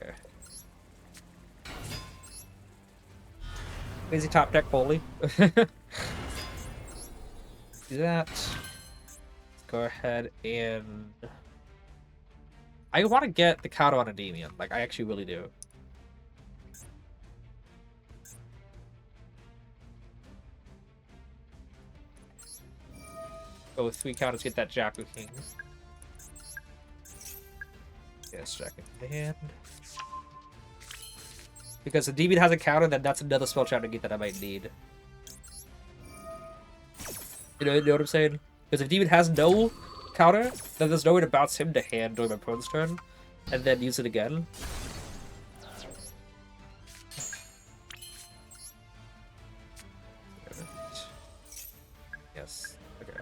Okay. Crazy top deck, Foley. Do that. Let's go ahead and... I want to get the counter on Endymion. Like, I actually really do. Go with 3 counters, get that Jack with King. Yes, Jack in hand. Because if Endymion has a counter, then that's another spell trap to get that I might need. You know what I'm saying? Because if Endymion has no counter, then there's no way to bounce him to hand during my opponent's turn, and then use it again. Yes. Okay.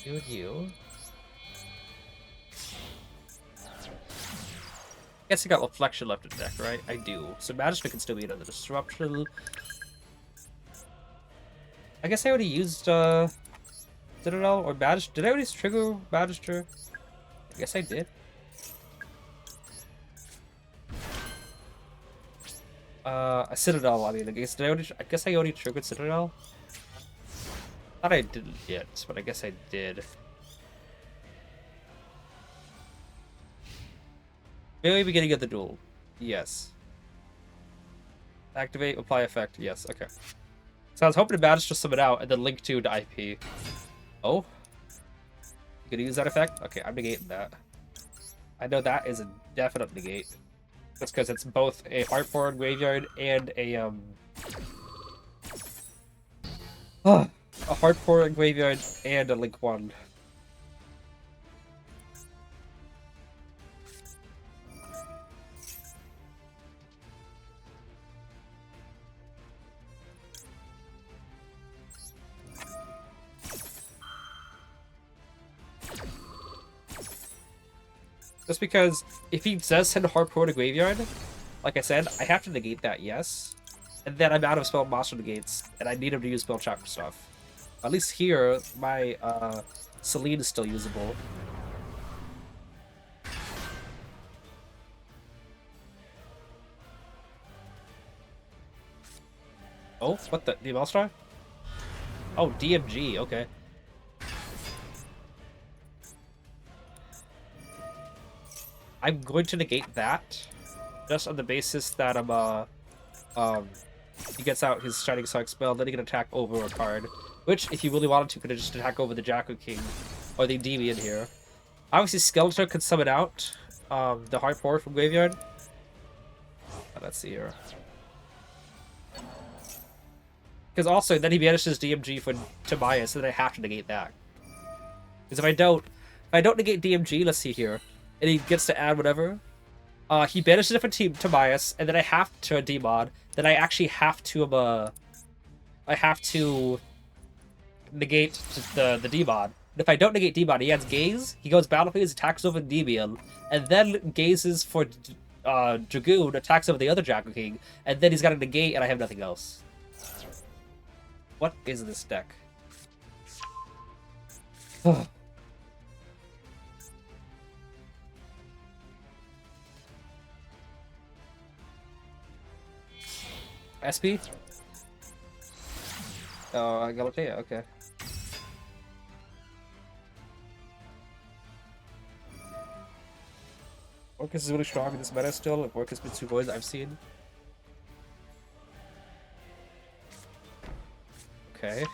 You and you. Guess I got Reflection left in the deck, right? I do. So Magister can still be another Disruption. I guess I already used Citadel or Magister. Did I already trigger Magister? I guess I did. A Citadel, I mean, I guess I already triggered Citadel? Thought I didn't yet, but I guess I did. Very beginning of the duel. Yes. Activate, apply effect. Yes, okay. So I was hoping to Magister summon out and then link to IP. Oh? You gonna use that effect? Okay, I'm negating that. I know that is a definite negate. That's because it's both a Heartborn Graveyard and a Heartborn Graveyard and a Link 1. Just because if he says send Heartborn to Graveyard, like I said, I have to negate that, yes. And then I'm out of spell monster negates, and I need him to use spell chakra stuff. At least here, my Celine is still usable. Oh, what the? Demonstrar? Oh, DMG, okay. I'm going to negate that, just on the basis that he gets out his Shining Sonic spell, then he can attack over a card, which, if you really wanted to, could have just attack over the Jakku King, or the Endymion here. Obviously, Skeletor could summon out the Heart Port from Graveyard. Let's see here. Because also, then he banishes DMG for Tobias, and then I have to negate that. Because if I don't negate DMG, let's see here, and he gets to add whatever, he banishes it for Tobias, and then I have to demod. Then I actually have to negate the demod. And if I don't negate demod, he adds Gaze. He goes battle phase, attacks over Endymion, and then gazes for Dragoon, attacks over the other Jakku King, and then he's got a negate, and I have nothing else. What is this deck? SP? Oh, Galatea, okay. Orcus is really strong in this meta still. If Orcus been 2 voids I've seen. Okay.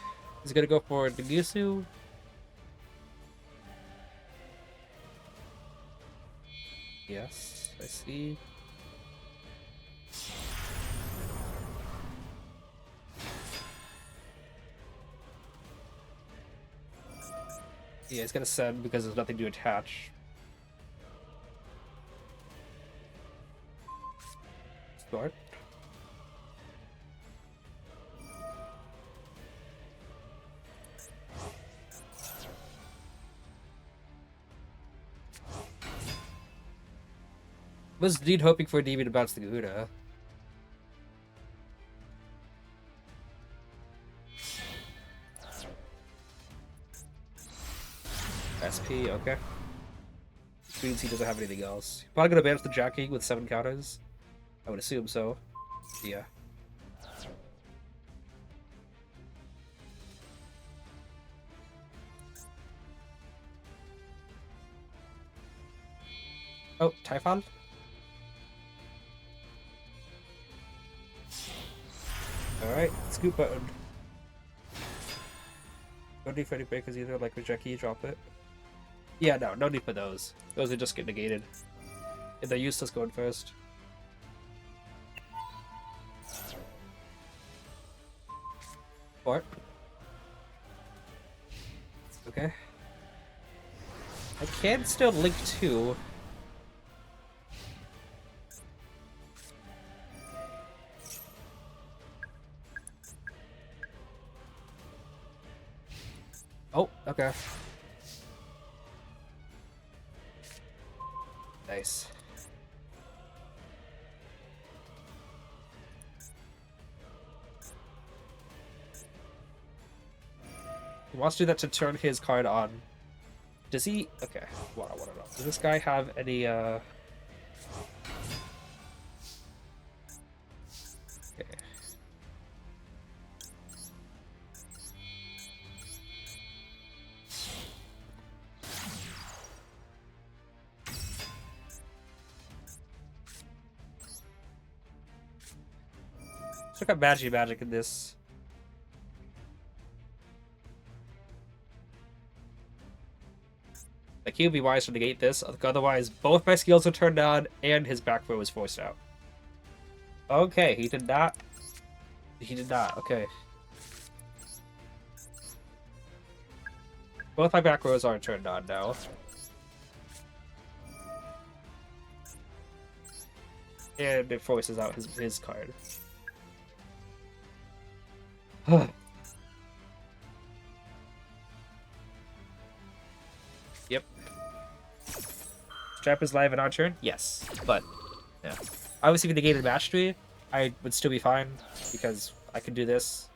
He's gonna go for Degisu. Yes, I see. Yeah, he's gonna send because there's nothing to attach. Start. Was indeed hoping for a DB to bounce the Gouda. SP, okay. Which means he doesn't have anything else. Probably gonna banish the Jackie with 7 counters. I would assume so. Yeah. Oh, Typhon? Alright, scoop button. Don't need for any breakers either, like with Jackie, drop it. Yeah, no need for those. Those would just get negated. And they're useless going first. What? Okay. I can still link 2. Oh, okay. Nice. He wants to do that to turn his card on. Does he? Okay. Well, I want to know. Does this guy have any, Okay. Let's look at magic in this. Like, he would be wise to negate this, otherwise both my skills are turned on and his back row is forced out. Okay, he did not. He did not, okay. Both my back rows are turned on now. And it forces out his card. Yep. Trap is live in our turn? Yes, but yeah. Obviously, if we negated mastery, I would still be fine because I can do this.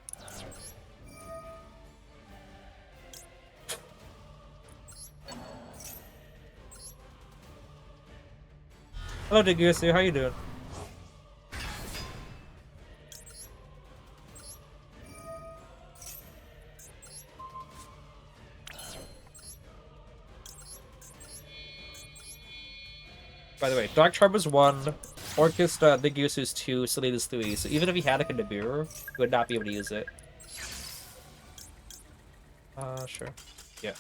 Hello, Degisu. How you doing? By the way, Dark Charm is 1, Orcus Nigirsu is 2, Selene is 3. So even if he had like a Nibiru, he would not be able to use it. Sure. Yeah.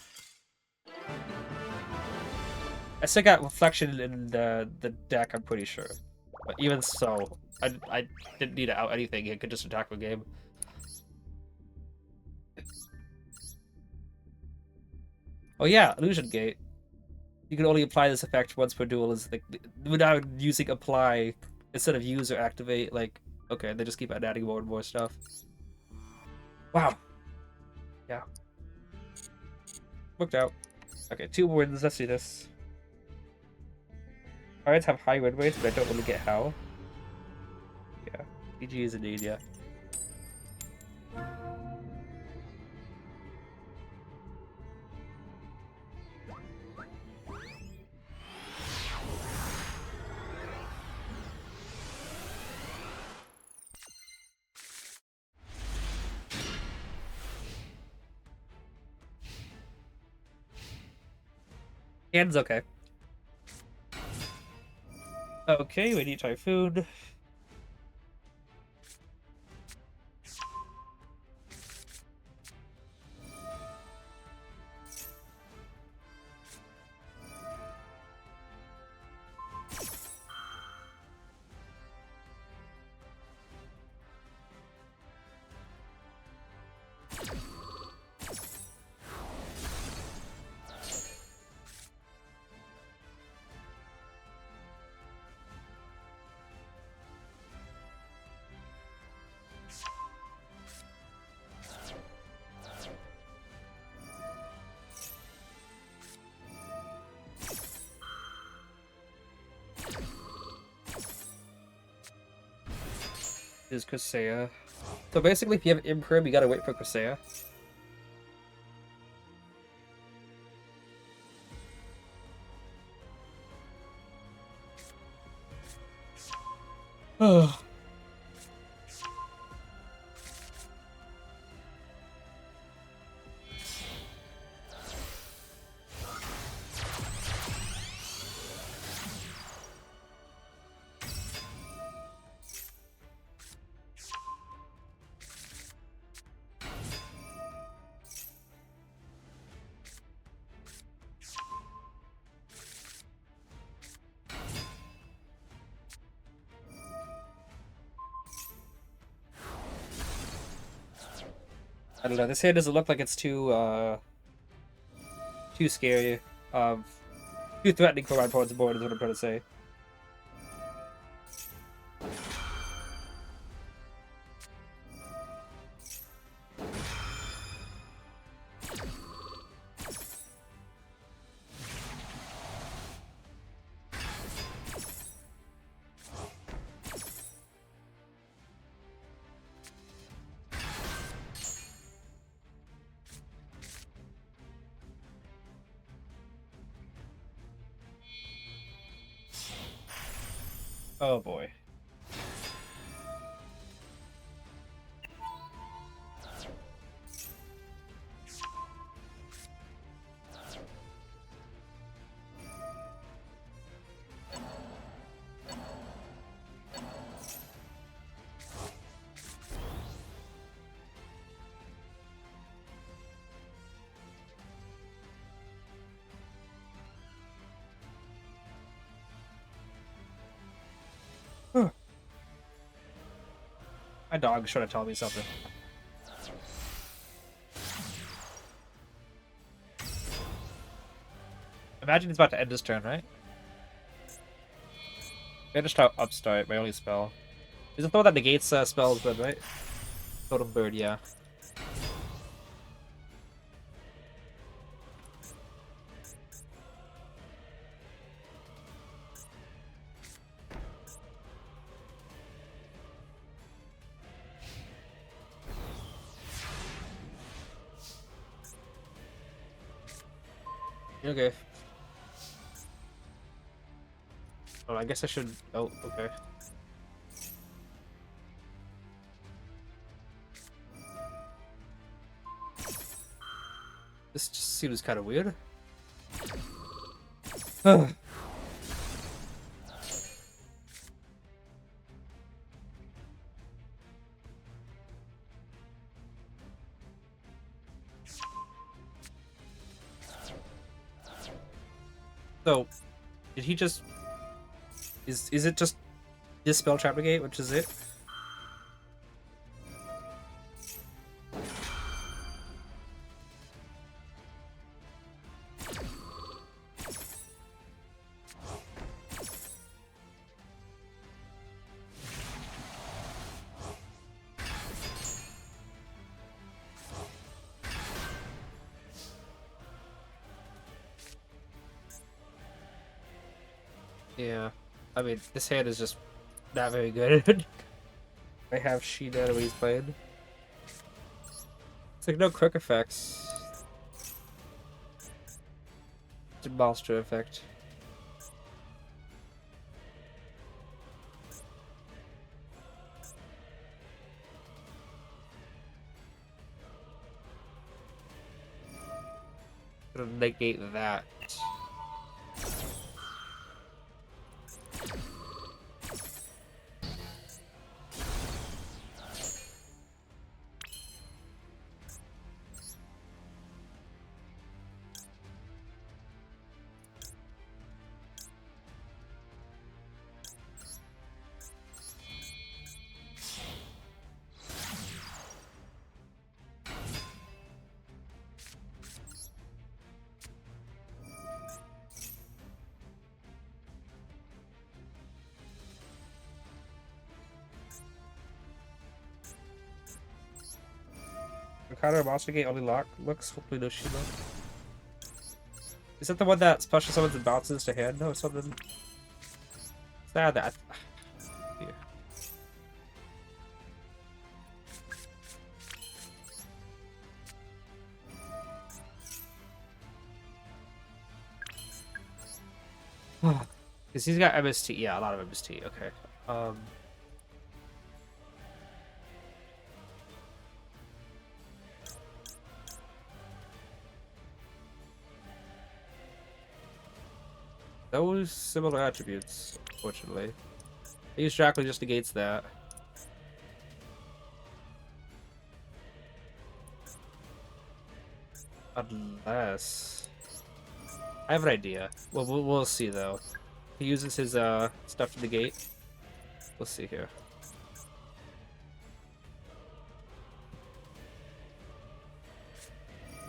I still got Reflection in the deck, I'm pretty sure. But even so, I didn't need to out anything, it could just attack the game. Oh yeah, Illusion Gate. You can only apply this effect once per duel, is like without using apply instead of use or activate, like okay, they just keep on adding more and more stuff. Wow. Yeah. Worked out. Okay, 2 wins, let's do this. Cards have high win rates, but I don't really get how. Yeah. GG is indeed, yeah. Hand's okay. Okay, we need Typhoon. Is Kusea. So basically, if you have Imprim, you gotta wait for Kusea. Oh. I don't know. This hand doesn't look like it's too scary. Too threatening for my opponent's board is what I'm trying to say. Oh boy. My dog's trying to tell me something. Imagine he's about to end his turn, right? Managed to upstart, my only spell. Is it the one that negates spells good, right? Totem Bird, yeah. Okay. Oh, I guess I should... Oh, okay. This just seems kind of weird. So, did he just... Is it just Dispel Trap Negate, which is it? Yeah. I mean, this hand is just not very good. I have Sheena when he's playing. It's like no quick effects. It's a monster effect. Gonna negate that. Counter monster gate only lock looks. Hopefully no Sheena. Is that the one that special summons and bounces to hand? No, it's something. Sad that. Yeah. Because he's got MST. Yeah, a lot of MST. Okay. Those similar attributes, unfortunately. I use Dracula just negates that. Unless... I have an idea. Well, we'll see, though. He uses his stuff to negate. We'll see here.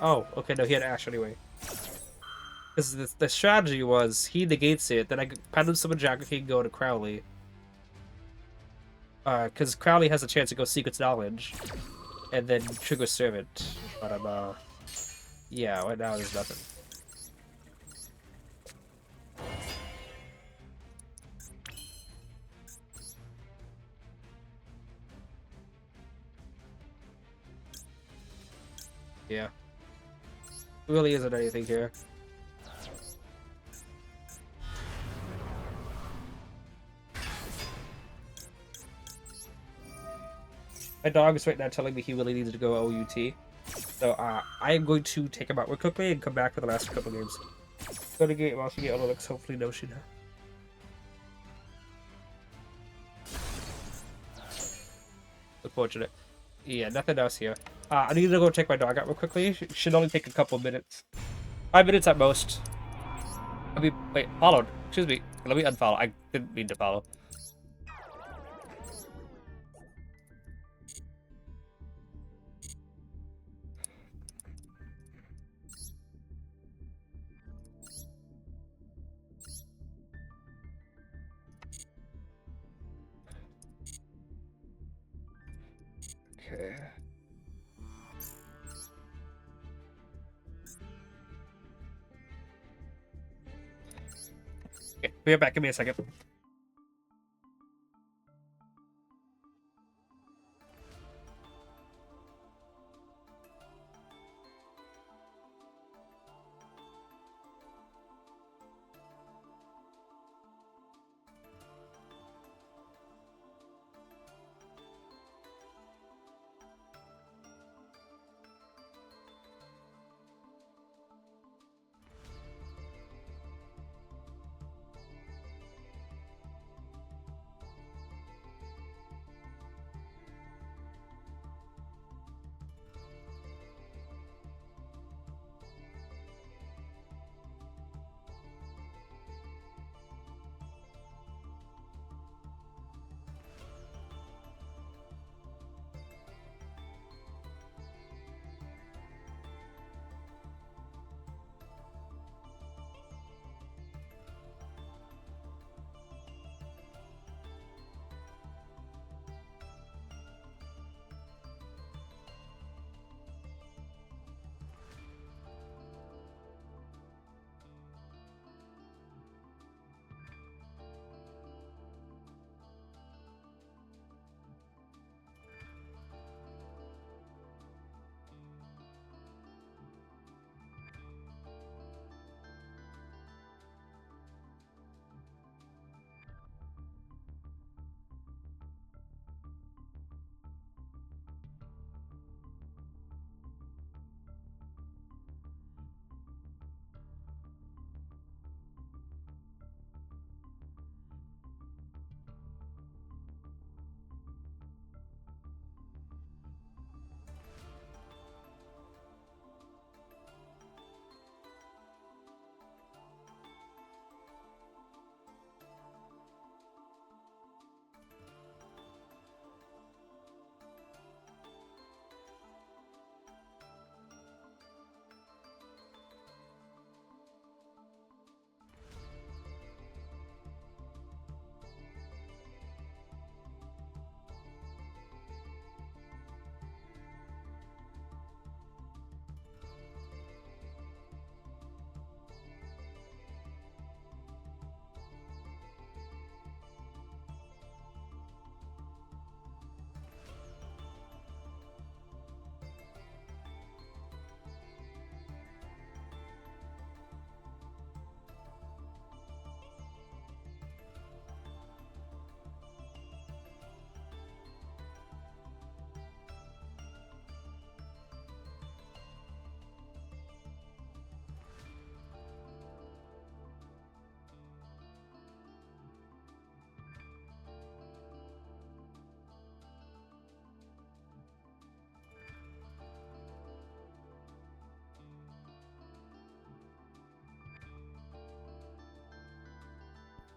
Oh, okay, no, he had Ash anyway. Because the strategy was, he negates it, then I Pendulum Summon Jack King go to Crowley. Because Crowley has a chance to go Secret's Knowledge, and then trigger Servant. But I'm, yeah, right now there's nothing. Yeah. Really isn't anything here. My dog is right now telling me he really needs to go OUT. So I am going to take him out real quickly and come back for the last couple games. Go to game, also get Olympics, hopefully no Sheena. Unfortunate. Yeah, nothing else here. I need to go take my dog out real quickly. Should only take a couple minutes. 5 minutes at most. I mean, wait, followed. Excuse me. Let me unfollow. I didn't mean to follow. Okay. Okay, be right back. Give me a second.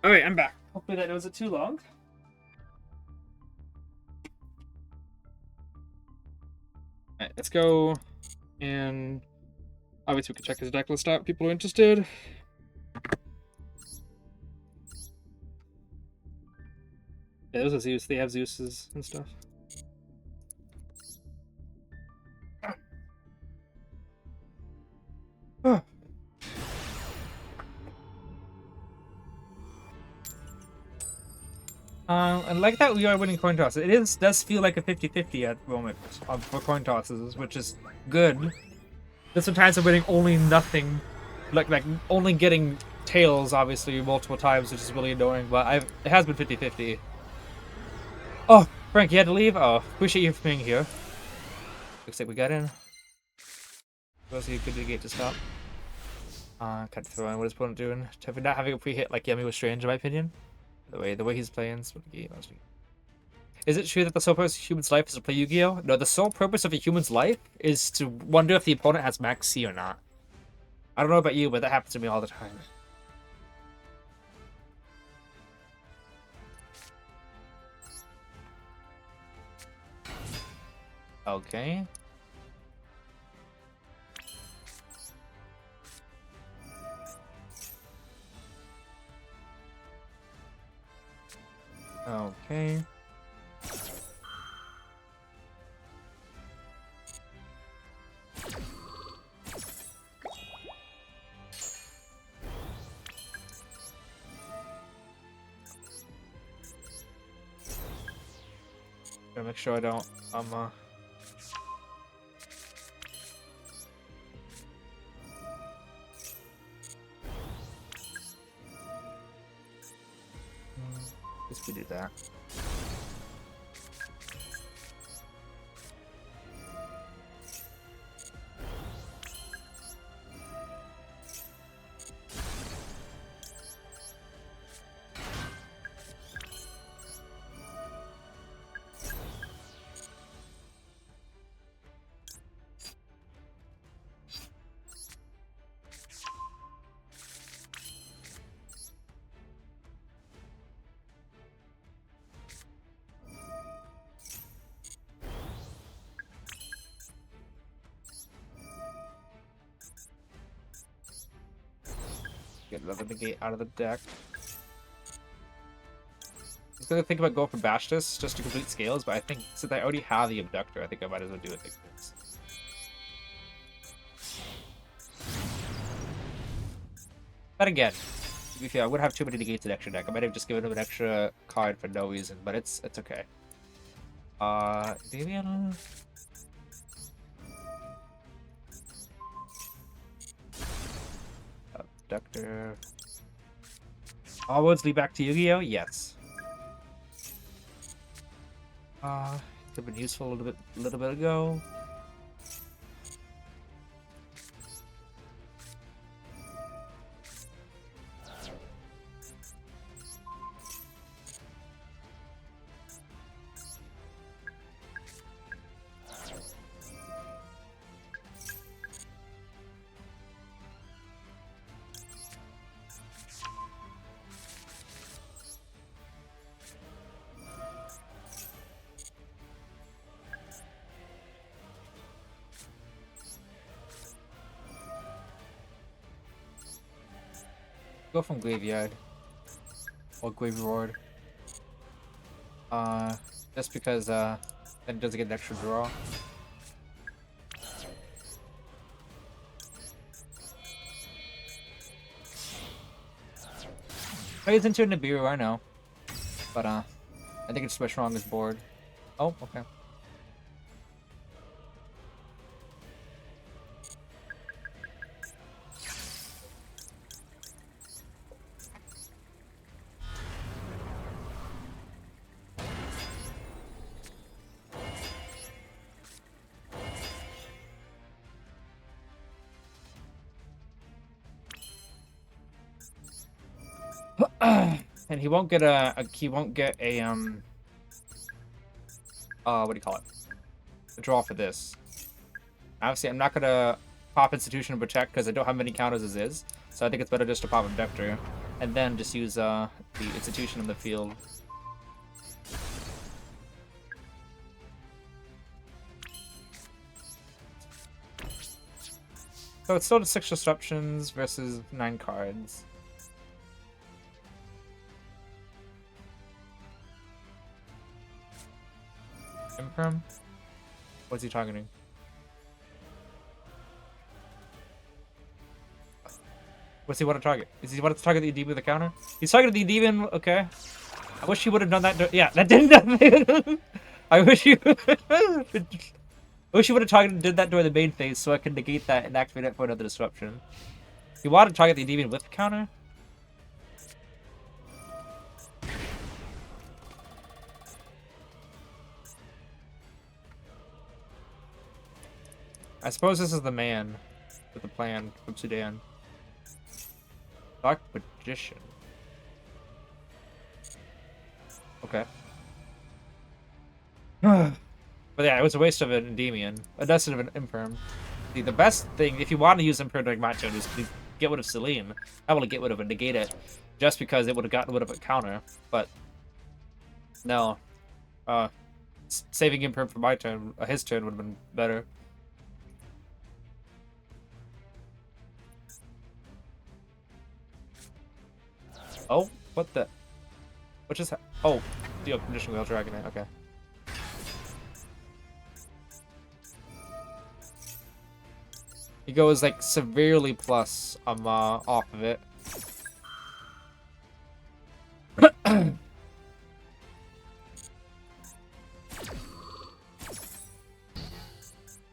Alright, I'm back. Hopefully that wasn't too long. Alright, let's go. And obviously we can check his deck list out. People are interested. Yeah, those are Zeus. They have Zeuses and stuff. I like that we are winning coin tosses. It does feel like a 50-50 at the moment for coin tosses, which is good. There's sometimes I'm winning only nothing, like only getting tails, obviously, multiple times, which is really annoying, but it has been 50-50. Oh, Frank, you had to leave? Oh, appreciate you for being here. Looks like we got in. Was he good to get to stop? Kind of throwing what his opponent doing. Not having a pre-hit like Yemi was strange, in my opinion. The way he's playing. Is it true that the sole purpose of a human's life is to play Yu-Gi-Oh? No, the sole purpose of a human's life is to wonder if the opponent has max C or not. I don't know about you, but that happens to me all the time. Okay. Okay. Gotta make sure I don't, Let's do that. Get another negate out of the deck. I was gonna think about going for Bastus just to complete scales, but I think since I already have the Abductor, I think I might as well do it like this. But again, to be fair, I wouldn't have too many negates in extra deck. I might have just given him an extra card for no reason, but it's okay. Endymion. Abductor. All roads lead back to Yugioh? Yes. Could have been useful a little bit ago. Go from Graveyard. Or Graveyard. Just because, then it doesn't get an extra draw. Plays into Nibiru, I know. But, I think it's my strongest board. Oh, okay. And he won't get a what do you call it? A draw for this. Obviously, I'm not gonna pop Institution and Protect because I don't have many counters as is. So I think it's better just to pop Abductor. and then just use the institution in the field. So it's still 6 disruptions versus 9 cards. Imperm? What's he targeting? What's he want to target? Is he want to target the Endymion with a counter? He's targeting the Endymion, okay. I wish he would have done that. Yeah, that did nothing. I wish you. I wish you would have did that during the main phase so I could negate that and activate it for another disruption. You want to target the Endymion with the counter? I suppose this is the man with the plan from Sudan. Dark Magician. Okay. But yeah, it was a waste of an Endymion. A dust of an Imperm. The best thing, if you want to use Imperm during my turn, is to get rid of Celine. I want to get rid of it, negate it, just because it would have gotten rid of a counter. But no, saving Imperm for my turn, his turn would have been better. Oh, what the? What just happened? Oh, the condition wheel dragon it. Okay. He goes like severely plus. I'm off of it.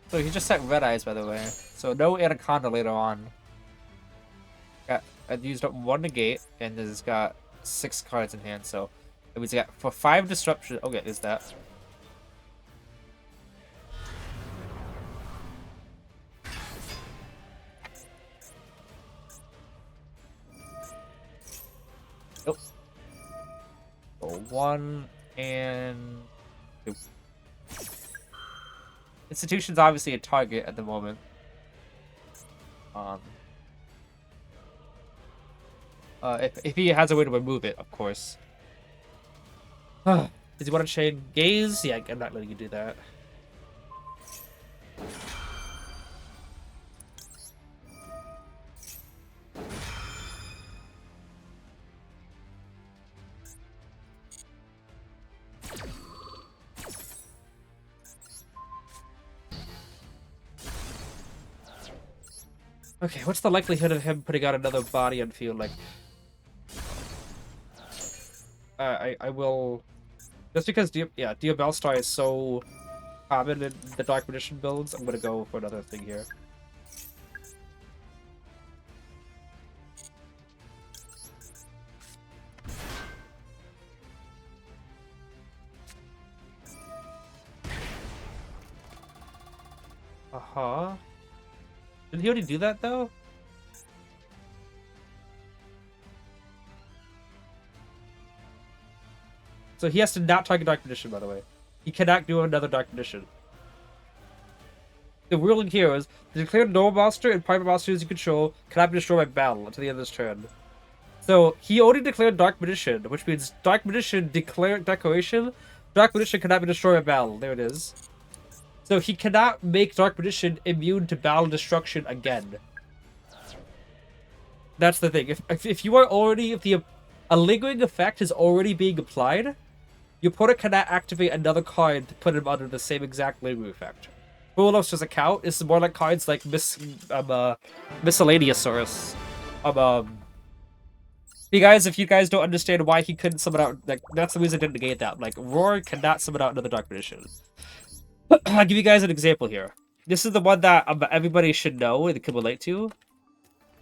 So he just set red eyes, by the way. So no Anaconda later on. I've used up 1 negate, and it's got 6 cards in hand, so it means I got for 5 disruption. Okay, is that? Nope. So 1 and 2. Institution's obviously a target at the moment. If he has a way to remove it, of course. Does he want to chain gaze? Yeah, I'm not letting you do that. Okay, what's the likelihood of him putting out another body on field? Like, I will, just because Diabellstar is so common in the Dark Magician builds, I'm gonna go for another thing here. Did he already do that though? So he has to not target Dark Magician, by the way. He cannot do another Dark Magician. The ruling here is the declared normal monster and private monsters you control cannot be destroyed by battle until the end of this turn. So he already declared Dark Magician, which means Dark Magician declaration. Dark Magician cannot be destroyed by battle. There it is. So he cannot make Dark Magician immune to battle destruction again. That's the thing. If you are already, a lingering effect is already being applied, your opponent cannot activate another card to put him under the same exact lingering effect. Rulos doesn't count. This is more like cards like Miscellaneousaurus. You guys, if you guys don't understand why he couldn't summon out, like, that's the reason I didn't negate that. Like, Roar cannot summon out another Dark Magician. I'll give you guys an example here. This is the one that everybody should know and can relate to.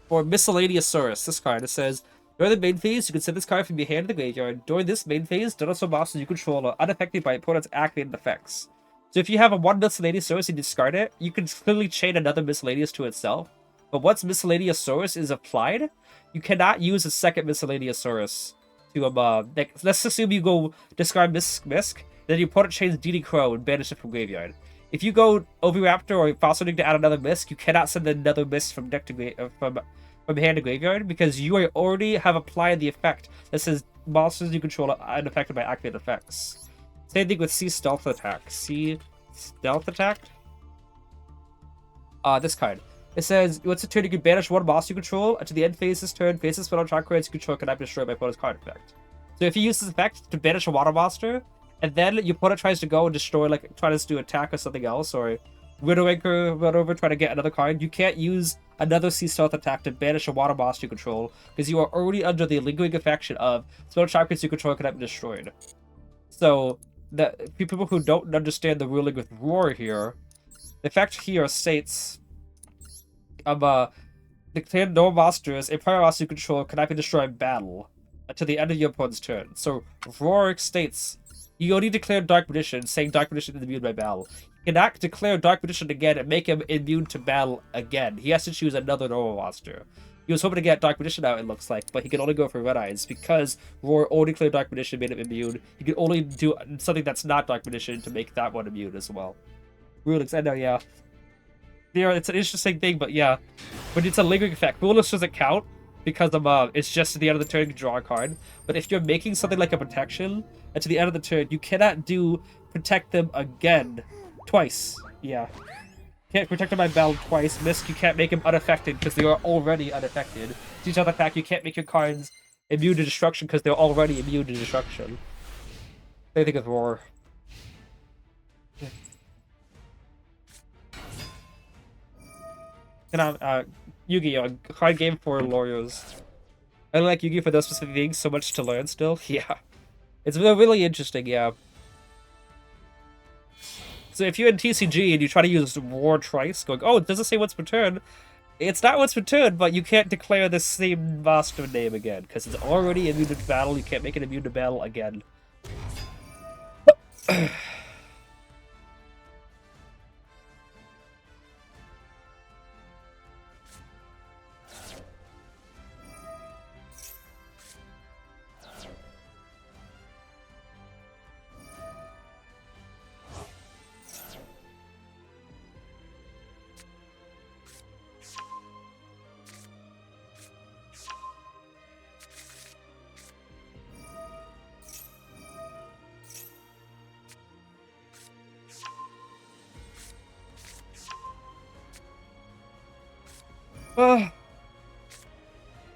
For Miscellaneousaurus, this card, it says, during the main phase, you can send this card from your hand to the graveyard. During this main phase, dinosaur monsters you control are unaffected by opponent's activated effects. So if you have a 1 Miscellaneousaurus and discard it, you can clearly chain another Miscellaneous to itself. But once Miscellaneousaurus is applied, you cannot use a second Miscellaneousaurus to, like, let's assume you go discard Misk, then your opponent chains DD Crow and banish it from graveyard. If you go Oviraptor or Fossil to add another Misk, you cannot send another Misk from deck to from hand to graveyard because you already have applied the effect that says monsters you control are unaffected by activated effects. Same thing with C Stealth Attack. C Stealth Attack? This card. It says, once a turn, you can banish one monster you control. To the end phase this turn, face the spell on track cards you control cannot be destroyed by opponent's card effect. So if you use this effect to banish a water monster, and then your opponent tries to go and destroy, like, try to do attack or something else, or Widow Anchor, whatever, try to get another card, you can't use another Sea Stealth Attack to banish a water monster you control, because you are already under the lingering effect of spell track cards you control cannot be destroyed. So, people who don't understand the ruling with Roar here, the effect here states, declare no monsters, a prior monster you control cannot be destroyed in battle until the end of your opponent's turn. So, Roar states, you only declare Dark Magician, saying Dark Magician is immune by battle. He cannot declare Dark Magician again and make him immune to battle again. He has to choose another normal monster. He was hoping to get Dark Magician out, it looks like, but he can only go for Red Eyes because Roar only declared Dark Magician made him immune. He can only do something that's not Dark Magician to make that one immune as well. Rulings, I know, yeah. It's an interesting thing, but yeah. But it's a lingering effect. Rulings doesn't count because it's just at the end of the turn you can draw a card. But if you're making something like a protection, and to the end of the turn, you cannot protect them again. Twice. Yeah. Can't protect them by battle twice. Miss, you can't make them unaffected because they are already unaffected. To each other fact, you can't make your cards immune to destruction because they're already immune to destruction. They think of Roar. Yugioh, a card game for lawyers. I like Yu-Gi-Oh! For those specific things, so much to learn still. Yeah. It's really interesting, yeah. So if you're in TCG and you try to use Roar twice, going, oh, it doesn't say once per turn, it's not once per turn, but you can't declare the same monster name again, because it's already immune to battle, you can't make it immune to battle again.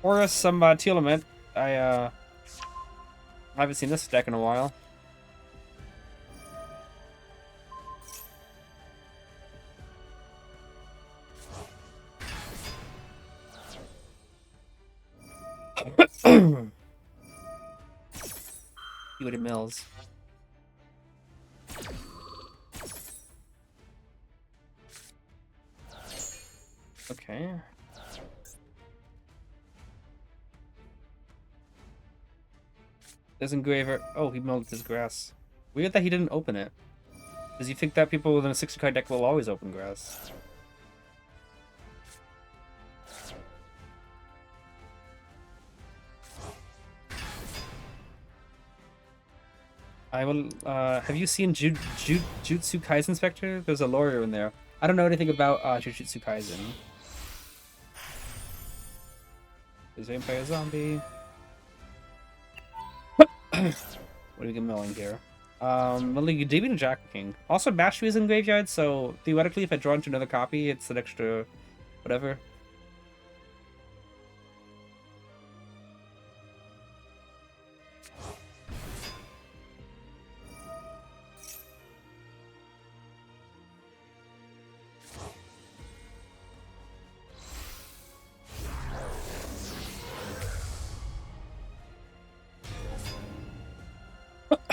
Or some Telemint. I haven't seen this deck in a while. What it mills. Okay. There's engraver. Oh, he milled his grass. Weird that he didn't open it. Does he think that people within a 60-card deck will always open grass? I will, have you seen Jutsu Kaisen Spectre? There's a lawyer in there. I don't know anything about, Jujutsu Kaisen. There's Vampire Zombie. What are we milling here? Milling Endymion and Jack King. Also, Mastery is in graveyard, so theoretically, if I draw into another copy, it's an extra whatever.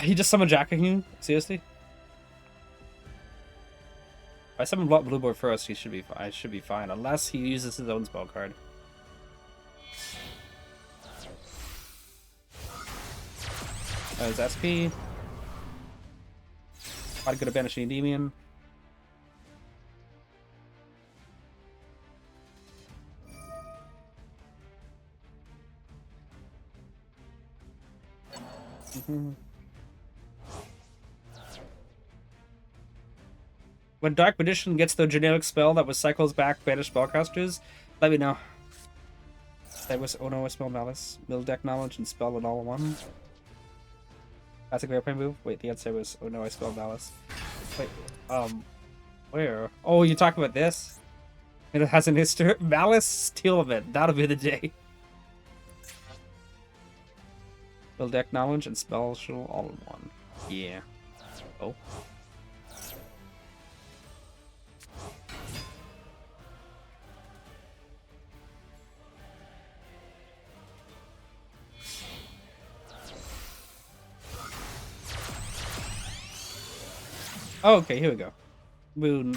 He just summoned Jack King? Seriously? If I summon Blueboard first, he should be fine. I should be fine, unless he uses his own spell card. His SP. Probably good at banishing Endymion. When Dark Magician gets the generic spell that was cycles back banished spellcasters, let me know. That was Oh no, I Spell Malice. Mill deck knowledge and spell it all in one. That's a great play move. Wait, the answer was Oh no, I Spell Malice. Wait, where? Oh, you're talking about this? And it has an history. Malice Steel Event. That'll be the day. Mill deck knowledge and spell shell all in one. Yeah. Oh. Oh, okay, here we go. Moon.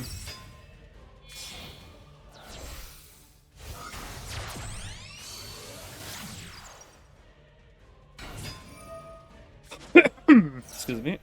Excuse me.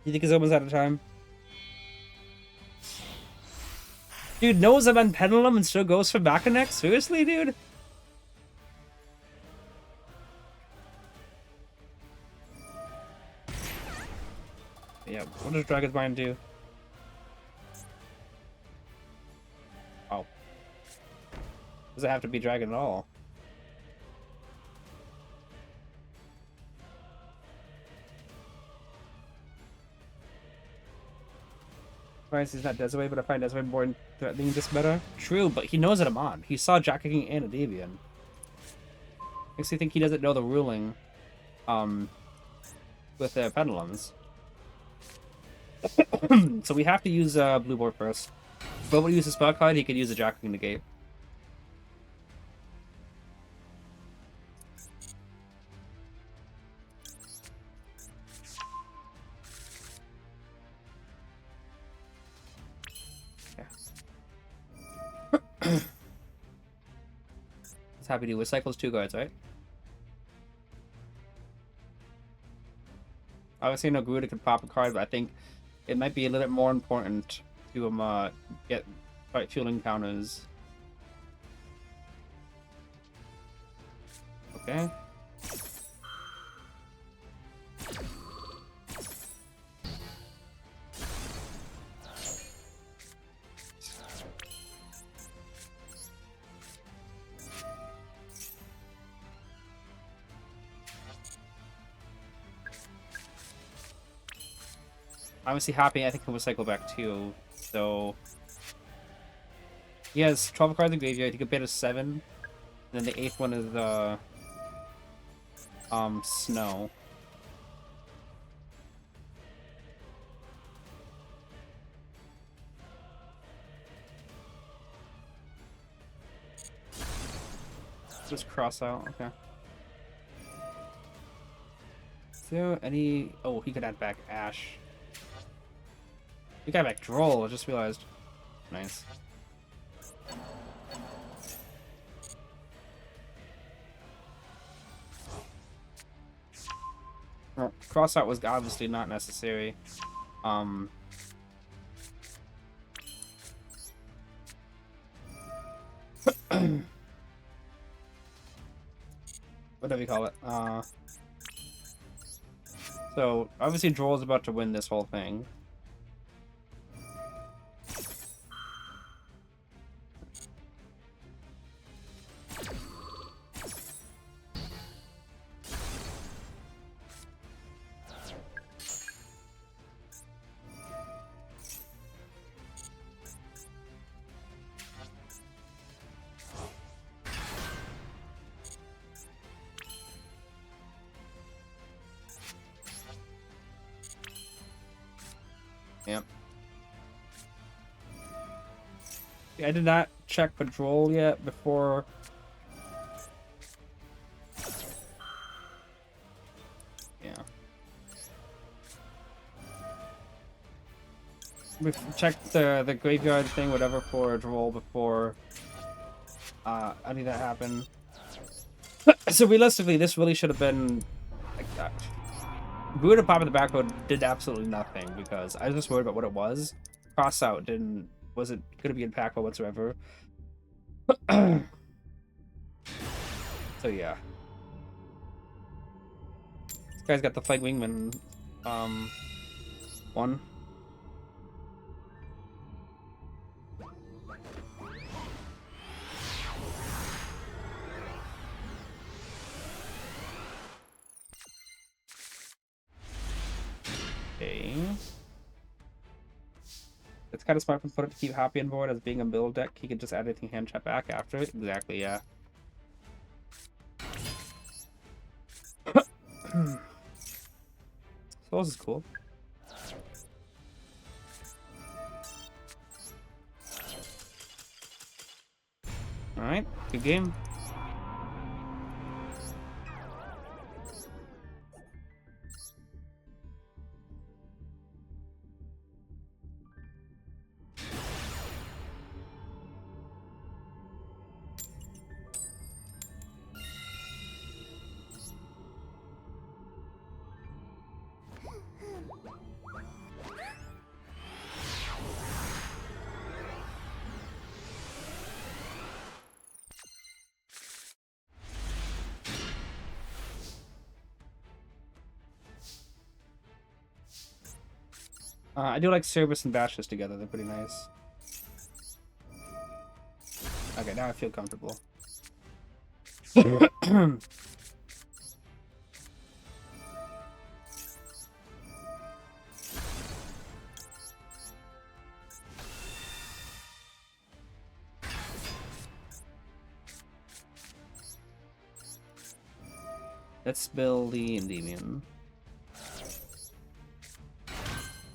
You think it's almost out of time? Dude knows I'm on Pendulum and still goes for Macanex? Seriously, dude? Yeah, what does Dragon's Mind do? Oh. Does it have to be Dragon at all? He's not Desaway, but I find Desaway more threatening this meta. True, but he knows that I'm on. He saw Jack King and Endymion. Makes me think he doesn't know the ruling with the pendulums. So we have to use blue board first. But when he uses spell card, he could use a Jack King negate. It's happy to recycles 2 cards, right? Obviously, no Garuda could pop a card, but I think it might be a little bit more important to get fight fueling counters. Okay. Obviously happy, I think he'll recycle back too. So he has 12 cards in graveyard, he could pay to 7. And then the 8th one is Snow. Just cross out, okay. Is there any... Oh, he could add back Ash. We got back Droll, I just realized. Nice. Well, cross out was obviously not necessary. Whatever you call it. So obviously Droll is about to win this whole thing. I did not check patrol yet before. Yeah. We checked the graveyard thing, whatever, for Droll before any of that happened. So realistically, this really should have been like that. Buddha Pop in the back row did absolutely nothing because I was just worried about what it was. Cross out wasn't gonna be impactful whatsoever. So yeah. This guy's got the Flight Wingman one. Okay. It's kind of smart for Footer to keep Happy on board as being a middle deck. He can just add anything hand chat back after it. Exactly, yeah. So this is cool. Alright, good game. I do like Cerberus and Bashes together. They're pretty nice. Okay, now I feel comfortable. Let's build the Endymion.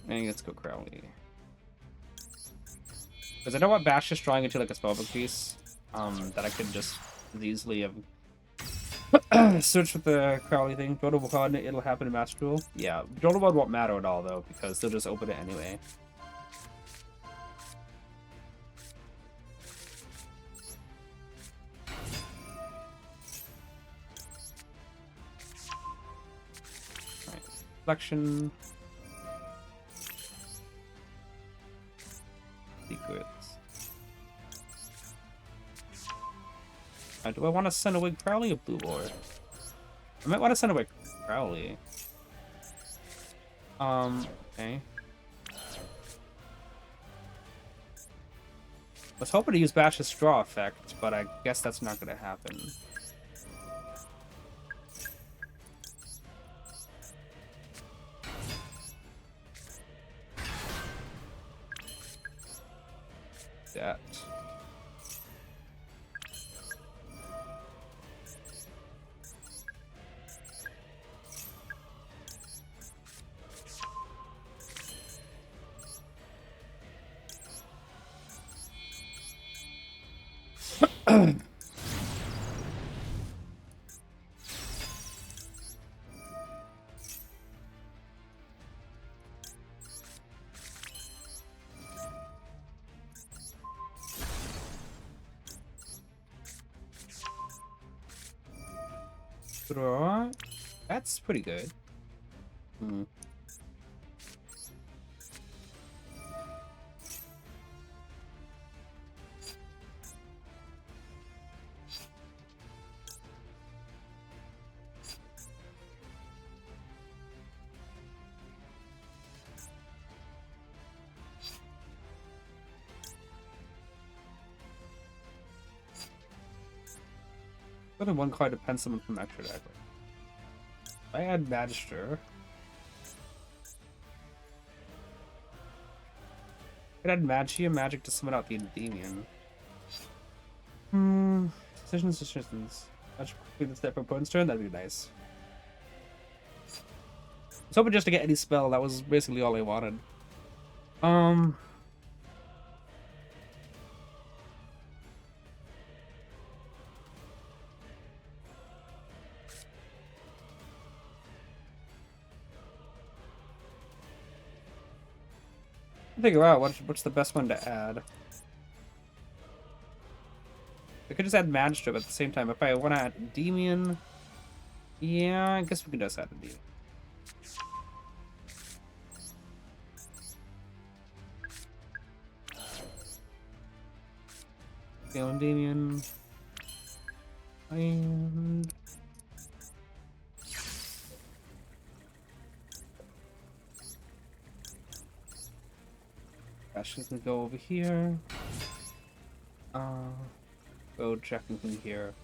And let's go Crowley. Because I don't want Bash just drawing into like a spellbook piece. That I could just easily have search with the Crowley thing. Go to Wuhan, it'll happen in Master Duel. Yeah, Go to Wuhan won't matter at all though, because they'll just open it anyway. Alright. Reflection. Secrets. Do I want to send away Crowley or Blue Lord? I might want to send away Crowley. Okay. I was hoping to use Bash's Straw effect, but I guess that's not going to happen. That. Draw. That's pretty good. Hmm. Put in one card to pen someone from extra deck. If I add Magister. I could add Magia Magic to summon out the Endymion. Decisions. Magic quickly the step for opponent's turn, that'd be nice. I was hoping just to get any spell, that was basically all I wanted. Figure out what's the best one to add. I could just add Magistrate at the same time. If I want to add Endymion, yeah, I guess we can just add Endymion. Endymion. And Ashley's gonna go over here. Go checking from here.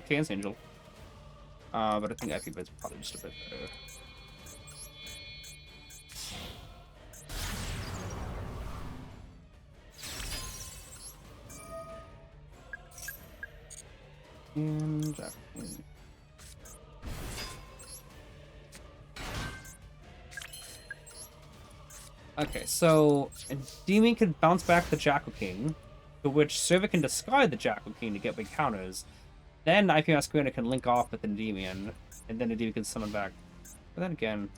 Chaos Angel. But I think Epic is probably just a bit better. And okay, so Endymion can bounce back the Jackal King, to which Servant can discard the Jackal King to get big counters. Then IP Masquerade can link off with Endymion, and then Endymion can summon back. But then again,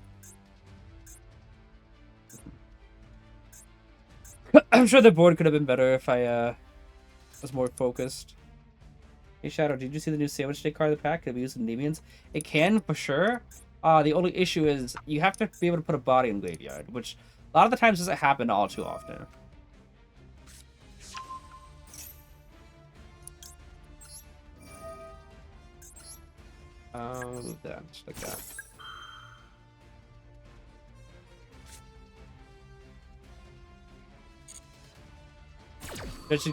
I'm sure the board could have been better if I was more focused. Hey Shadow, did you see the new Sandwich Day card in the pack? Can we use Endymions? It can, for sure. The only issue is you have to be able to put a body in Graveyard, which a lot of the times doesn't happen all too often. Move that, just like that.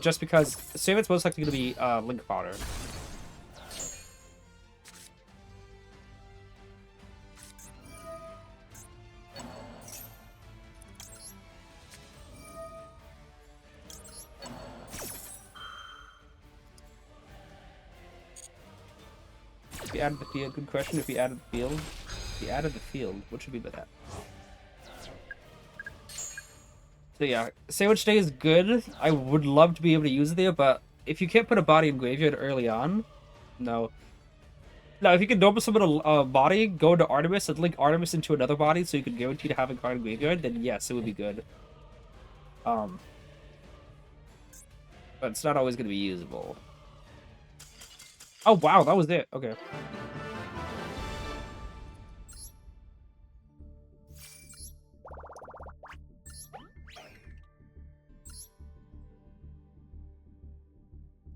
Just because Servant's most likely going to be Link fodder. If you added the field, good question. If you added the field, what should be with that? So yeah, Sandwich Day is good. I would love to be able to use it there, but if you can't put a body in Graveyard early on, no. Now, if you can normal summon a body, go into Artemis, and link Artemis into another body so you can guarantee to have a card in Graveyard, then yes, it would be good. But it's not always going to be usable. Oh, wow, that was it. Okay.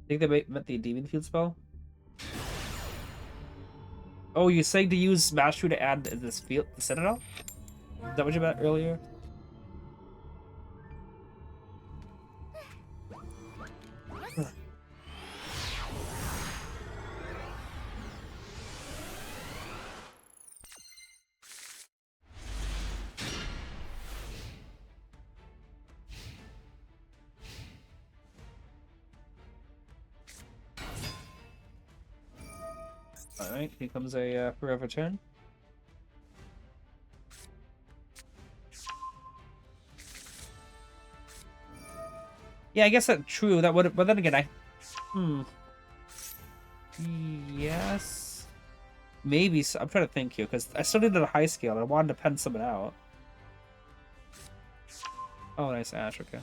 I think they meant the Demon Field spell? Oh, you're saying to use Smash Through to add this field, the Citadel? Is that what you meant earlier? Alright, here comes a forever turn. Yeah, I guess that's true. That would, but then again, yes, maybe. I'm trying to think here because I still needed a high scale. And I wanted to pen someone out. Oh, nice Ash. Okay.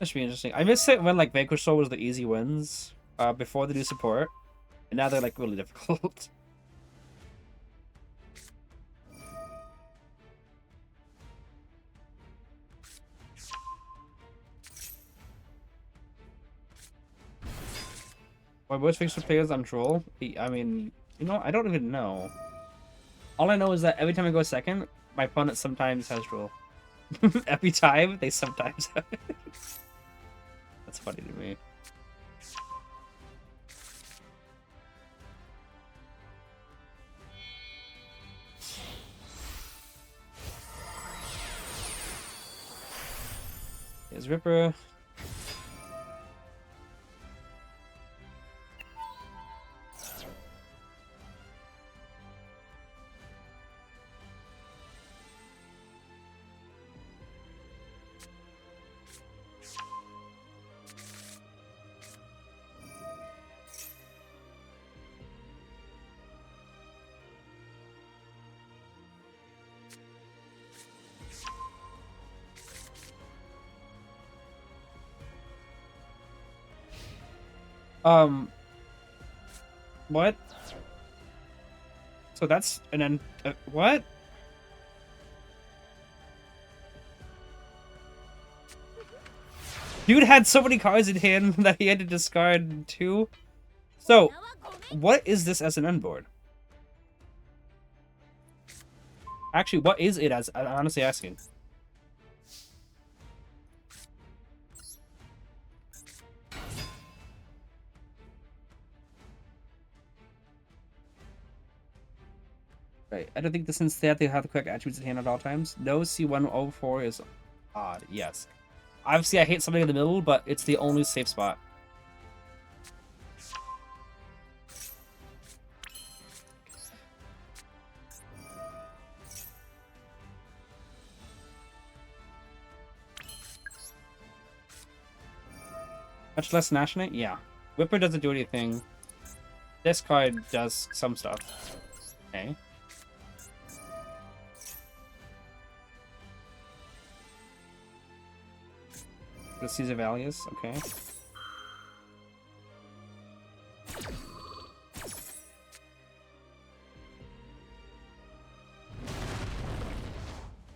That should be interesting. I miss it when like Vanquish Soul was the easy wins before the new support, and now they're like really difficult. My voice fixture players on Duel. I mean, you know, I don't even know. All I know is that every time I go second, my opponent sometimes has Duel. Every time, they sometimes have it. That's funny to me. Here's Ripper. What? So that's an end. What? Dude had so many cards in hand that he had to discard two. So, what is this as an end board? Actually, what is it as? I'm honestly asking. Right. I don't think the since they have the correct attributes in hand at all times. No, C104 is odd. Yes. Obviously, I hate something in the middle, but it's the only safe spot. Much less Nashing it? Yeah. Whipper doesn't do anything. This card does some stuff. Okay. The Caesar Valius, okay.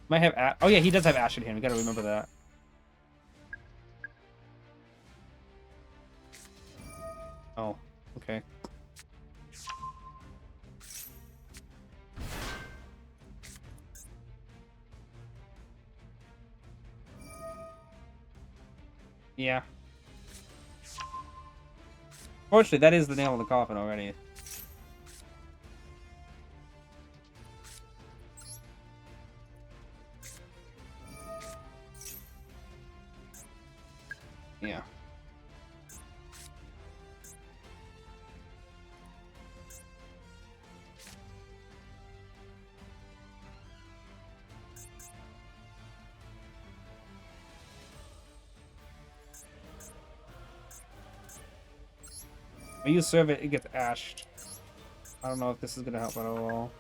Might have oh yeah, he does have Ash in hand. We gotta remember that. Oh, okay. Yeah. Fortunately, that is the nail in the coffin already. Yeah. When you serve it, it gets ashed. I don't know if this is gonna help at all.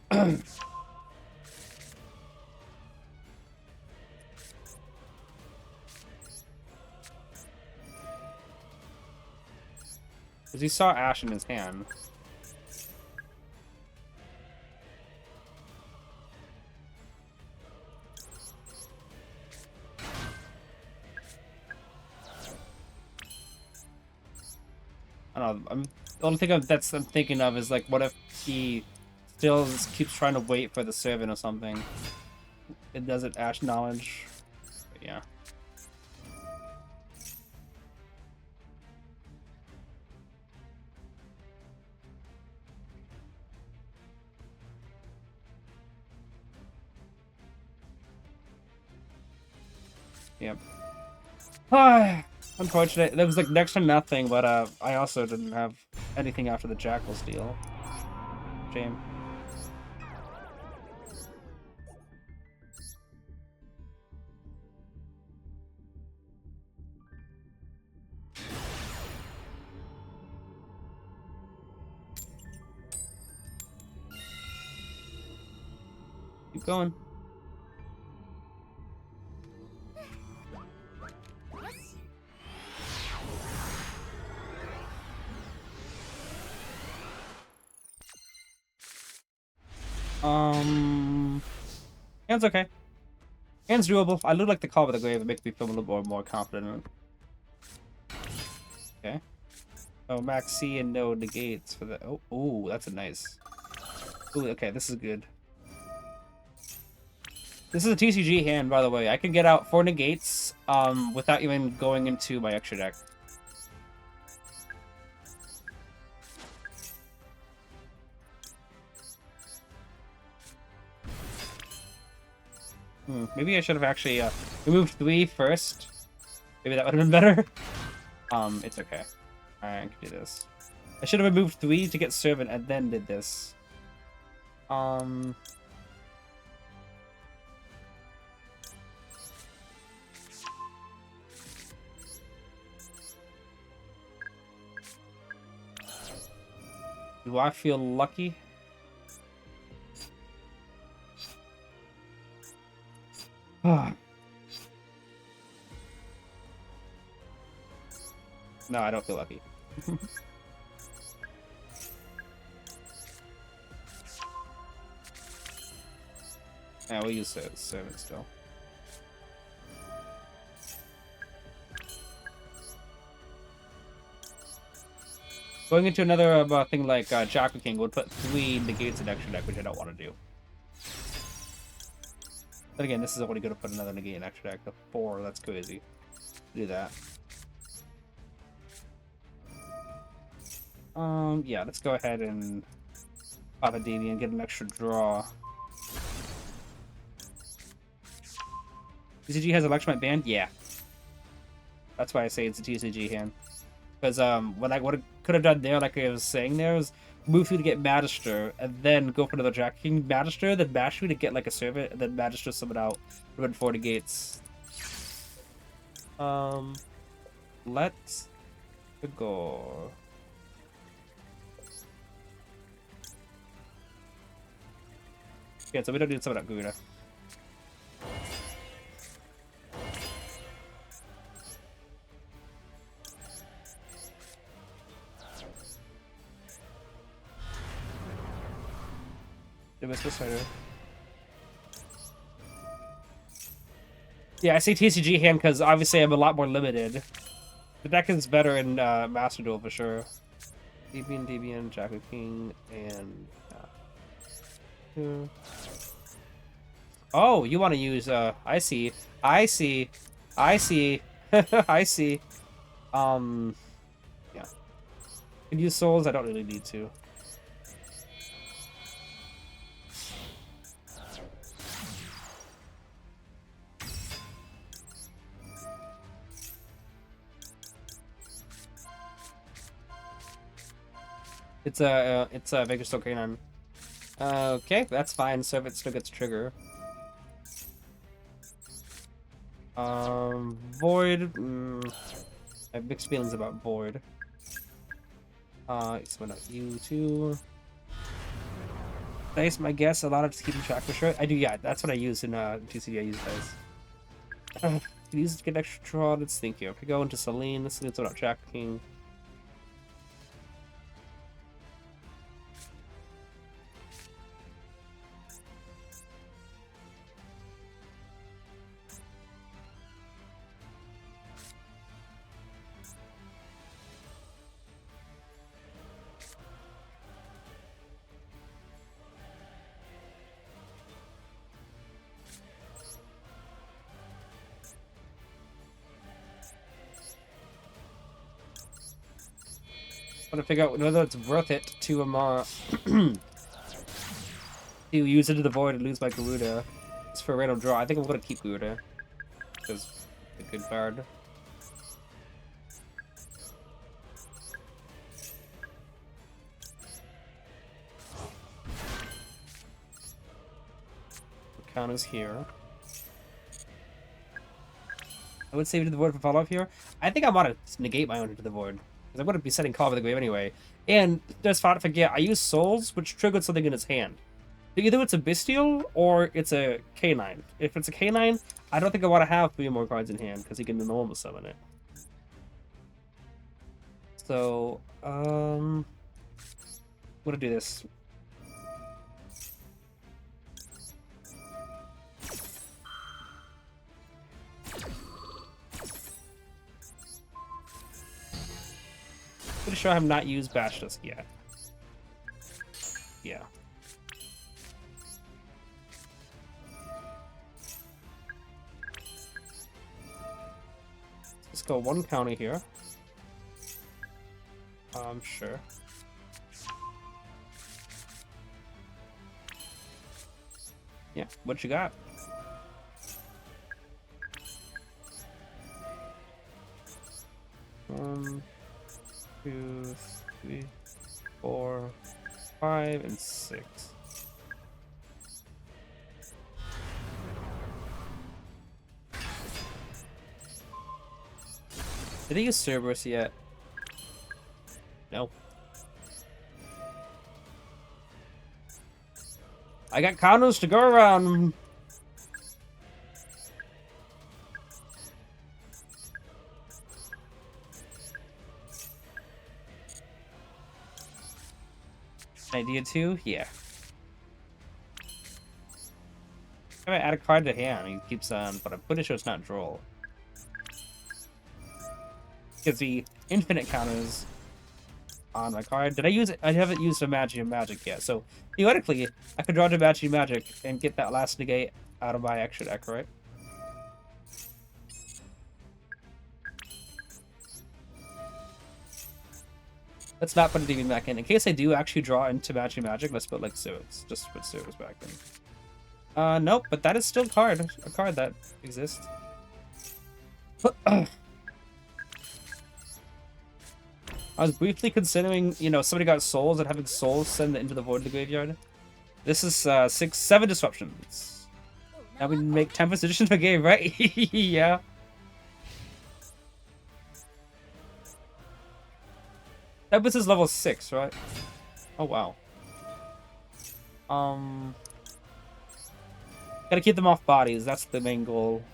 Because he saw Ash in his hand. I don't know. The only thing I'm thinking of is like, what if he still keeps trying to wait for the servant or something? It doesn't Ash knowledge. But yeah. Yep. Unfortunate. That was like next to nothing, but I also didn't have anything after the Jackal's deal. Shame. Keep going. Hand's okay. Hand's doable. I do like the call with the grave. It makes me feel a little more confident. Okay. Oh, max C and no negates for the. Oh, that's a nice. Ooh, okay, this is good. This is a TCG hand, by the way. I can get out 4 negates without even going into my extra deck. Maybe I should have actually removed 3 first. Maybe that would have been better. It's okay. Alright, I can do this. I should have removed 3 to get Servant and then did this. Do I feel lucky? No, I don't feel lucky. Yeah, we'll use Servant still. Going into another thing like Jackal King would put 3 negates in extra deck, which I don't want to do. But again, this is only going to put another negate in extra deck. The 4, that's crazy. Do that. Yeah, let's go ahead and pop a DB and get an extra draw. TCG has Electromite banned? Yeah. That's why I say it's a TCG hand. Because what I could have done there, like I was saying there, was move through to get Magister, and then go for another Jack King Magister, then bash you to get like a Servant, and then Magister summon out, run 4 negates. Let's go. Yeah, so we don't need to summon out Gouda. Yeah, I say TCG hand because obviously I'm a lot more limited. The deck is better in Master Duel for sure. Endymion, Jackal King, and... Oh, you want to use... I see. I see. I see. I see. Yeah. Can use souls, I don't really need to. It's a Vegas still Canine. Okay, that's fine. Servant still gets trigger. Void. I have mixed feelings about Void. So not you too. Dice, my guess. A lot of just keeping track for sure. I do, yeah. That's what I use in TCD. I use dice. Use it to get extra draw. Let's think here. If we go into Celine, let's see what's about Jack King. To figure out whether it's worth it to to use Into the Void and lose my Garuda. It's for a random draw. I think I'm gonna keep Garuda because it's a good card. Count is here. I would save Into the Void for follow-up here. I think I want to negate my own Into the Void. Because I'm going to be setting Call of the Grave anyway. And, there's fought forget, I use Souls, which triggered something in his hand. Either it's a bestial or it's a canine. If it's a canine, I don't think I want to have 3 more cards in hand because he can normal summon it. So, I'm gonna do this. Pretty sure I have not used Basilisk yet. Yeah. Let's go 1 counter here. Sure. Yeah, what you got? One, 2, 3, 4, 5, and 6. Did he use Cerberus yet? No. I got condos to go around. Idea 2? Yeah. I'm gonna add a card to hand. He keeps on, but I'm pretty sure it's not Droll. Because the infinite counters on my card. Did I use it? I haven't used a magic yet. So theoretically, I could draw to magic and get that last negate out of my extra deck, right? Let's not put a demon back in. In case I do actually draw into magic, let's put like Sewers. Just put Sewers back in. Nope, but that is still a card that exists. I was briefly considering, you know, somebody got souls and having souls send it into the void of the graveyard. This is 7 disruptions. Now we make Tempest Edition per game, right? Yeah. Tempest is level 6, right? Oh wow. Gotta keep them off bodies. That's the main goal.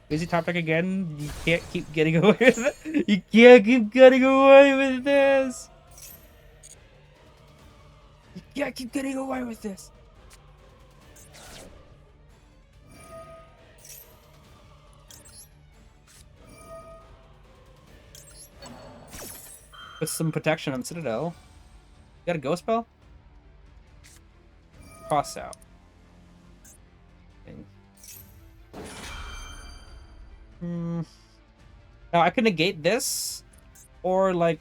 Is he top deck again? You can't keep getting away with it. You can't keep getting away with this. You can't keep getting away with this. Put some protection on Citadel. You got a ghost spell? Cross out. Now I can negate this, or like...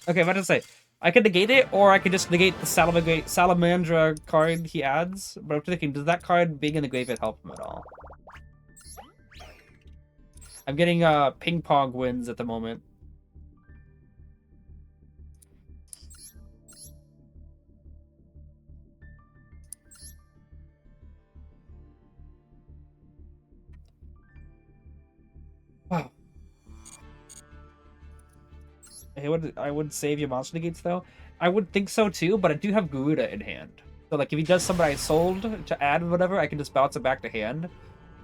Okay, I'm about to say, I can negate it, or I can just negate the Salamandra card he adds. But I'm thinking, does that card being in the graveyard help him at all? I'm getting ping pong wins at the moment. Wow. I would save your monster negates though. I would think so too, but I do have Garuda in hand. So like if he does something I sold to add whatever, I can just bounce it back to hand.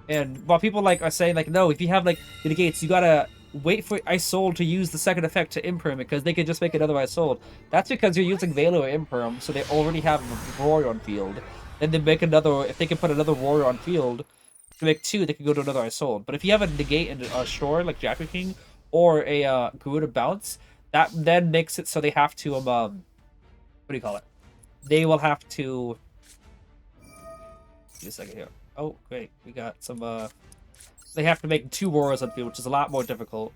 And while people like are saying like, no, if you have like the negates, you gotta wait for I sold to use the second effect to imperm it because they could just make another I sold. That's because you're using Veiler or imperm, so they already have a warrior on field. Then they make another. If they can put another warrior on field to make 2, they can go to another I sold. But if you have a negate and a shore like Jacker King or a Garuda bounce, that then makes it so they have to what do you call it? They will have to. Give me a second here. Oh, great. We got some, they have to make 2 warriors on field, which is a lot more difficult.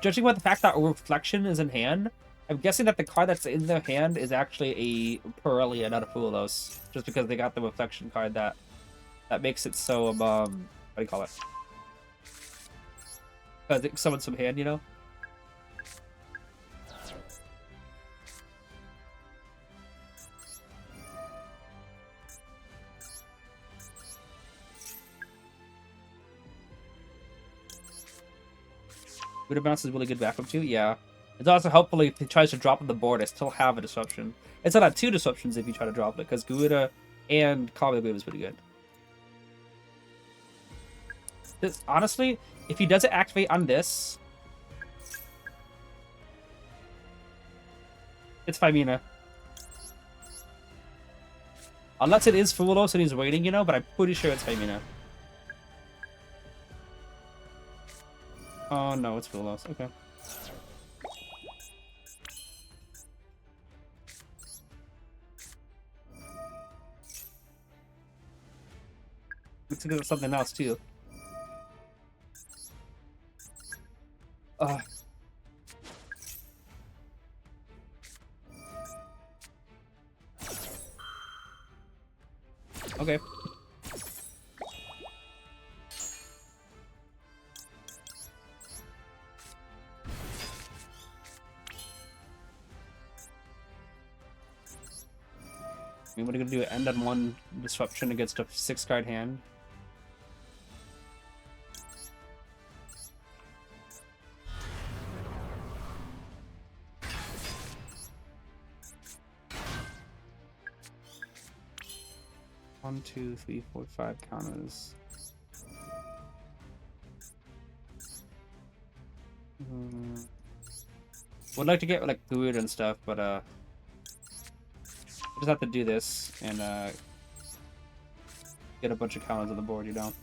Judging by the fact that Reflection is in hand, I'm guessing that the card that's in their hand is actually a Purelia, not a Fulos. Just because they got the Reflection card that makes it so, what do you call it? Because it summons some hand, you know? Buddha Bounce is really good backup too, yeah. It's also helpful if it tries to drop on the board, I still have a disruption. It's not 2 disruptions if you try to drop it, because Garuda and Combat Wave is pretty good. This, honestly, if he doesn't activate on this, it's 5 mana. Unless it is Fulos and he's waiting, you know, but I'm pretty sure it's 5 mana. Oh no, it's Fulos. Okay. Looks like there's something else too. Okay. I mean, what are you gonna do? End on 1 disruption against a 6-card hand? One, two, three, four, 5 counters. Would like to get like food and stuff, but I just have to do this and get a bunch of counters on the board, you know.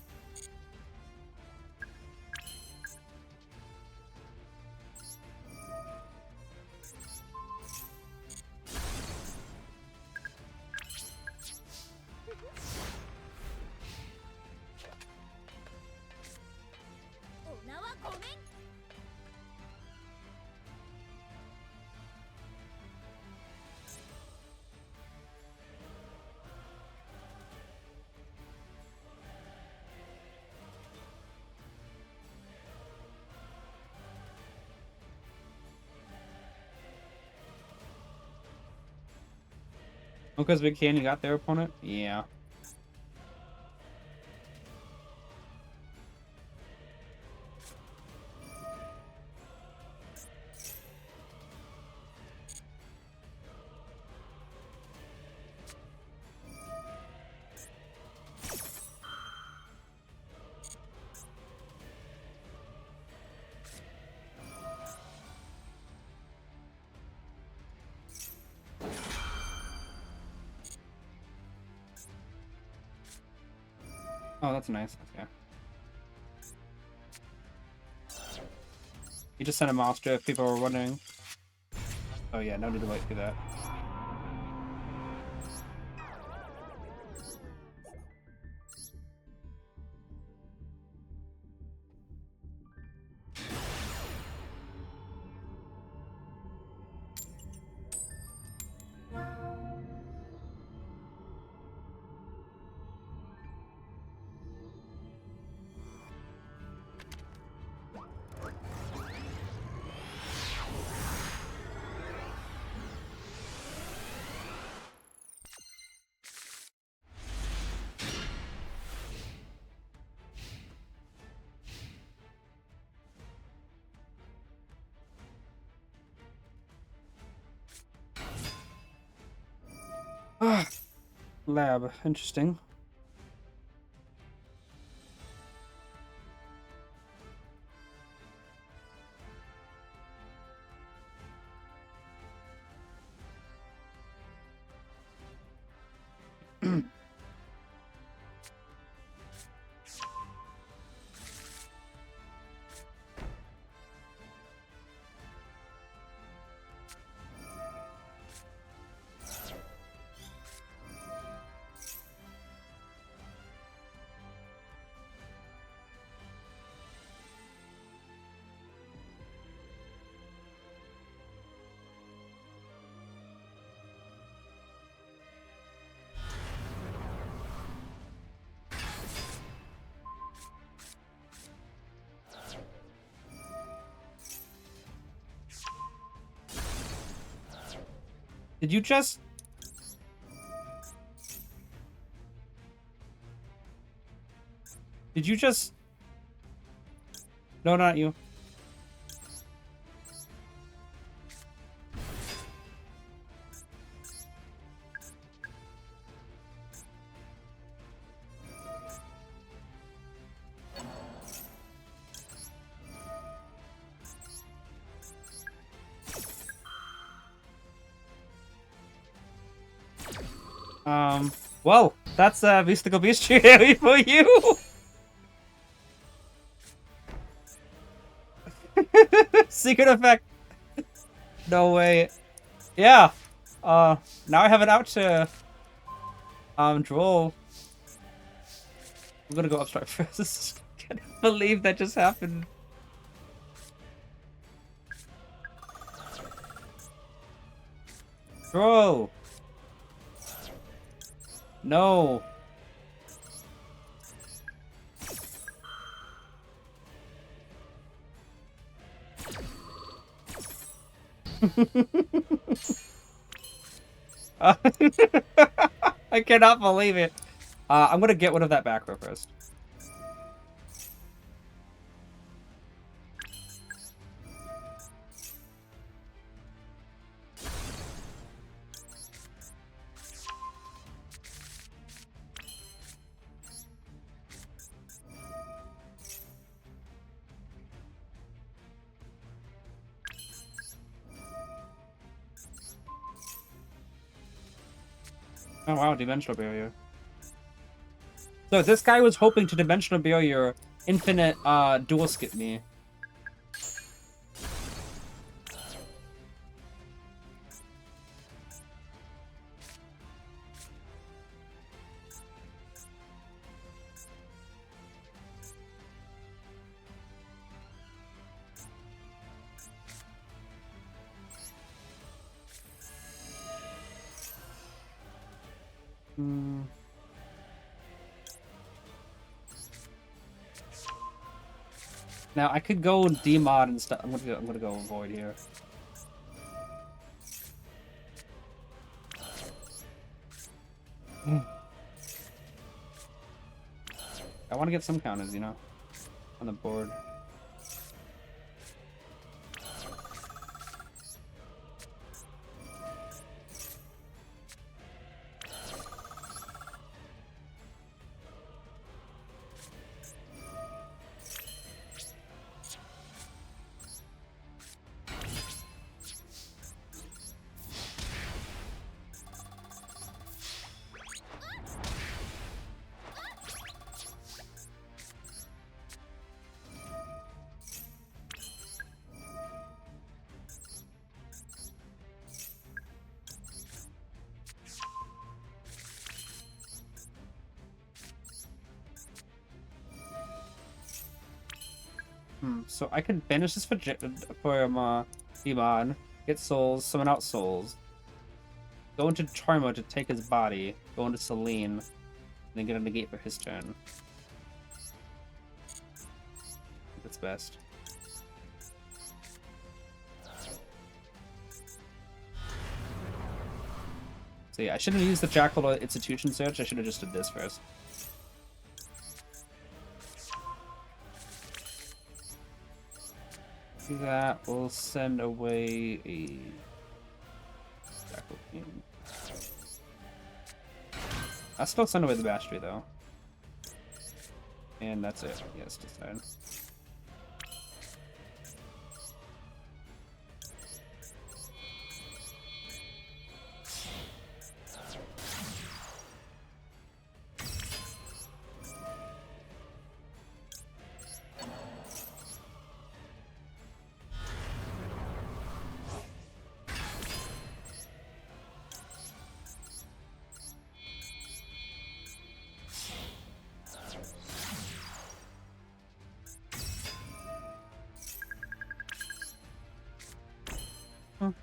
Because Big Canyon got their opponent? Yeah. Oh, that's nice. Okay. You just sent a monster if people were wondering. Oh yeah, no need to wait for that. Lab, interesting. Did you just... Did you just... No, not you. Well, that's Mystical Bestiary for you. Secret effect. No way. Yeah. Now I have it out to Duel. I'm gonna go upstart first. Can't believe that just happened. Bro. No. I cannot believe it. I'm gonna get rid of that back row first. Oh wow, Dimensional Barrier. So this guy was hoping to Dimensional Barrier infinite dual skip me. Hmm. Now I could go demod and stuff. I'm gonna go void here. I want to get some counters, you know, on the board. So I can banish this for Iman, get souls, summon out souls, go into Charmo to take his body, go into Celine, and then get a negate for his turn. That's best. So yeah, I shouldn't have used the Jackal Institution search, I should have just did this first. That will send away a Jackal King. I'll still send away the Bastry though. And that's it. Yes, decide.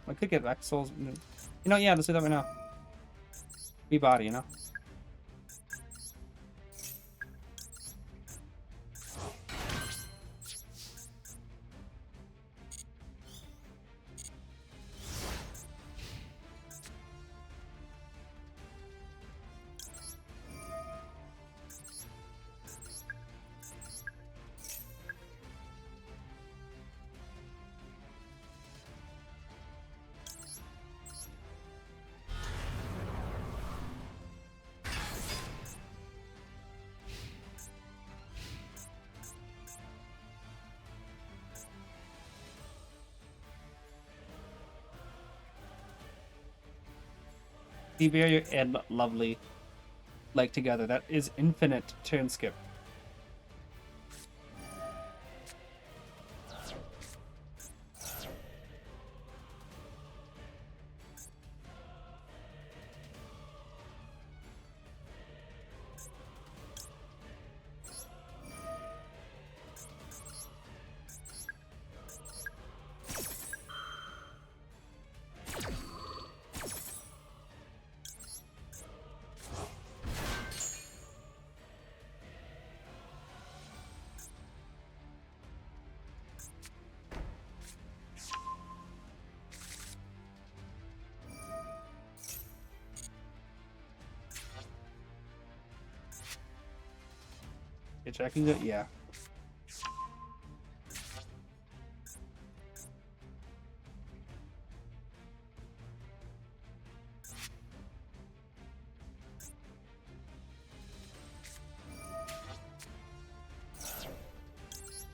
I could get back souls. You know, yeah, let's do that right now. Be body, you know? Barrier and Lovely, like together. That is infinite turn skip. Checking it, yeah.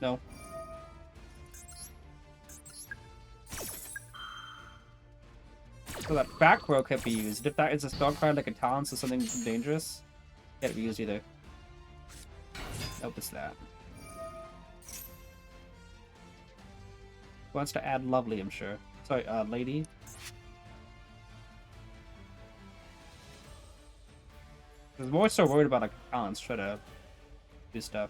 No. So that back row can't be used. If that is a spell card like a talent or something dangerous, can't be used either. Nope, it's that. Wants to add Lovely, I'm sure. Sorry, Lady. I was more so worried about like talents trying to do stuff.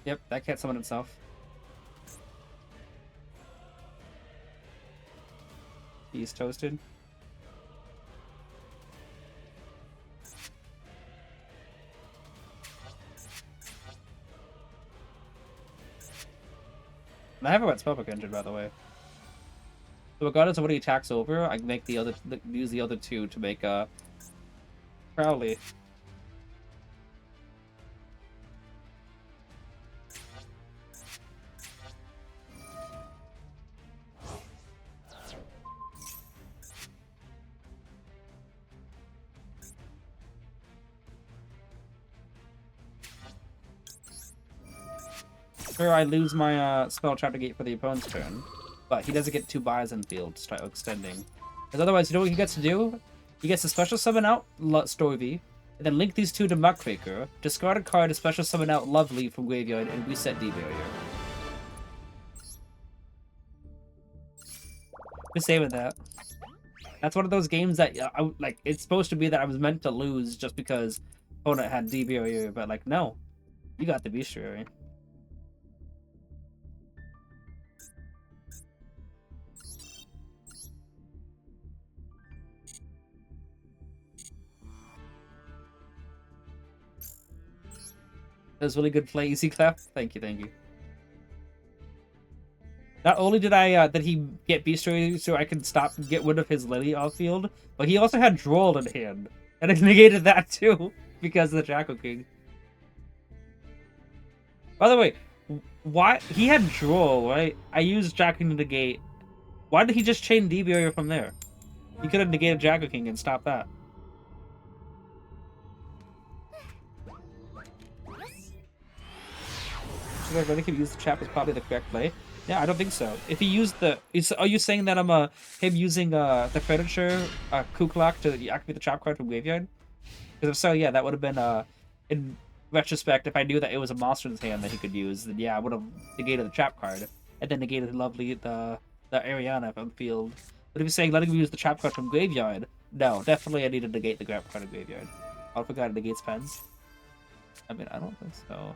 Yep, that can't summon itself. He's toasted. And I have a wet spellbook engine, by the way. So regardless of what he attacks over, I can make the other use the other two to make Crowley. Sure, I lose my spell trap negate for the opponent's turn, but he doesn't get 2 buys in field to start extending. Because otherwise, you know what he gets to do? He gets to special summon out Storvy, and then link these two to Muckraker, discard a card to special summon out Lovely from Graveyard, and reset D-Barrier. Just saving that. That's one of those games that, like, it's supposed to be that I was meant to lose just because opponent had D-Barrier, but like, no. You got the Bestiary. That was really good play, Easy Clap. Thank you, thank you. Not only did did he get Bestiary so I could get rid of his Lily off field, but he also had Droll in hand. And it negated that too, because of the Jackal King. By the way, why he had Droll, right? I used Jackal to negate. Why did he just chain D-Barrier from there? He could have negated Jackal King and stopped that. Should I really use the trap is probably the correct play? Yeah, I don't think so. If he used the, are you saying that I'm him using the furniture Kuklak to activate the trap card from graveyard? Because if so, yeah, that would have been in retrospect, if I knew that it was a monster in his hand that he could use, then yeah, I would have negated the trap card and then negated Lovely the Ariana from the field. But if you're saying letting me use the trap card from graveyard, no, definitely I need to negate the trap card of graveyard. I forgot it negates pens. I mean, I don't think so.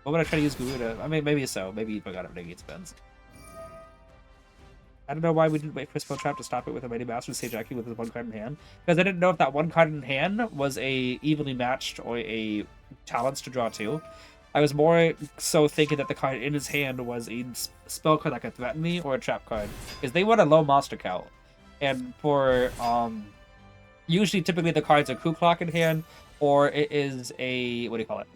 What would I try to use Garuda? I mean, maybe so. Maybe he forgot it negates spins. I don't know why we didn't wait for Spell Trap to stop it with a Mighty Master Sage Jackie with his 1 card in hand. Because I didn't know if that 1 card in hand was a evenly matched or a talents to draw 2. I was more so thinking that the card in his hand was a spell card that could threaten me or a trap card. Because they want a low monster count. And for, usually, typically the cards are Kuklak in hand, or it is a, what do you call it?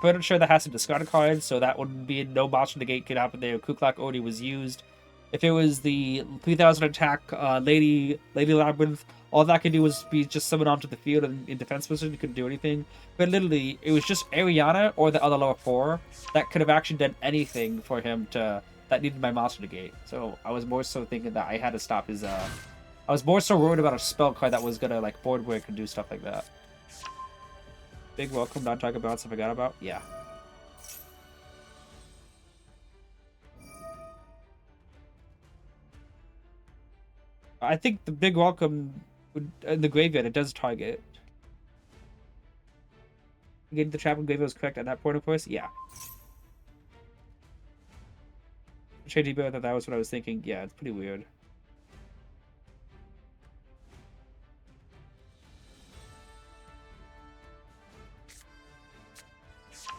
Furniture that has to discard a card, so that would be no monster negate could happen there. Kuklak already was used. If it was the 3000 attack Lady Labyrinth, all that could do was be just summon onto the field and in defense position. You couldn't do anything. But literally, it was just Ariana or the other lower 4 that could have actually done anything for him to that needed my monster to gate. So I was more so thinking that I had to stop his. I was more so worried about a spell card that was gonna like board break and do stuff like that. Big welcome, not talking about stuff I forgot about. Yeah. I think the big welcome in the graveyard, it does target. Getting the trap in graveyard was correct at that point, of course. Yeah. Shady Bear, that was what I was thinking. Yeah, it's pretty weird.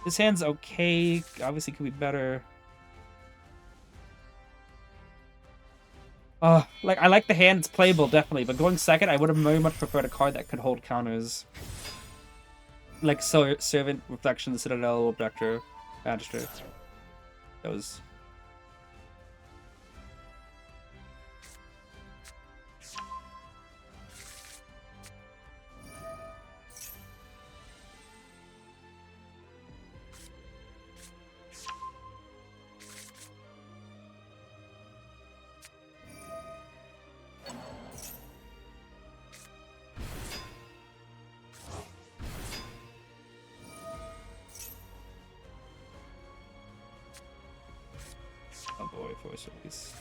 This hand's okay. Obviously, could be better. Like, I like the hand. It's playable, definitely. But going second, I would have very much preferred a card that could hold counters. Like Servant, Reflection, Citadel, Objector, Magistrate. Those. Oh boy, Force Release.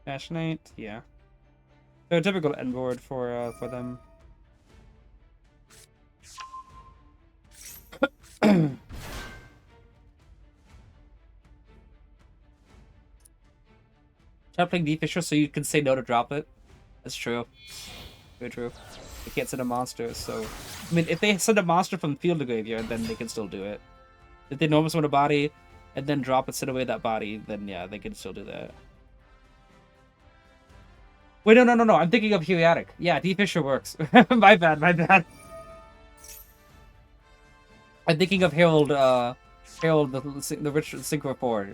Ash Knight, yeah. They're a typical end board for them. Try playing D-Fisher so you can say no to drop it. That's true. Very true. They can't send a monster, so... I mean, if they send a monster from field to graveyard, then they can still do it. If they normally summon a body, and then drop it, send away that body, then yeah, they can still do that. Wait, no. I'm thinking of Heliatic. Yeah, D-Fisher works. My bad. I'm thinking of Herald, the rich Synchro 4.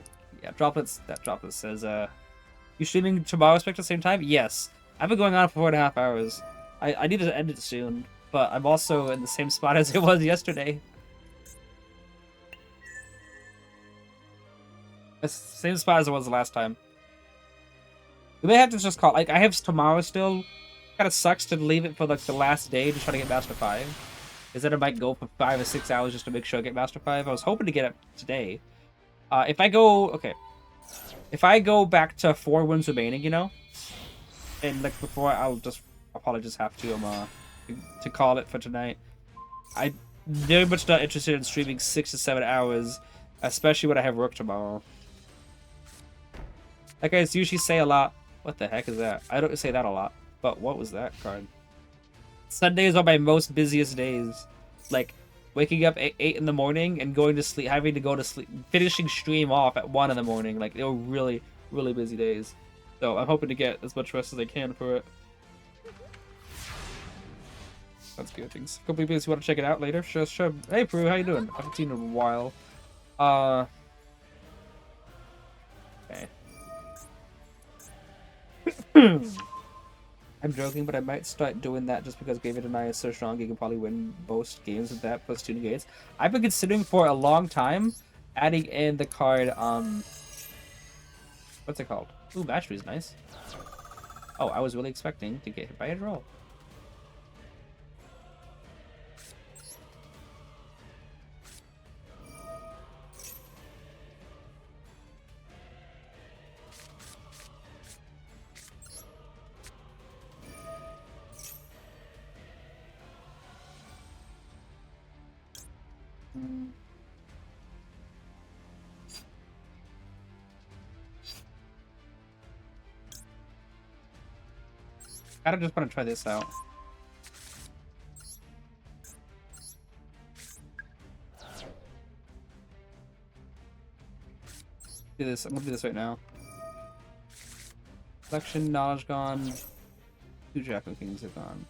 Yeah, droplets, that droplet says, you streaming tomorrow, Spectre, same time? Yes. I've been going on for 4.5 hours. I need to end it soon, but I'm also in the same spot as it was yesterday. The same spot as it was the last time. We may have to just call, like, I have tomorrow still. Kinda sucks to leave it for, like, the last day to try to get Master 5. Is that I might go for 5 or 6 hours just to make sure I get Master 5. I was hoping to get it today. If I go... Okay. If I go back to 4 wins remaining, you know? And, like, before, I'll probably just have to call it for tonight. I'm very much not interested in streaming 6 to 7 hours, especially when I have work tomorrow. Like I usually say a lot. What the heck is that? I don't say that a lot. But what was that card? Sundays are my most busiest days. Like, waking up at 8 in the morning and going to sleep, having to go to sleep, finishing stream off at 1 in the morning. Like, they were really, really busy days. So I'm hoping to get as much rest as I can for it. That's good things. Couple of people who want to check it out later. Sure. Hey, Prue, how you doing? I haven't seen you in a while. Okay. I'm joking, but I might start doing that just because Graveyard Deny is so strong, you can probably win most games with that plus 2 negates. I've been considering for a long time adding in the card, what's it called? Ooh, Mastery is nice. Oh, I was really expecting to get hit by a roll. I just want to try this out. Do this. I'm gonna do this right now. Collection, knowledge gone. 2 Jack of Kings are gone.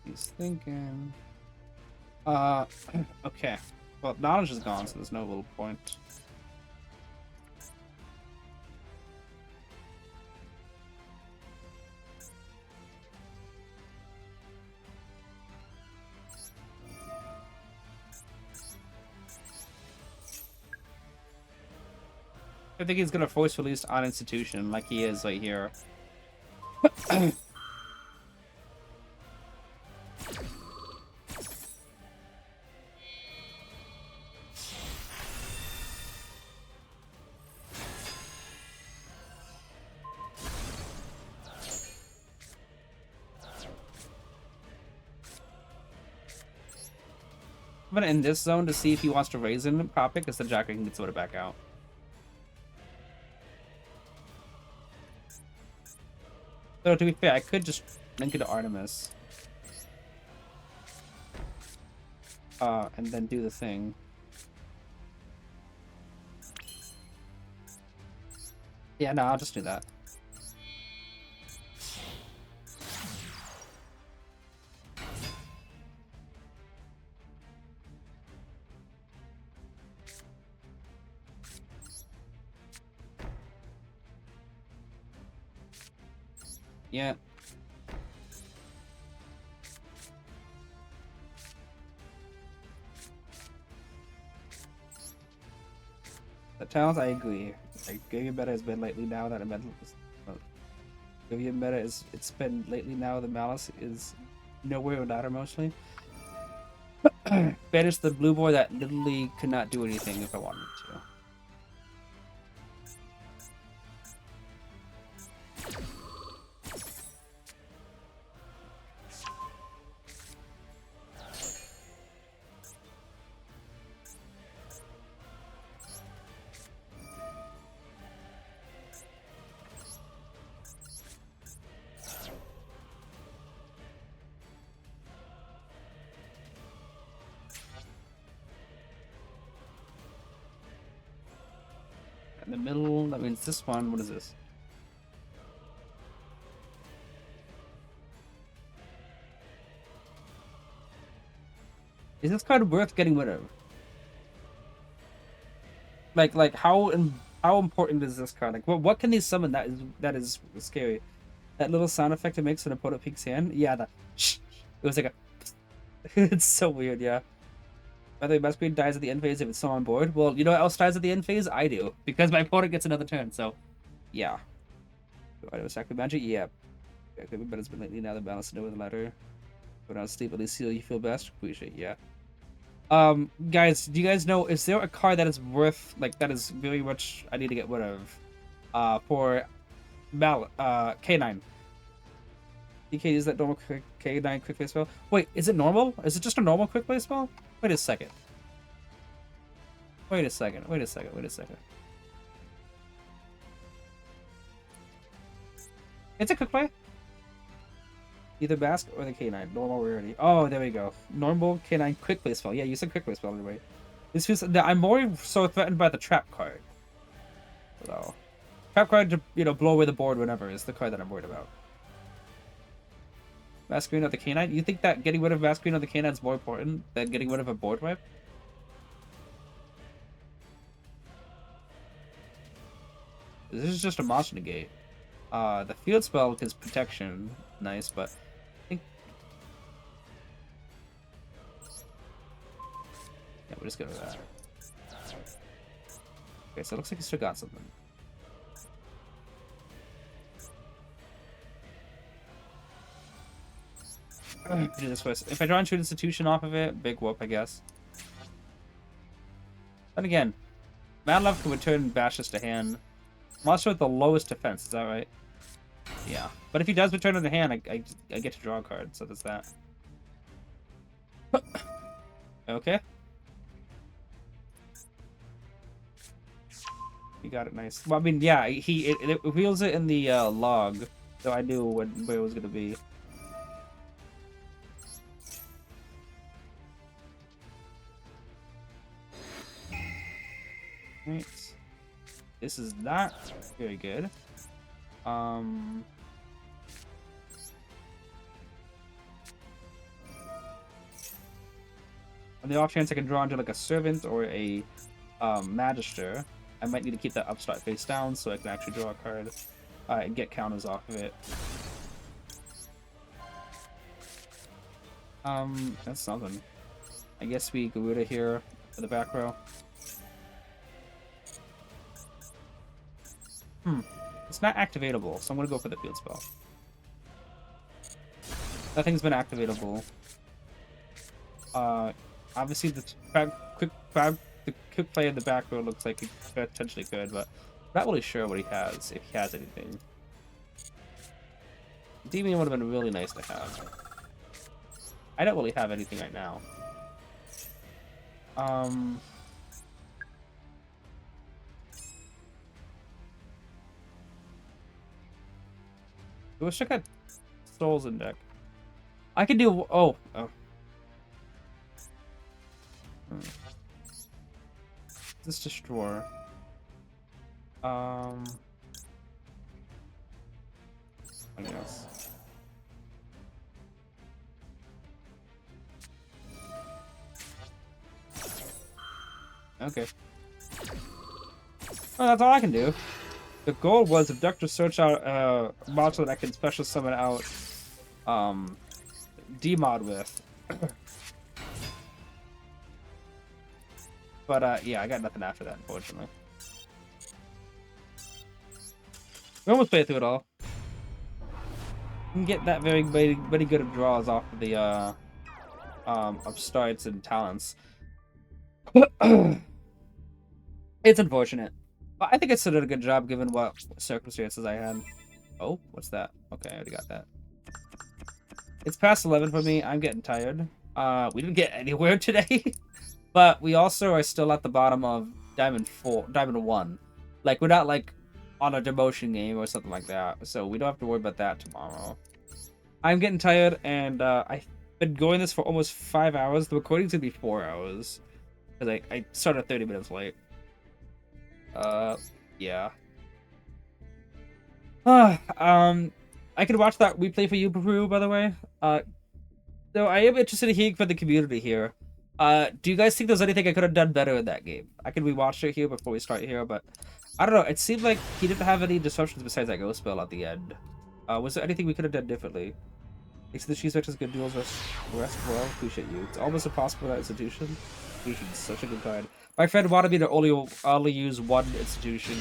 He's thinking. Okay. Well, knowledge is gone, so there's no little point. I think he's gonna force release on institution like he is right here. I'm gonna end this zone to see if he wants to raise in pop it, because then Jacker can get Soda back out. So to be fair, I could just link it to Artemis. And then do the thing. Yeah, no, I'll just do that. Yeah. The talents, I agree. Like, Giving Meta has been lately now that a mental. Giving Meta is. It's been lately now the Malice is nowhere without her mostly. Banish the blue boy that literally could not do anything if I wanted to. In the middle, that means this one. What is this? Is this card worth getting rid of? Like how important is this card? Like what can they summon that is scary? That little sound effect it makes when an opponent peeks hand? Yeah, that it was like a it's so weird, yeah. By the way, Masquerade dies at the end phase if it's still on board. Well, you know what else dies at the end phase? I do. Because my opponent gets another turn, so yeah. Do I know Sacred Magic? Yeah. Okay, but it's been lately now the balance to know with the ladder. But on sleep, at least you feel best. Appreciate, yeah. Guys, do you guys know, is there a card that is worth, like, that is very much I need to get rid of? For K9. DK is that normal K9 quick play spell? Wait, is it normal? Is it just a normal quick play spell? Wait a second. Wait a second. Wait a second. Wait a second. It's a quick play? Either Basque or the K9. Normal rarity. Oh, there we go. Normal K9 quick play spell. Yeah, you said quick play spell anyway. This feels. I'm more so threatened by the trap card. So, trap card to, you know, blow away the board whenever is the card that I'm worried about. Masquerade of the K9? You think that getting rid of Masquerade of the K9 is more important than getting rid of a board wipe? This is just a monster negate. The field spell is protection. Nice, but I think... Yeah, we'll just go with that. Okay, so it looks like he still got something. Do this first. If I draw and shoot institution off of it, big whoop, I guess. Then again, Mad Love can return bashes to hand. Monster with the lowest defense, is that right? Yeah. But if he does return to the hand, I get to draw a card, so there's that. Okay. You got it, nice. Well, I mean, yeah, it reveals it in the log, so I knew where it was going to be. Right. This is not very good. On the off chance I can draw into like a servant or a magister, I might need to keep that upstart face down so I can actually draw a card and get counters off of it. That's something. I guess we Garuda here for the back row. It's not activatable, so I'm gonna go for the field spell. Nothing's been activatable. Obviously the quick play in the back row looks like he potentially could, but I'm not really sure what he has, if he has anything. Endymion would have been really nice to have. I don't really have anything right now. I wish I got souls in deck. I can do This destroy. I guess. Okay. Well, that's all I can do. The goal was abduct search out a monster that I can special summon out Demod with. But yeah, I got nothing after that, unfortunately. We almost played through it all. You can get that very good of draws off of the upstarts and talents. It's unfortunate. But I think I still did a good job given what circumstances I had. Oh, what's that? Okay, I already got that. It's past 11 for me. I'm getting tired. We didn't get anywhere today. But we also are still at the bottom of Diamond 1. Like, we're not, like, on a demotion game or something like that. So we don't have to worry about that tomorrow. I'm getting tired, and I've been going this for almost 5 hours. The recording's gonna be 4 hours. Because I started 30 minutes late. Yeah. I could watch that replay for you, Peru, by the way. Though I am interested in hearing from the community here. Do you guys think there's anything I could have done better in that game? I could rewatch it here before we start here, but I don't know. It seemed like he didn't have any disruptions besides that ghost spell at the end. Was there anything we could have done differently? Thanks to the cheese vectors, good duels, rest well. Appreciate you. It's almost impossible without institution. Institution's such a good card. My friend wanted me to only use one institution.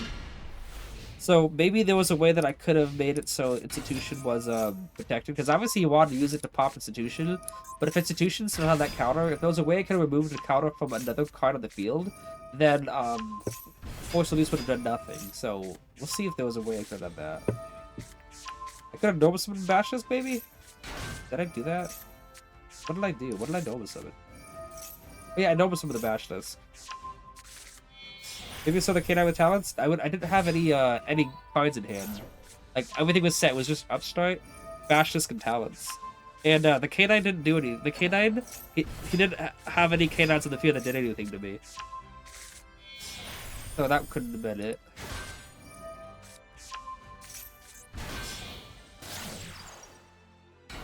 So maybe there was a way that I could have made it so institution was protected, because obviously you wanted to use it to pop institution, but if institution still had that counter, if there was a way I could have removed the counter from another card on the field, then Force Release would have done nothing. So we'll see if there was a way I could have done that. I could have normal summoned Bashes, maybe? Did I do that? What did I do? What did I normal summon? Oh, yeah, I normal summoned the Bashes. Maybe so the K9 with talents? I didn't have any cards in hand. Like everything was set. It was just upstart, Bashes, and talents. And the K9 didn't do any. The K9 he didn't have any K9s in the field that did anything to me. So that couldn't have been it.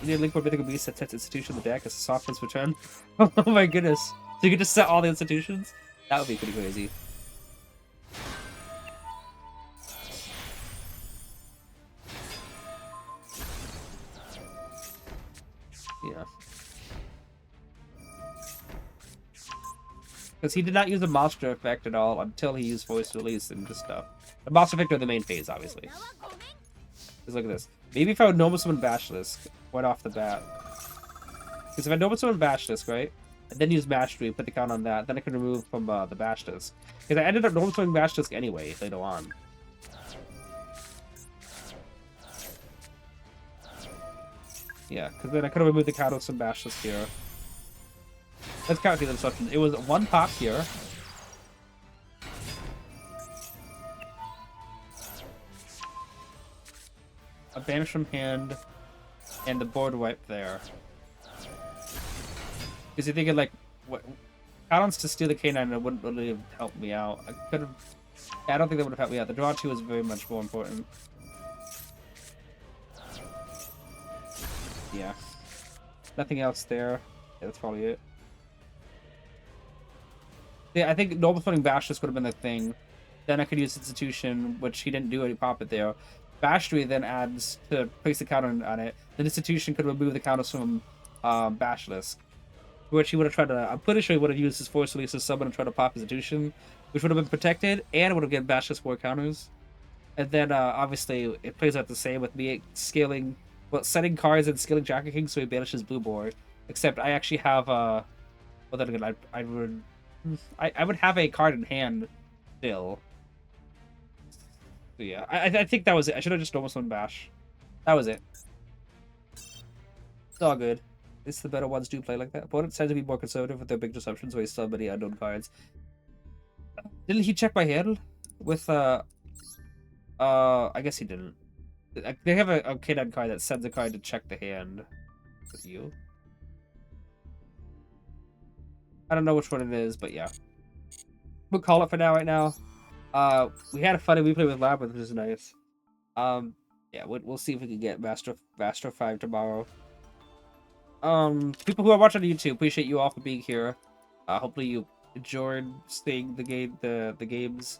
You need a link for Mythical Beast that sets institution in the deck as a softness return. Oh my goodness. So you can just set all the institutions? That would be pretty crazy. Yeah. Because he did not use the monster effect at all until he used voice release and just stuff. The monster effect are the main phase, obviously. Just look at this. Maybe if I would normal summon Basilisk right off the bat. Because if I normal summon Basilisk, right? And then use Mastery, put the count on that, then I can remove from the Basilisk. Because I ended up normal summoning Basilisk anyway, later on. Yeah, because then I could have removed the count of some Basilisk here. Let's count these instructions. It was one pop here. A banish from hand, and the board wipe there. Because you're thinking like, what? Talents to steal the K9 wouldn't really have helped me out. I could have. Yeah, I don't think that would have helped me out. The draw 2 is very much more important. Yeah. Nothing else there. Yeah, that's probably it. Yeah, I think normal floating Basilisk would have been the thing. Then I could use Institution, which he didn't do any pop it there. Bashtry then adds to place the counter on it. The Institution could remove the counters from Basilisk. Which he would have tried to. I'm pretty sure he would have used his Force Release as someone and tried to pop Institution, which would have been protected and would have given Basilisk 4 counters. And then obviously it plays out the same with me scaling, well, setting cards and scaling Jacker King so he banishes Blue Board. Except I actually have well then again I would have a card in hand still. So yeah, I think that was it. I should have just almost won Bash. That was it. It's all good. It's the better ones do play like that. Opponents tend to be more conservative with their big disruptions, where he still have many unknown cards. Didn't he check my hand with I guess he didn't. They have a K9 card that sends a card to check the hand with you. I don't know which one it is, but yeah. We'll call it for now right now. We had a funny replay with Labyrinth, which is nice. Yeah, we'll see if we can get Master 5 tomorrow. People who are watching on YouTube, appreciate you all for being here. Hopefully you enjoyed seeing the games,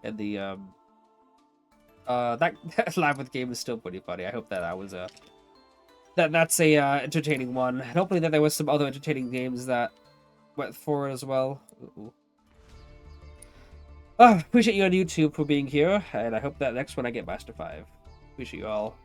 and the that Labyrinth game is still pretty funny. I hope that was that's a entertaining one, and hopefully that there was some other entertaining games that went forward as well. Appreciate you on YouTube for being here, and I hope that next one I get Master 5. Appreciate you all.